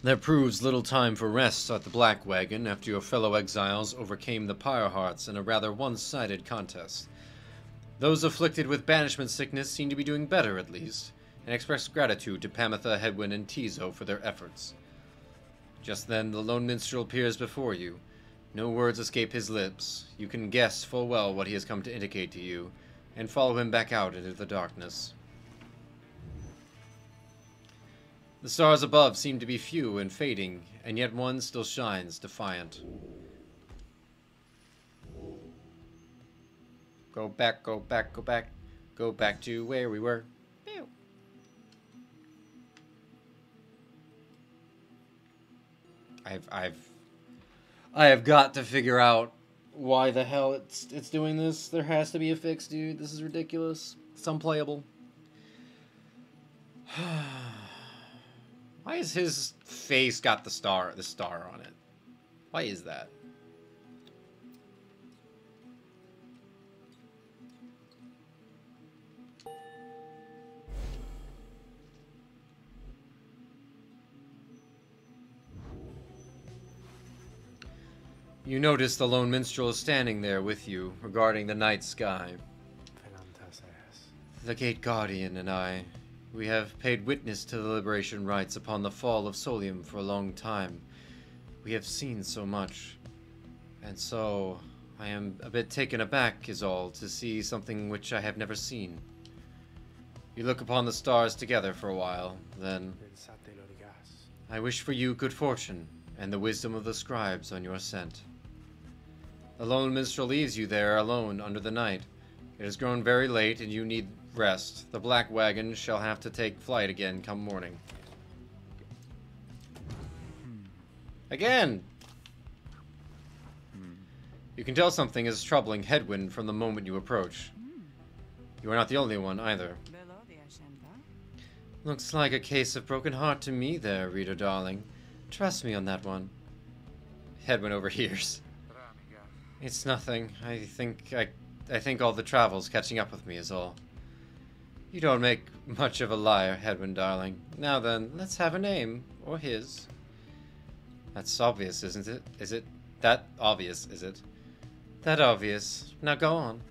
There proves little time for rest at the Black Wagon after your fellow exiles overcame the Pyre Hearts in a rather one-sided contest. Those afflicted with banishment sickness seem to be doing better, at least, and express gratitude to Pamitha, Headwind, and Tizo for their efforts. Just then the lone minstrel appears before you. No words escape his lips. You can guess full well what he has come to indicate to you, and follow him back out into the darkness. The stars above seem to be few and fading, and yet one still shines defiant. Go back, go back, go back. Go back to where we were. Pew. I have got to figure out why the hell it's doing this. There has to be a fix, dude. This is ridiculous. It's unplayable. Why is his face got the star on it? Why is that? You notice the lone minstrel is standing there with you, regarding the night sky. The Gate Guardian and I, we have paid witness to the liberation rites upon the fall of Solium for a long time. We have seen so much. And so, I am a bit taken aback, is all, to see something which I have never seen. You look upon the stars together for a while, then... I wish for you good fortune, and the wisdom of the scribes on your ascent. The lone minstrel leaves you there alone under the night. It has grown very late, and you need rest. The Black Wagon shall have to take flight again come morning. Again! You can tell something is troubling Hedwyn from the moment you approach. You are not the only one, either. Looks like a case of broken heart to me there, reader darling. Trust me on that one. Hedwyn overhears. It's nothing. I think all the travel's catching up with me is all. You don't make much of a liar, Hedwyn darling. Now then, let's have a name. Or his. That's obvious, isn't it? Is it that obvious, is it? That obvious. Now go on.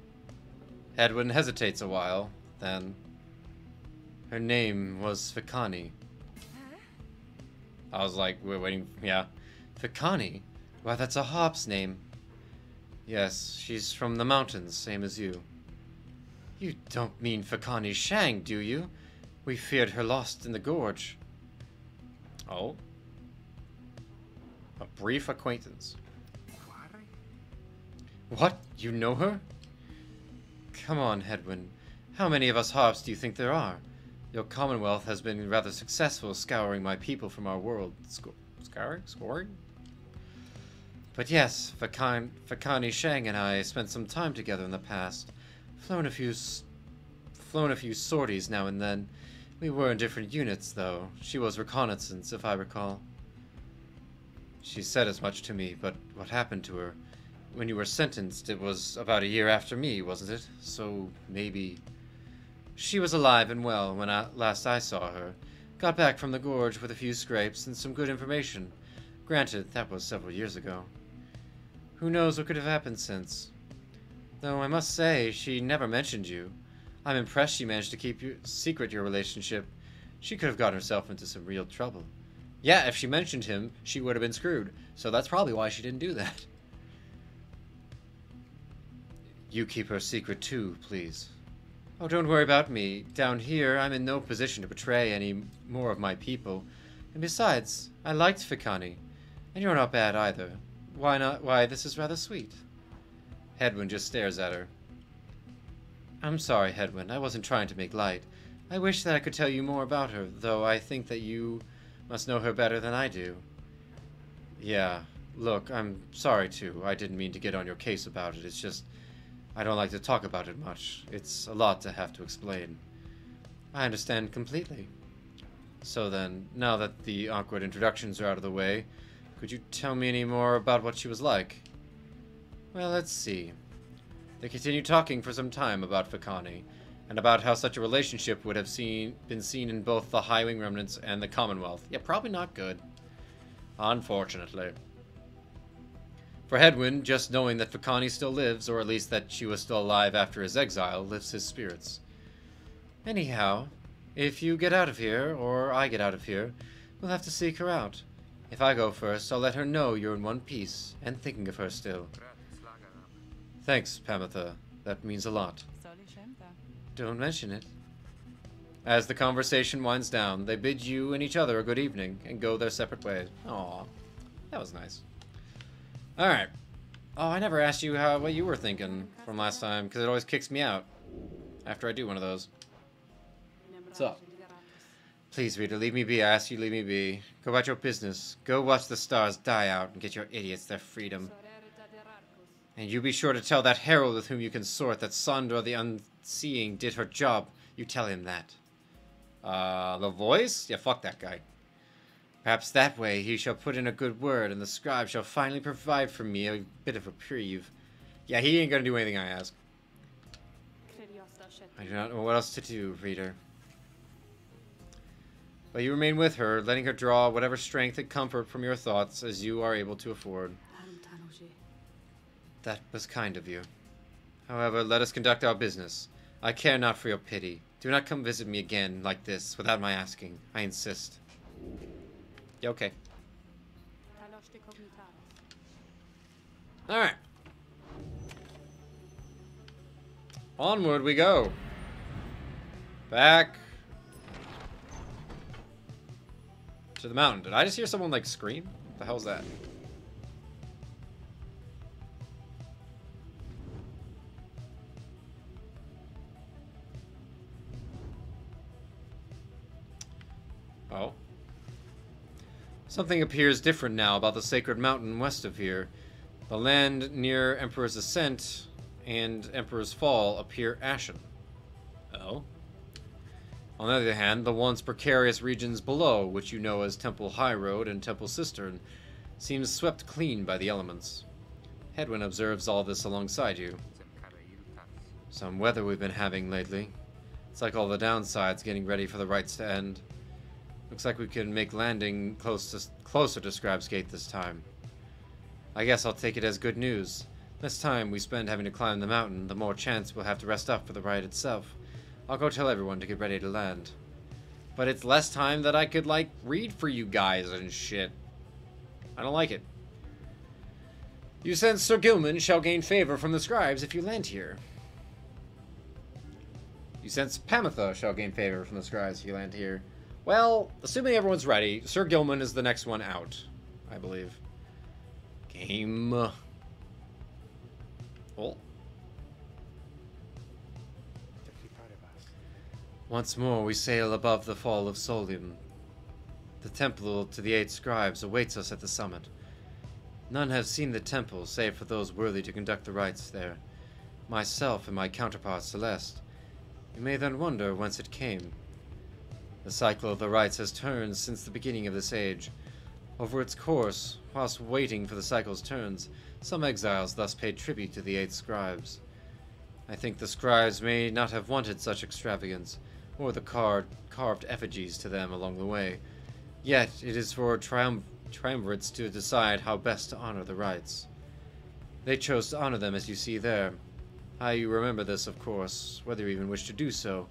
Hedwyn hesitates a while, then... Her name was Fikani. I was like, we're waiting, yeah. Fikani? Why, that's a harp's name. Yes, she's from the mountains, same as you. You don't mean Fikani Shang, do you? We feared her lost in the gorge. Oh? A brief acquaintance. What? You know her? Come on, Hedwyn. How many of us harps do you think there are? Your Commonwealth has been rather successful scouring my people from our world. Scoring? But yes, Fikani Shang and I spent some time together in the past. Flown a few sorties now and then. We were in different units, though. She was reconnaissance, if I recall. She said as much to me, but what happened to her? When you were sentenced, it was about a year after me, wasn't it? So, maybe... She was alive and well when last I saw her. Got back from the gorge with a few scrapes and some good information. Granted, that was several years ago. Who knows what could have happened since? Though I must say, she never mentioned you. I'm impressed she managed to keep secret your relationship. She could have gotten herself into some real trouble. Yeah, if she mentioned him, she would have been screwed. So that's probably why she didn't do that. You keep her secret too, please. Oh, don't worry about me. Down here, I'm in no position to betray any more of my people. And besides, I liked Fikani. And you're not bad either. Why not? Why, this is rather sweet. Hedwyn just stares at her. I'm sorry, Hedwyn. I wasn't trying to make light. I wish that I could tell you more about her, though I think that you must know her better than I do. Yeah, look, I'm sorry too. I didn't mean to get on your case about it. It's just... I don't like to talk about it much. It's a lot to have to explain. I understand completely. So then, now that the awkward introductions are out of the way, could you tell me any more about what she was like? Well, let's see. They continued talking for some time about Fikani, and about how such a relationship would have been seen in both the Highwing Remnants and the Commonwealth. Yeah, probably not good. Unfortunately. For Hedwyn, just knowing that Fikani still lives, or at least that she was still alive after his exile, lifts his spirits. Anyhow, if you get out of here, or I get out of here, we'll have to seek her out. If I go first, I'll let her know you're in one piece, and thinking of her still. Thanks, Pamitha. That means a lot. Don't mention it. As the conversation winds down, they bid you and each other a good evening, and go their separate ways. Aww. That was nice. Alright. Oh, I never asked you what you were thinking from last time, because it always kicks me out after I do one of those. What's up? Please, reader, leave me be. I ask you, leave me be. Go about your business. Go watch the stars die out and get your idiots their freedom. And you be sure to tell that herald with whom you consort that Sandra the Unseeing did her job. You tell him that. The voice? Yeah, fuck that guy. Perhaps that way he shall put in a good word, and the scribe shall finally provide for me a bit of reprieve. Yeah, he ain't gonna do anything I ask. I do not know what else to do, reader. But you remain with her, letting her draw whatever strength and comfort from your thoughts as you are able to afford. That was kind of you. However, let us conduct our business. I care not for your pity. Do not come visit me again like this without my asking. I insist. Yeah, okay. Alright. Onward we go. Back to the mountain. Did I just hear someone like scream? What the hell's that? Oh. Something appears different now about the sacred mountain west of here. The land near Emperor's Ascent and Emperor's Fall appear ashen. Oh? On the other hand, the once precarious regions below, which you know as Temple High Road and Temple Cistern, seems swept clean by the elements. Hedwyn observes all this alongside you. Some weather we've been having lately. It's like all the downsides getting ready for the rites to end. Looks like we can make landing closer to Scribes Gate this time. I guess I'll take it as good news. Less time we spend having to climb the mountain, the more chance we'll have to rest up for the ride itself. I'll go tell everyone to get ready to land. But it's less time that I could, like, read for you guys and shit. I don't like it. You sense Sir Gilman shall gain favor from the scribes if you land here. You sense Pamitha shall gain favor from the scribes if you land here. Well, assuming everyone's ready, Sir Gilman is the next one out, I believe. Game. Oh. Once more we sail above the fall of Solium. The temple to the 8 scribes awaits us at the summit. None have seen the temple, save for those worthy to conduct the rites there. Myself and my counterpart Celeste. You may then wonder whence it came. The cycle of the rites has turned since the beginning of this age. Over its course, whilst waiting for the cycle's turns, some exiles thus paid tribute to the 8 scribes. I think the scribes may not have wanted such extravagance, or the carved effigies to them along the way. Yet it is for triumvirates to decide how best to honor the rites. They chose to honor them as you see there. How you remember this, of course, whether you even wish to do so,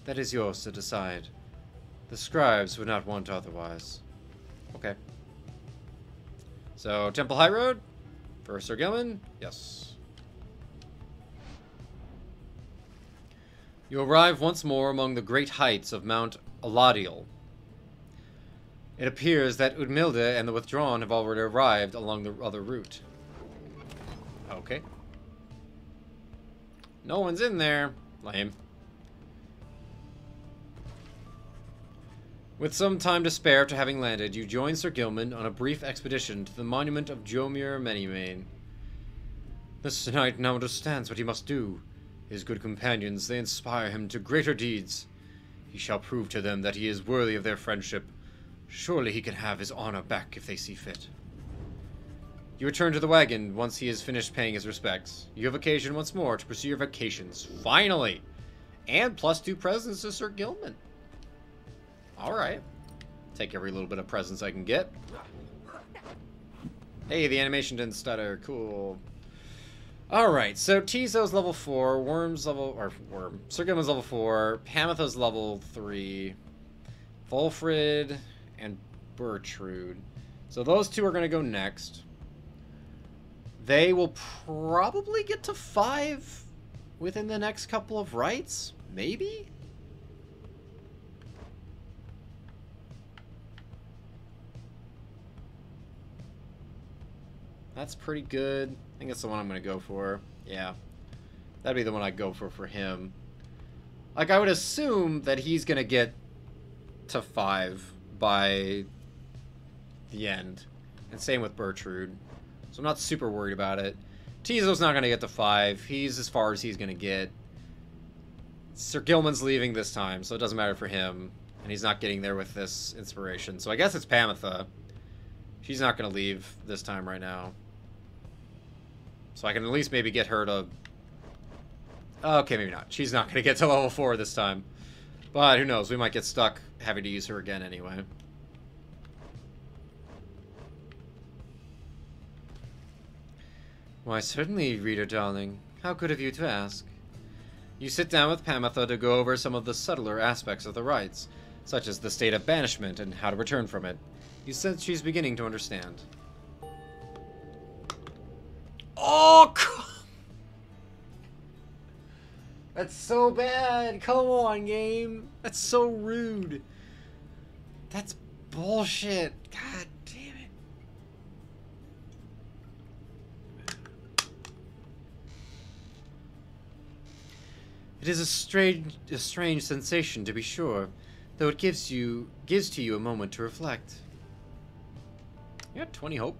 that is yours to decide. The scribes would not want otherwise. Okay. So, Temple High Road? For Sir Gilman? Yes. You arrive once more among the great heights of Mount Aladiel. It appears that Udmilda and the Withdrawn have already arrived along the other route. Okay. No one's in there. Lame. With some time to spare after having landed, you join Sir Gilman on a brief expedition to the monument of Jomir Manymane. This knight now understands what he must do. His good companions, they inspire him to greater deeds. He shall prove to them that he is worthy of their friendship. Surely he can have his honor back if they see fit. You return to the wagon once he has finished paying his respects. You have occasion once more to pursue your vacations. Finally! And +2 presents to Sir Gilman. Alright. Take every little bit of presents I can get. Hey, the animation didn't stutter. Cool. Alright, so Tizo's level 4, Sir Gilman's level 4, Pamitha's level 3, Volfrid, and Bertrude. So those two are going to go next. They will probably get to 5 within the next couple of rites? Maybe? That's pretty good. I think that's the one I'm going to go for. Yeah. That'd be the one I'd go for him. Like, I would assume that he's going to get to 5 by the end. And same with Bertrude. So I'm not super worried about it. Tizo's not going to get to 5. He's as far as he's going to get. Sir Gilman's leaving this time, so it doesn't matter for him. And he's not getting there with this inspiration. So I guess it's Pamitha. She's not going to leave this time right now. So I can at least maybe get her to... Okay, maybe not. She's not going to get to level 4 this time. But who knows? We might get stuck having to use her again anyway. Why, certainly, reader darling. How good of you to ask. You sit down with Pamitha to go over some of the subtler aspects of the rites, such as the state of banishment and how to return from it. You sense she's beginning to understand. Oh, that's so bad. Come on, game. That's so rude. That's bullshit. God damn it. It is a strange sensation, to be sure, though it gives to you a moment to reflect. You got 20 hope.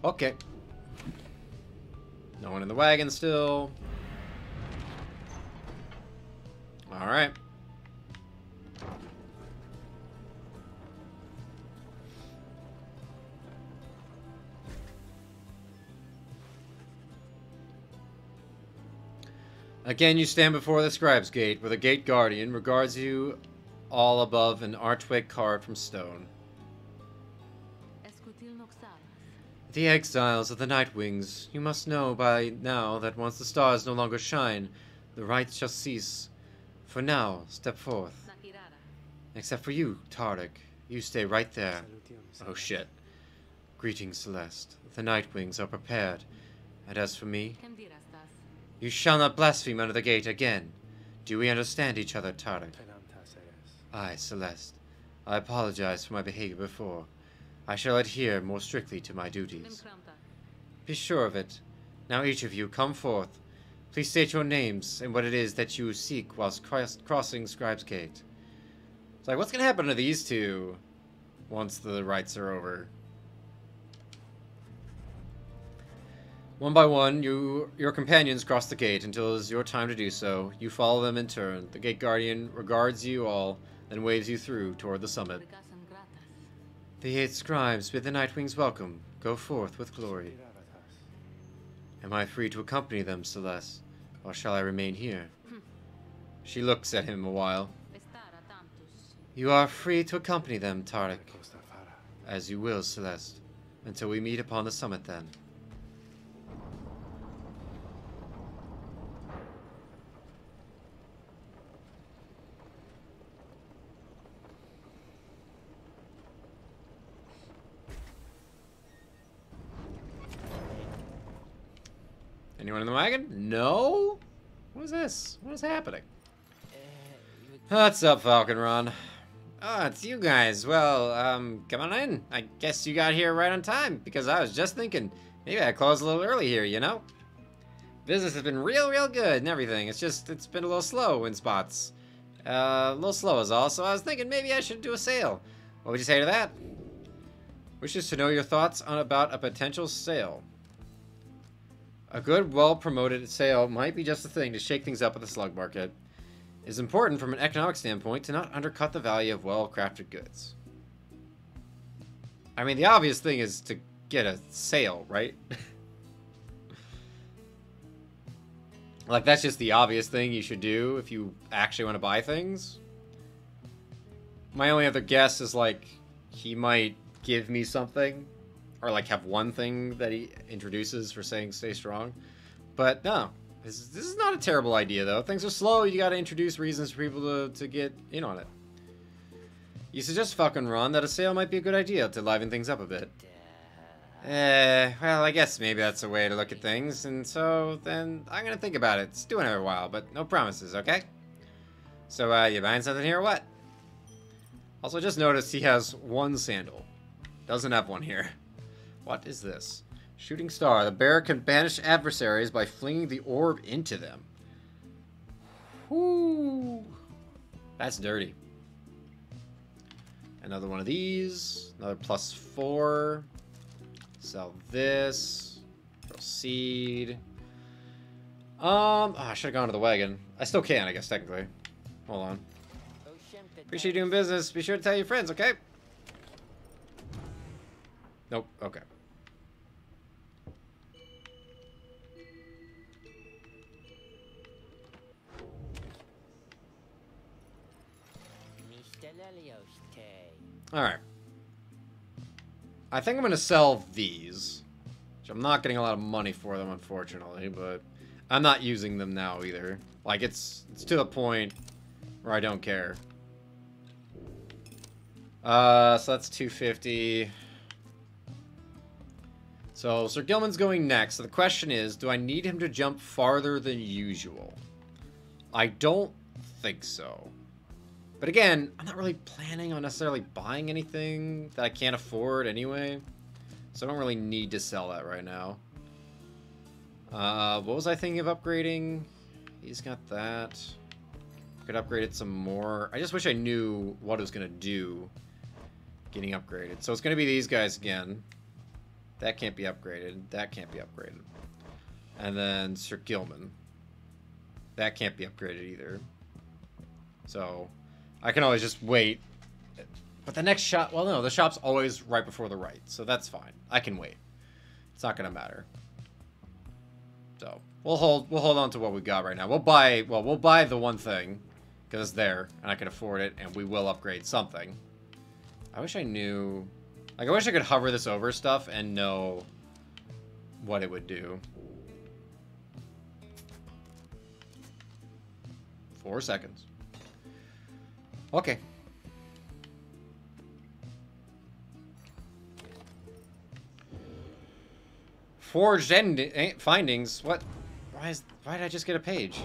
Okay. No one in the wagon still. Alright. Again, you stand before the Scribes Gate, where the gate guardian regards you all above an archway carved from stone. The exiles of the Nightwings, you must know by now that once the stars no longer shine, the rites shall cease. For now, step forth. Except for you, Tarek. You stay right there. Oh shit. Greetings, Celeste. The Nightwings are prepared. And as for me, you shall not blaspheme under the gate again. Do we understand each other, Tarek? Aye, Celeste. I apologize for my behavior before. I shall adhere more strictly to my duties. Be sure of it. Now each of you, come forth. Please state your names and what it is that you seek whilst crossing Scribes Gate. It's like, what's going to happen to these two once the rites are over? One by one, your companions cross the gate until it is your time to do so. You follow them in turn. The gate guardian regards you all, then waves you through toward the summit. The 8 scribes bid the Nightwings welcome. Go forth with glory. Am I free to accompany them, Celeste, or shall I remain here? She looks at him a while. You are free to accompany them, Tarek. As you will, Celeste. Until we meet upon the summit, then. Anyone in the wagon? No? What is this? What is happening? What's up, Falcon Ron? Oh, it's you guys. Well, come on in. I guess you got here right on time, because I was just thinking, maybe I closed a little early here, you know? Business has been real good and everything. It's just, it's been a little slow in spots. A little slow is all, so I was thinking maybe I should do a sale. What would you say to that? Wishes to know your thoughts about a potential sale. A good, well-promoted sale might be just the thing to shake things up at the slug market. It is important from an economic standpoint to not undercut the value of well-crafted goods. I mean, the obvious thing is to get a sale, right? Like, that's just the obvious thing you should do if you actually want to buy things. My only other guess is, like, he might give me something. Or, like, have one thing that he introduces for saying stay strong. But, no. This is not a terrible idea, though. Things are slow. You gotta introduce reasons for people to get in on it. You suggest, Falcon Ron, that a sale might be a good idea to liven things up a bit. Well, I guess maybe that's a way to look at things. And so, then, I'm gonna think about it. It's doing it a while, but no promises, okay? So, you buying something here or what? Also, just noticed he has one sandal. Doesn't have one here. What is this? Shooting star. The bearer can banish adversaries by flinging the orb into them. Whoo! That's dirty. Another one of these. Another +4. Sell this. Proceed. I should have gone to the wagon. I still can, I guess, technically. Hold on. Appreciate you doing business. Be sure to tell your friends, okay? Nope. Okay. Alright. I think I'm going to sell these. Which I'm not getting a lot of money for them, unfortunately, but I'm not using them now either. Like, it's to the point where I don't care. So that's 250. So Sir Gilman's going next. So the question is, do I need him to jump farther than usual? I don't think so. But again, I'm not really planning on necessarily buying anything that I can't afford anyway. So I don't really need to sell that right now. What was I thinking of upgrading? He's got that. Could upgrade it some more. I just wish I knew what it was going to do. getting upgraded. So it's going to be these guys again. That can't be upgraded. That can't be upgraded. And then Sir Gilman. That can't be upgraded either. So I can always just wait. But the next shop, well, no, the shop's always right before the right. So that's fine. I can wait. It's not going to matter. So we'll hold on to what we got right now. We'll buy the one thing because it's there and I can afford it, and we will upgrade something. I wish I knew, like, I wish I could hover this over stuff and know what it would do. 4 seconds. Okay. Forged findings. What? Why did I just get a page?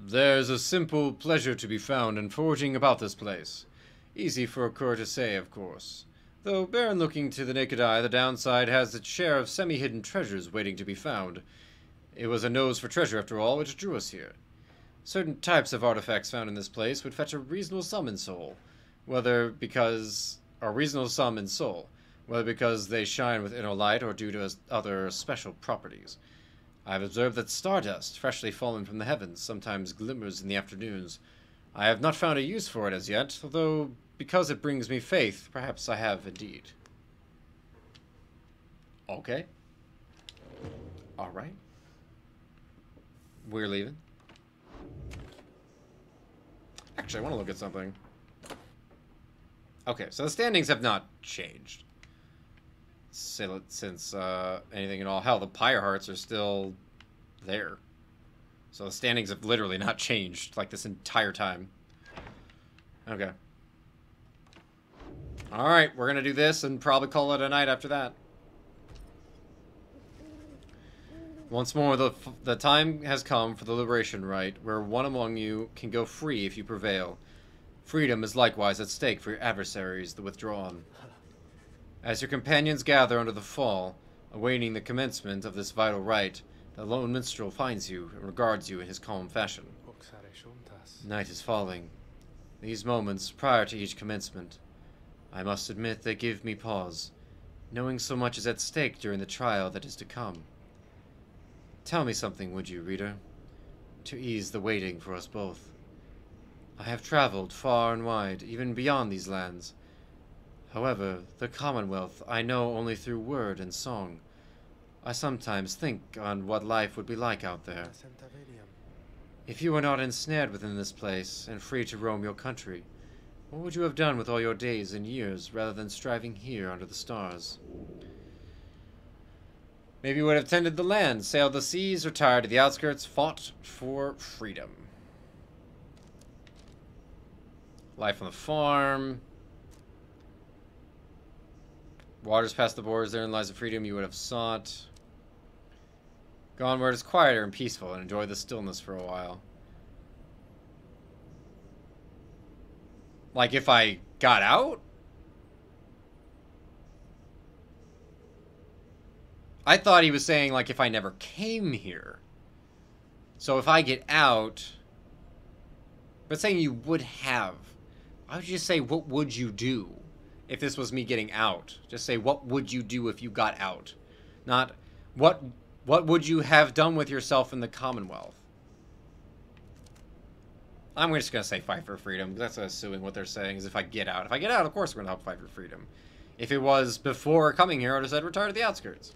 There's a simple pleasure to be found in forging about this place. Easy for a cur to say, of course. Though barren looking to the naked eye, the downside has its share of semi-hidden treasures waiting to be found. It was a nose for treasure, after all, which drew us here. Certain types of artifacts found in this place would fetch a reasonable sum in soul. Whether because they shine with inner light or due to other special properties. I have observed that stardust, freshly fallen from the heavens, sometimes glimmers in the afternoons. I have not found a use for it as yet, although because it brings me faith, perhaps I have indeed. Okay. Alright. We're leaving. Actually, I want to look at something. Okay, so the standings have not changed since anything at all. Hell, the Pyre hearts are still there. So the standings have literally not changed, like, this entire time. Okay. Alright, we're gonna do this and probably call it a night after that. Once more, the time has come for the liberation rite, where one among you can go free if you prevail. Freedom is likewise at stake for your adversaries, the withdrawn. As your companions gather under the fall, awaiting the commencement of this vital rite, the lone minstrel finds you and regards you in his calm fashion. Night is falling. These moments, prior to each commencement, I must admit they give me pause, knowing so much is at stake during the trial that is to come. Tell me something, would you, reader, to ease the waiting for us both. I have traveled far and wide, even beyond these lands. However, the Commonwealth I know only through word and song. I sometimes think on what life would be like out there. If you were not ensnared within this place, and free to roam your country, what would you have done with all your days and years, rather than striving here under the stars? Maybe you would have tended the land, sailed the seas, retired to the outskirts, fought for freedom. Life on the farm. Waters past the borders, therein lies the freedom you would have sought. Gone where it is quieter and peaceful, and enjoy the stillness for a while. Like if I got out? I thought he was saying like if I never came here. So if I get out, but saying you would have. Why would you just say what would you do if this was me getting out? Just say what would you do if you got out? Not what would you have done with yourself in the Commonwealth? I'm just going to say fight for freedom. That's assuming what they're saying is if I get out. If I get out, of course we're going to help fight for freedom. If it was before coming here, I would have said retire to the outskirts.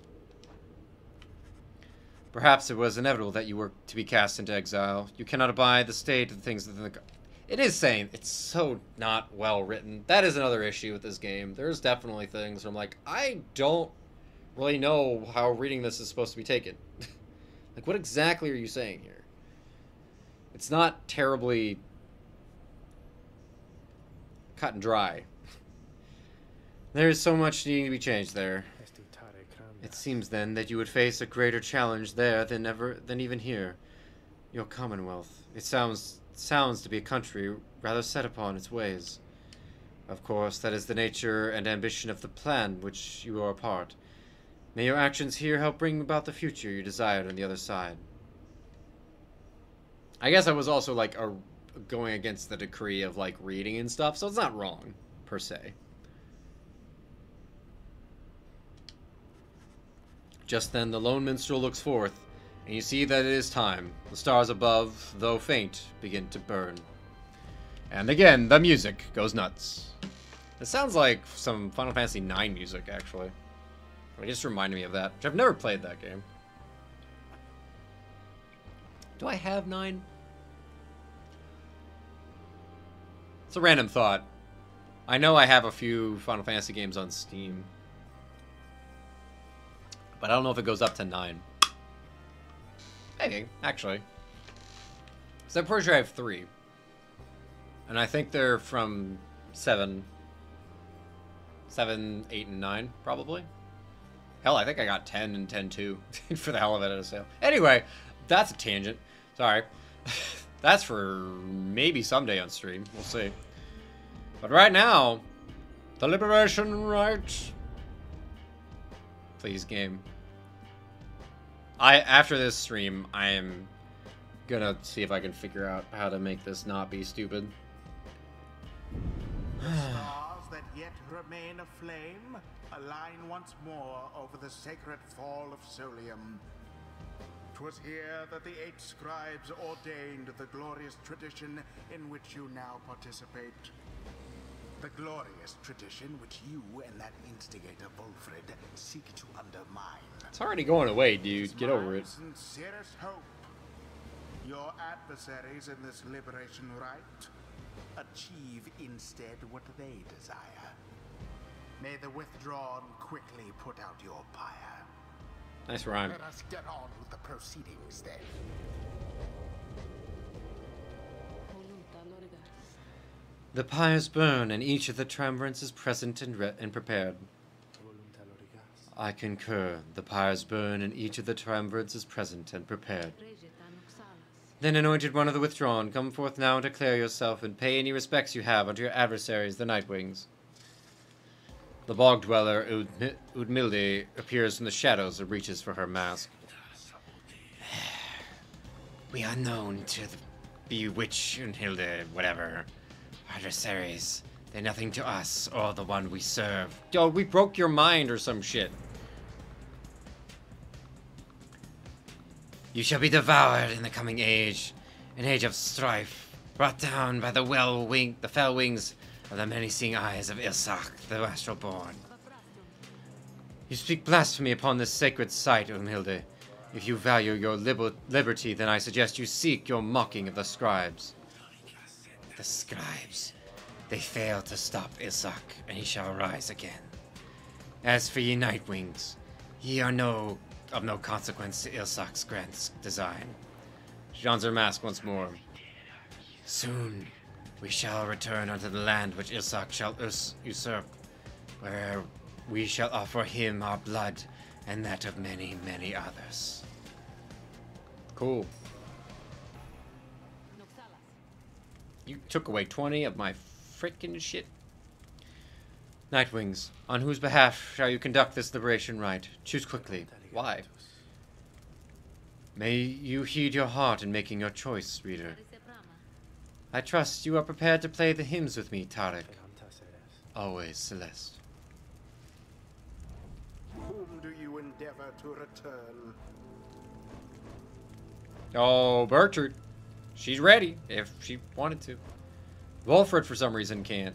Perhaps it was inevitable that you were to be cast into exile. You cannot abide the state of the things within the... It is saying it's so not well written. That is another issue with this game. There's definitely things where I'm like, I don't really know how reading this is supposed to be taken. Like, what exactly are you saying here? It's not terribly cut and dry. There is so much needing to be changed there. It seems then that you would face a greater challenge there than even here. Your Commonwealth. It sounds to be a country rather set upon its ways. Of course, that is the nature and ambition of the plan which you are a part. May your actions here help bring about the future you desired on the other side. I guess I was also, like, going against the decree of, like, reading and stuff, so it's not wrong, per se. Just then the lone minstrel looks forth, and you see that it is time. The stars above, though faint, begin to burn. And again, the music goes nuts. It sounds like some Final Fantasy IX music, actually. It just reminded me of that, which I've never played that game. Do I have 9? It's a random thought. I know I have a few Final Fantasy games on Steam. But I don't know if it goes up to 9. Maybe, actually. Because I'm pretty sure I have 3. And I think they're from 7, 8, and 9, probably. Hell, I think I got 10 and 10 too. For the hell of it at a sale. Anyway, that's a tangent. Sorry. That's for maybe someday on stream. We'll see. But right now, the Liberation Rite. Please, game. After this stream, I am gonna see if I can figure out how to make this not be stupid. The stars that yet remain aflame align once more over the sacred fall of Solium. 'Twas here that the 8 scribes ordained the glorious tradition in which you now participate. The glorious tradition which you and that instigator Wolfred seek to undermine. It's already going away, dude. Get over it. Sincerest hope. Your adversaries in this liberation rite achieve instead what they desire. May the withdrawn quickly put out your pyre. Nice rhyme. Let us get on with the proceedings then. The pyres burn, and each of the triumvirates is present and prepared. I concur. The pyres burn, and each of the triumvirates is present and prepared. Then, anointed one of the withdrawn, come forth now and declare yourself, and pay any respects you have unto your adversaries, the Nightwings. The bog dweller, Udmilde, appears from the shadows and reaches for her mask. We are known to the bewitched Unhilde, whatever. Adversaries, they're nothing to us or the one we serve. Yo, we broke your mind or some shit. You shall be devoured in the coming age, an age of strife, brought down by the fell wings of the menacing eyes of Ilsak, the astral born. You speak blasphemy upon this sacred site, Unhilde. If you value your liberty, then I suggest you seek your mocking of the Scribes. The Scribes. They failed to stop Ilsak, and he shall rise again. As for ye Nightwings, ye are of no consequence to Ilsak's grand design. She dons her mask once more. Soon we shall return unto the land which Ilsak shall usurp, where we shall offer him our blood and that of many, many others. Cool. You took away 20 of my freaking shit. Nightwings, on whose behalf shall you conduct this liberation rite? Choose quickly. Why? May you heed your heart in making your choice, reader. I trust you are prepared to play the hymns with me, Tarek. Always, Celeste. Whom do you endeavor to return? Oh, Bertrand. She's ready, if she wanted to. Wolfred, for some reason, can't.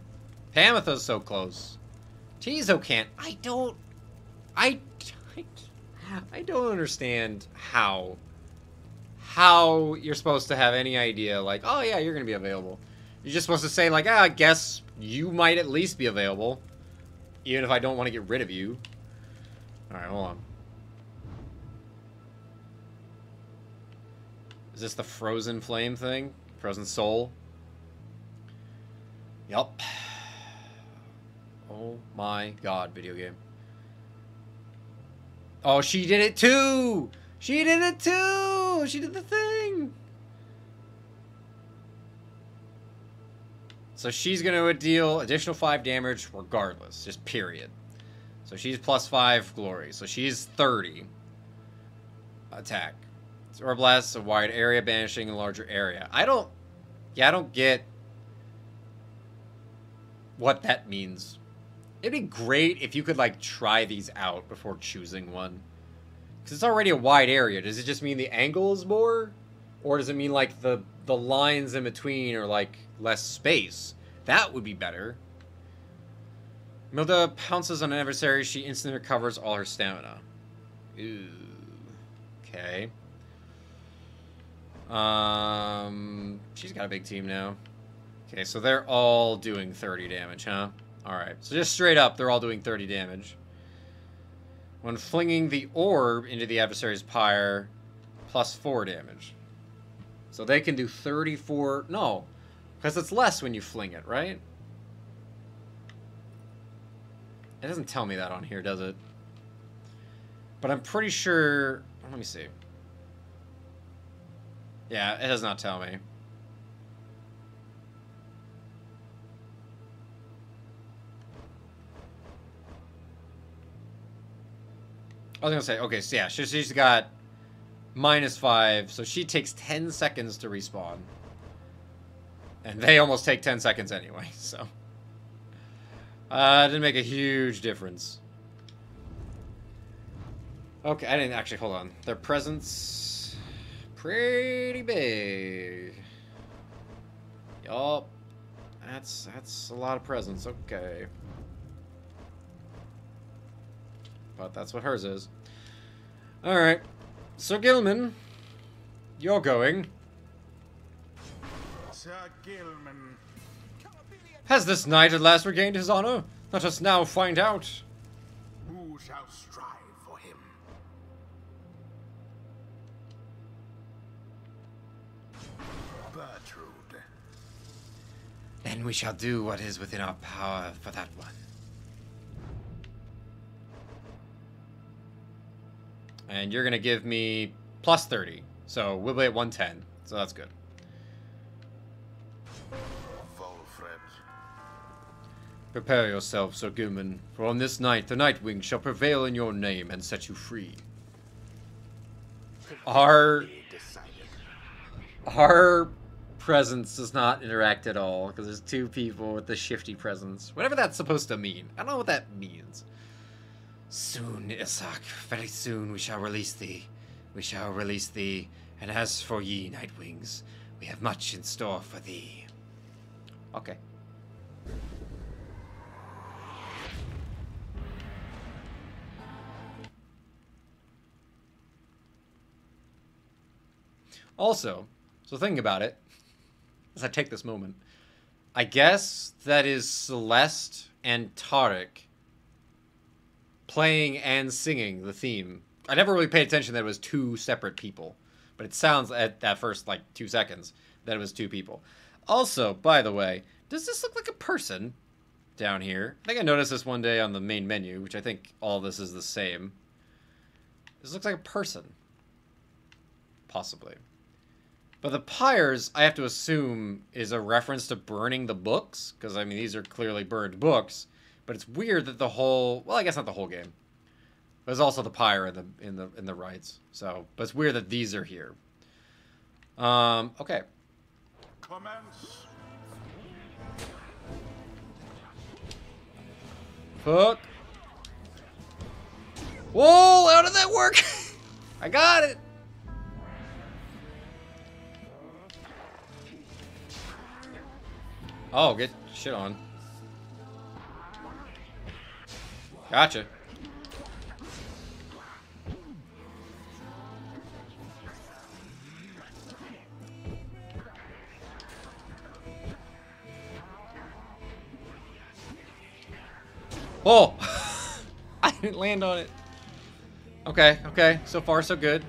Pamitha's so close. Tizo can't. I don't understand how you're supposed to have any idea, like, oh yeah, you're gonna be available. You're just supposed to say, like, I guess you might at least be available, even if I don't want to get rid of you. Alright, hold on. Is this the Frozen Flame thing? Frozen Soul? Yup. Oh my god, video game. Oh, she did it too! She did it too! She did the thing! So she's gonna deal additional 5 damage regardless, just period. So she's plus 5 glory. So she's 30 attack. Or blasts a wide area, banishing a larger area. I don't get what that means. It'd be great if you could, like, try these out before choosing one. Because it's already a wide area. Does it just mean the angle is more? Or does it mean, like, the lines in between are, like, less space? That would be better. Milda pounces on an adversary. She instantly recovers all her stamina. Ooh. Okay. She's got a big team now. Okay, so they're all doing 30 damage, huh? Alright, so just straight up, they're all doing 30 damage. When flinging the orb into the adversary's pyre, plus 4 damage. So they can do 34... No, because it's less when you fling it, right? It doesn't tell me that on here, does it? But I'm pretty sure... Let me see. Yeah, it does not tell me. I was gonna say, okay, so yeah, she's got -5, so she takes 10 seconds to respawn. And they almost take 10 seconds anyway, so... it didn't make a huge difference. Okay, I didn't actually, hold on. Their presence... pretty big. Yup. That's a lot of presence, okay. But that's what hers is. Alright. Sir Gilman, you're going. Sir Gilman. Has this knight at last regained his honor? Let us now find out. Who shall strive for him? Bertrude. Then we shall do what is within our power for that one. And you're gonna give me plus 30. So we'll be at 110. So that's good. Volfred. Prepare yourself, Sir Gilman, for on this night the Nightwing shall prevail in your name and set you free. Our presence does not interact at all, because there's two people with the shifty presence. Whatever that's supposed to mean. I don't know what that means. Soon, Isak, very soon we shall release thee. We shall release thee, and as for ye, Nightwings, we have much in store for thee. Okay. Also, so thinking about it, as I take this moment, I guess that is Celeste and Tarek playing and singing the theme. I never really paid attention that it was two separate people, but it sounds at that first, like, 2 seconds that it was two people. Also, by the way, does this look like a person down here? I think I noticed this one day on the main menu, which I think all this is the same. This looks like a person. Possibly. But the pyres, I have to assume, is a reference to burning the books, because, I mean, these are clearly burned books. But it's weird that the whole, well, I guess not the whole game. There's also the pyre in the rights. So, but it's weird that these are here. Okay. Commence. Fuck. Whoa, how did that work? I got it. Oh, get shit on. Gotcha. Oh! I didn't land on it. Okay, okay. So far, so good.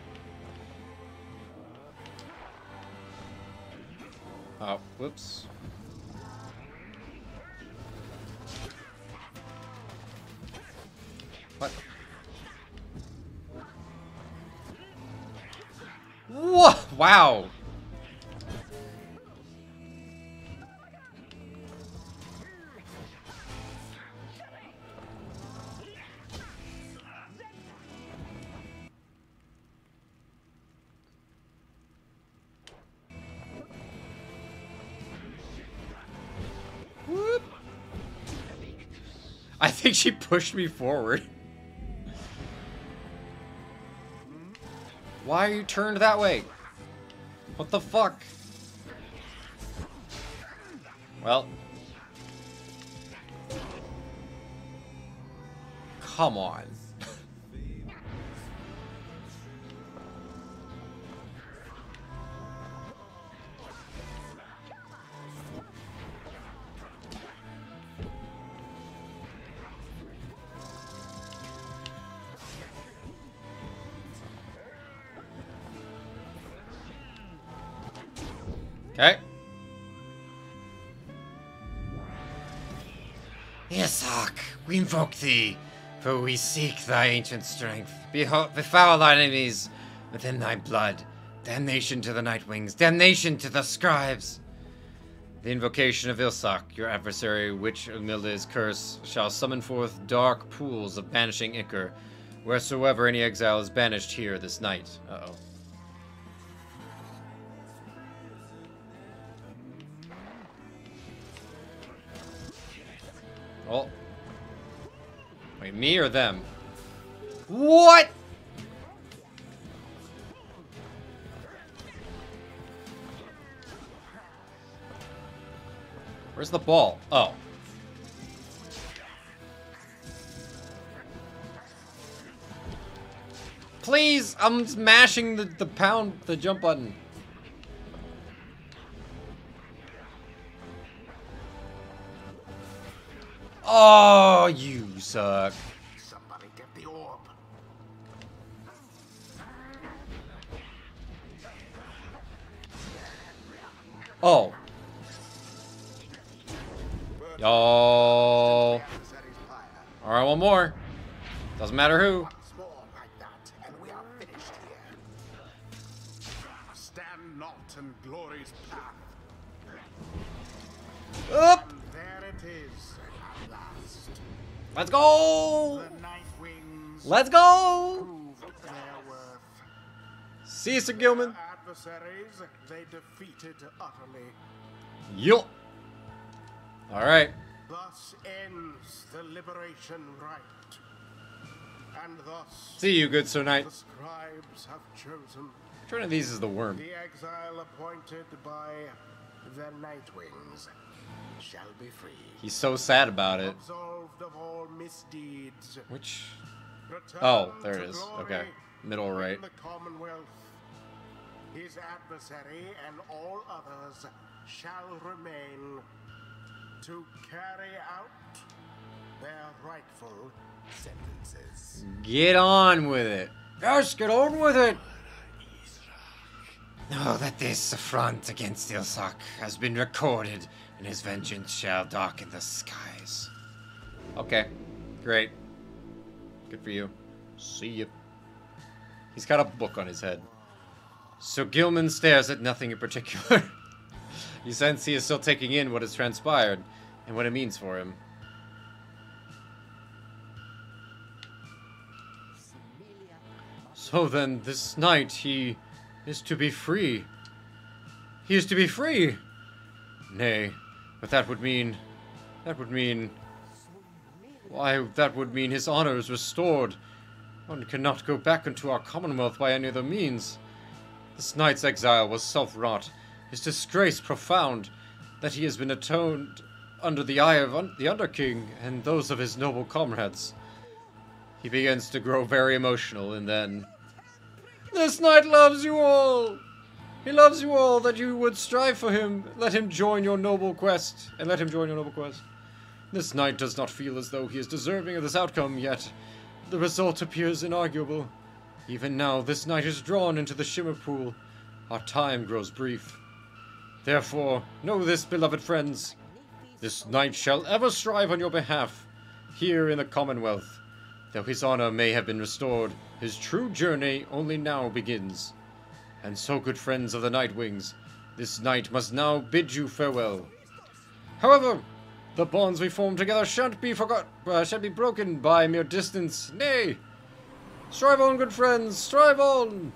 Oh, whoops. What? Whoa! Wow! I think she pushed me forward. Why are you turned that way? What the fuck? Well. Come on. Okay. Isak, we invoke thee, for we seek thy ancient strength. Befoul thine enemies within thy blood. Damnation to the Nightwings, damnation to the Scribes. The invocation of Isak, your adversary, which Milde's curse, shall summon forth dark pools of banishing ichor, wheresoever any exile is banished here this night. Uh-oh. Oh. Wait, me or them? What? Where's the ball? Oh. Please, I'm smashing the jump button. Oh, you suck. Somebody get the orb. Oh. Yo. Alright, one more. Doesn't matter who. Once more like that, and we are finished here. Stand not in glory's path. Up. And there it is at last. Let's go. The Nightwings Let's go. proved their worth. See you, Sir Gilman. Their adversaries they defeated utterly. Yup. Alright. Thus ends the liberation rite. And thus See you, good Sir Knight. the Scribes have chosen Which one of these is the worm? the exile appointed by the Nightwings shall be free. He's so sad about it. Absolved of all misdeeds. Which? Return Oh, there it to is. glory Okay. Middle right. in the Commonwealth. His adversary and all others shall remain to carry out their rightful sentences. Get on with it. Yes, get on with it. Know that this affront against Ilsak has been recorded, and his vengeance shall darken the skies. Okay, great. Good for you. See ya. He's got a book on his head. So Gilman stares at nothing in particular. You sense he is still taking in what has transpired, and what it means for him. So then, this night, he is to be free. He is to be free! Nay, but that would mean... Why, that would mean his honor is restored. One cannot go back into our commonwealth by any other means. This night's exile was self-wrought, his disgrace profound, that he has been atoned under the eye of the Underking and those of his noble comrades. He begins to grow very emotional, and then... This knight loves you all! He loves you all, that you would strive for him. Let him join your noble quest, and let him join your noble quest. This knight does not feel as though he is deserving of this outcome, yet the result appears inarguable. Even now, this knight is drawn into the Shimmer Pool. Our time grows brief. Therefore, know this, beloved friends. This knight shall ever strive on your behalf, here in the Commonwealth. Though his honor may have been restored, his true journey only now begins. And so, good friends of the Nightwings, this knight must now bid you farewell. However, the bonds we form together shan't be broken by mere distance. Nay, strive on, good friends, strive on!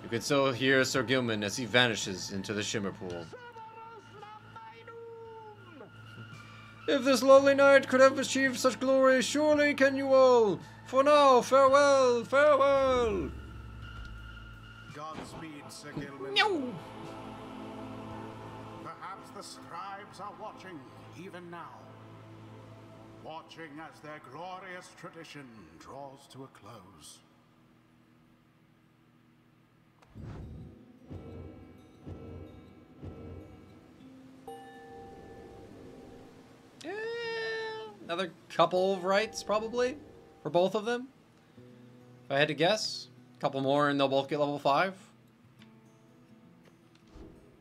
You can still hear Sir Gilman as he vanishes into the Shimmer Pool. If this lovely knight could have achieved such glory, surely can you all. For now, farewell, farewell. Godspeed, Sir Gilman. No. Perhaps the scribes are watching, even now. Watching as their glorious tradition draws to a close. Another couple of rights, probably, for both of them. If I had to guess. A couple more and they'll both get level 5.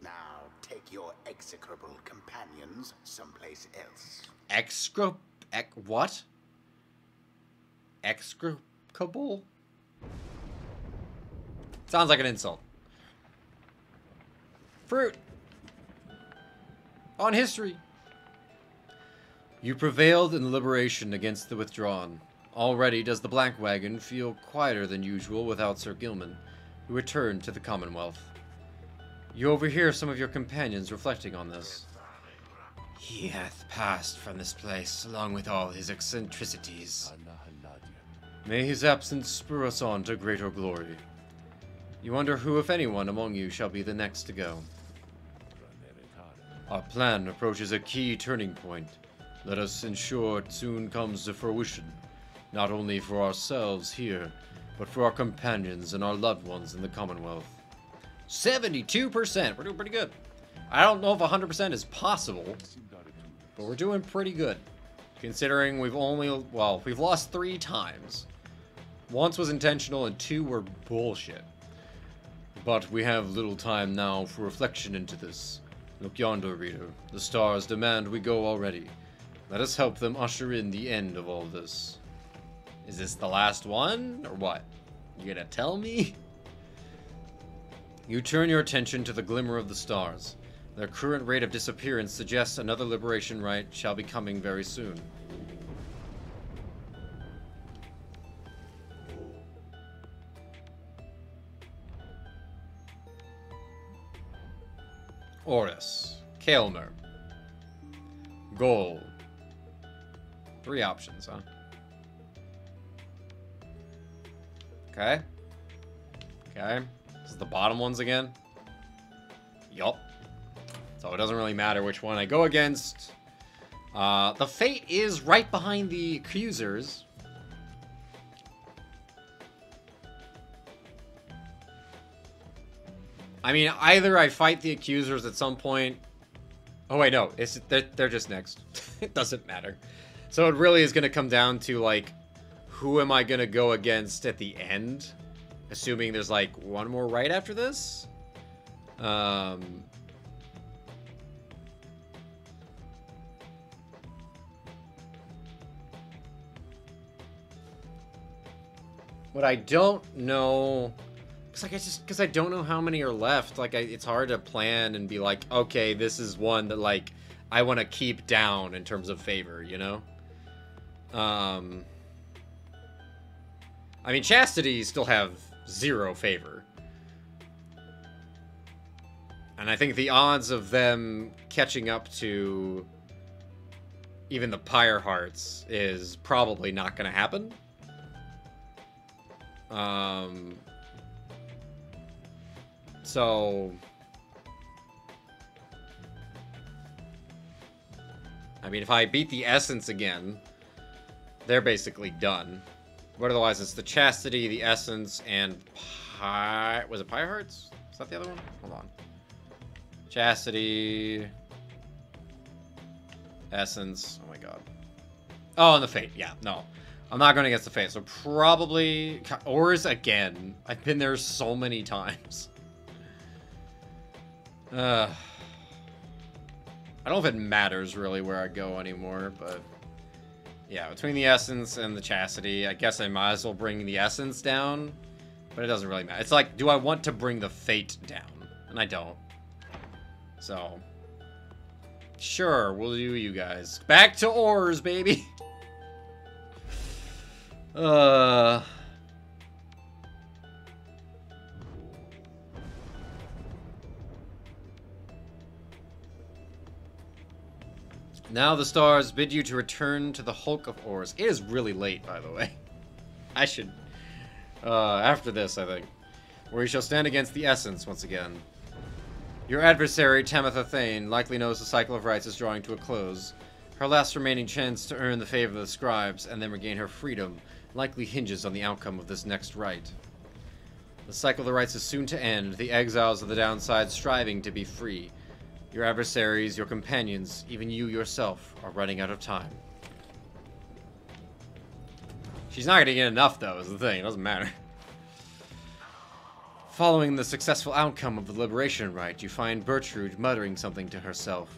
Now take your execrable companions someplace else. What? Execrable? Sounds like an insult. Fruit. On history. You prevailed in the liberation against the withdrawn. Already does the Black Wagon feel quieter than usual without Sir Gilman, who returned to the Commonwealth. You overhear some of your companions reflecting on this. He hath passed from this place, along with all his eccentricities. May his absence spur us on to greater glory. You wonder who, if anyone, among you shall be the next to go. Our plan approaches a key turning point. Let us ensure it soon comes to fruition, not only for ourselves here, but for our companions and our loved ones in the Commonwealth. 72%! We're doing pretty good. I don't know if 100% is possible, but we're doing pretty good. Considering we've lost 3 times. Once was intentional and 2 were bullshit. But we have little time now for reflection into this. Look yonder, reader. The stars demand we go already. Let us help them usher in the end of all this. Is this the last one, or what? You gonna tell me? You turn your attention to the glimmer of the stars. Their current rate of disappearance suggests another liberation rite shall be coming very soon. Oris. Kaelmer. Goal. 3 options, huh? Okay. Okay. This is the bottom ones again? Yup. So it doesn't really matter which one I go against. The fate is right behind the accusers. I mean, either I fight the accusers at some point. Oh wait, no, they're just next. It doesn't matter. So it really is going to come down to, like, who am I going to go against at the end? Assuming there's, like, one more right after this? What I don't know... Because I don't know how many are left. Like, it's hard to plan and be like, okay, this is one that, like, I want to keep down in terms of favor, you know? I mean, Chastity still have 0 favor. And I think the odds of them catching up to even the Pyre Hearts is probably not going to happen. So... I mean, if I beat the Essence again, they're basically done. But otherwise, it's the Chastity, the Essence, and was it Pyre Hearts? Is that the other one? Hold on. Chastity... Essence... Oh my god. Oh, and the Fate. Yeah, no. I'm not going against the Fate, so probably... Ors again. I've been there so many times. I don't know if it matters really where I go anymore, but... Yeah, between the Essence and the Chastity, I guess I might as well bring the Essence down. But it doesn't really matter. It's like, do I want to bring the Fate down? And I don't. So... Sure, we'll do you guys. Back to Ors, baby! Now the stars bid you to return to the hulk of oars. It is really late, by the way. I should... after this, I think. Where you shall stand against the essence once again. Your adversary, Tamitha Thane, likely knows the cycle of rites is drawing to a close. Her last remaining chance to earn the favor of the Scribes and then regain her freedom likely hinges on the outcome of this next rite. The cycle of the rites is soon to end, the exiles of the downside striving to be free. Your adversaries, your companions, even you yourself, are running out of time. She's not gonna get enough, though, is the thing. It doesn't matter. Following the successful outcome of the liberation rite, you find Bertrude muttering something to herself.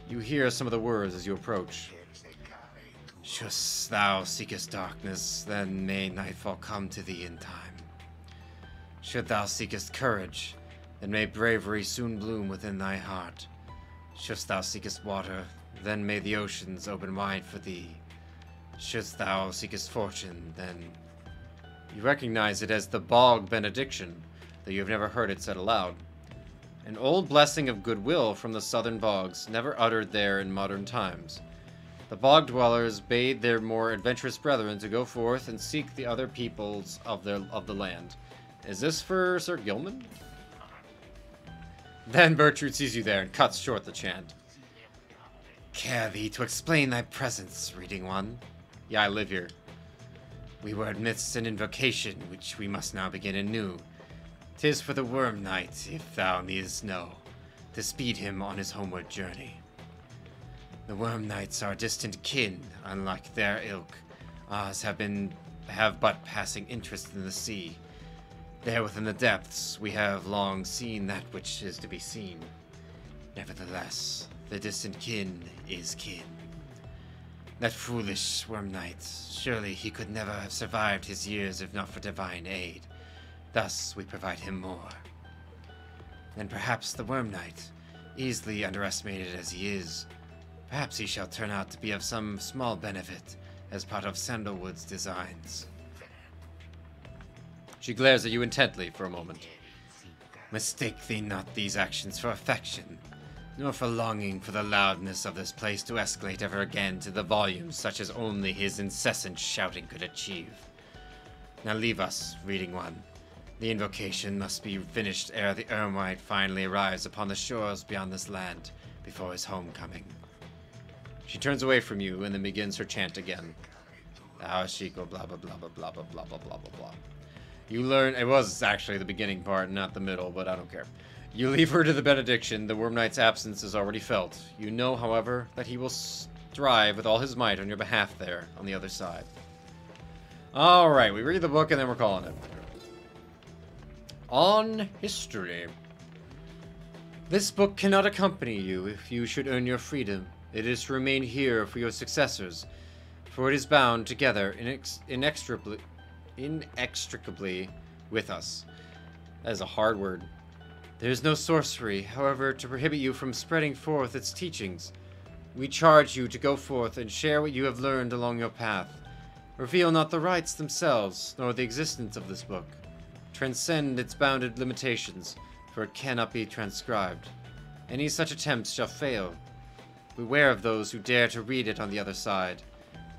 You hear some of the words as you approach. Shouldst thou seekest darkness, then may nightfall come to thee in time. Should thou seekest courage, then may bravery soon bloom within thy heart. Shouldst thou seekest water, then may the oceans open wide for thee. Shouldst thou seekest fortune, then... You recognize it as the Bog Benediction, though you have never heard it said aloud. An old blessing of goodwill from the southern bogs, never uttered there in modern times. The bog dwellers bade their more adventurous brethren to go forth and seek the other peoples of the land. Is this for Sir Gilman? Then Bertrude sees you there and cuts short the chant. Care thee to explain thy presence, reading one? Yeah, I live here. We were amidst an invocation, which we must now begin anew. 'Tis for the Worm Knight, if thou needest know, to speed him on his homeward journey. The Worm Knights are distant kin, unlike their ilk. Ours have but passing interest in the sea. There within the depths, we have long seen that which is to be seen. Nevertheless, the distant kin is kin. That foolish Worm Knight, surely he could never have survived his years if not for divine aid. Thus, we provide him more. Then perhaps the Worm Knight, easily underestimated as he is, perhaps he shall turn out to be of some small benefit as part of Sandalwood's designs. She glares at you intently for a moment. Mistake thee not these actions for affection, nor for longing for the loudness of this place to escalate ever again to the volumes such as only his incessant shouting could achieve. Now leave us, reading one. The invocation must be finished ere the Ermite finally arrives upon the shores beyond this land, before his homecoming. She turns away from you and then begins her chant again. Thou Ashiko, blah blah blah blah blah blah blah blah blah blah. You learn, it was actually the beginning part, not the middle, but I don't care. You leave her to the benediction. The Worm Knight's absence is already felt. You know, however, that he will strive with all his might on your behalf there, on the other side. Alright, we read the book and then we're calling it. On history. This book cannot accompany you if you should earn your freedom. It is to remain here for your successors, for it is bound together inextricably with us. That is a hard word. There is no sorcery, however, to prohibit you from spreading forth its teachings. We charge you to go forth and share what you have learned along your path. Reveal not the rites themselves, nor the existence of this book. Transcend its bounded limitations, for it cannot be transcribed. Any such attempts shall fail. Beware of those who dare to read it on the other side.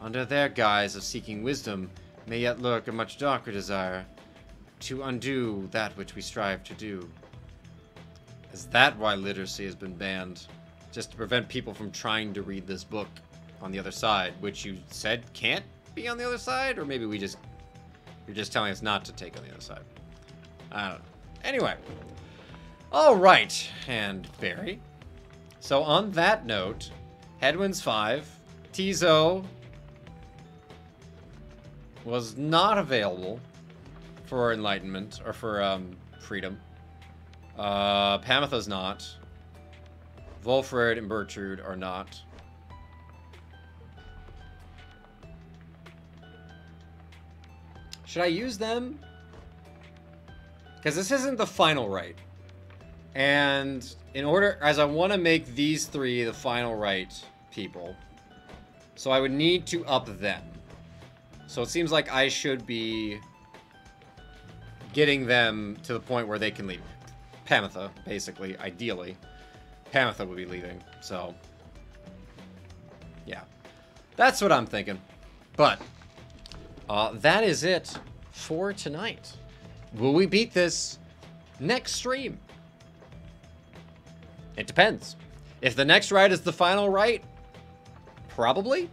Under their guise of seeking wisdom may yet lurk a much darker desire to undo that which we strive to do. Is that why literacy has been banned? Just to prevent people from trying to read this book on the other side, which you said can't be on the other side? Or maybe you're just telling us not to take on the other side. I don't know. Anyway. Alright, and Barry. So on that note, Headwinds 5, Tizo was not available for enlightenment, or for freedom. Pamitha's not. Volfred and Bertrude are not. Should I use them? Because this isn't the final rite. And in order, as I want to make these three the final rite people, so I would need to up them. So it seems like I should be getting them to the point where they can leave. Pamitha, basically, ideally. Pamitha would be leaving, so. Yeah. That's what I'm thinking. But, that is it for tonight. Will we beat this next stream? It depends. If the next rite is the final rite, probably.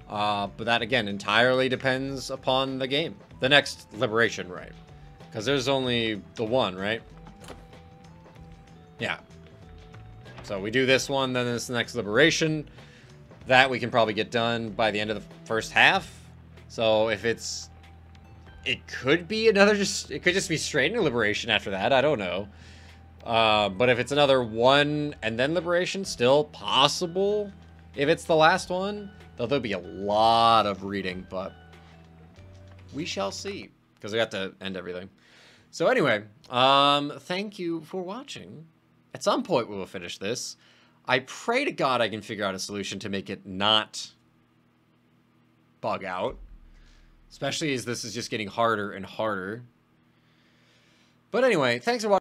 But that, again, entirely depends upon the game. The next liberation rite. Because there's only the one, right? Yeah. So we do this one, then this next liberation. That we can probably get done by the end of the first half. So if it's... It could be another it could just be straight into liberation after that. I don't know. But if it's another one and then liberation, still possible. If it's the last one, though there'll be a lot of reading, but we shall see. Because we have to end everything. So anyway, thank you for watching. At some point we will finish this. I pray to God I can figure out a solution to make it not bug out. Especially as this is just getting harder and harder. But anyway, thanks for watching.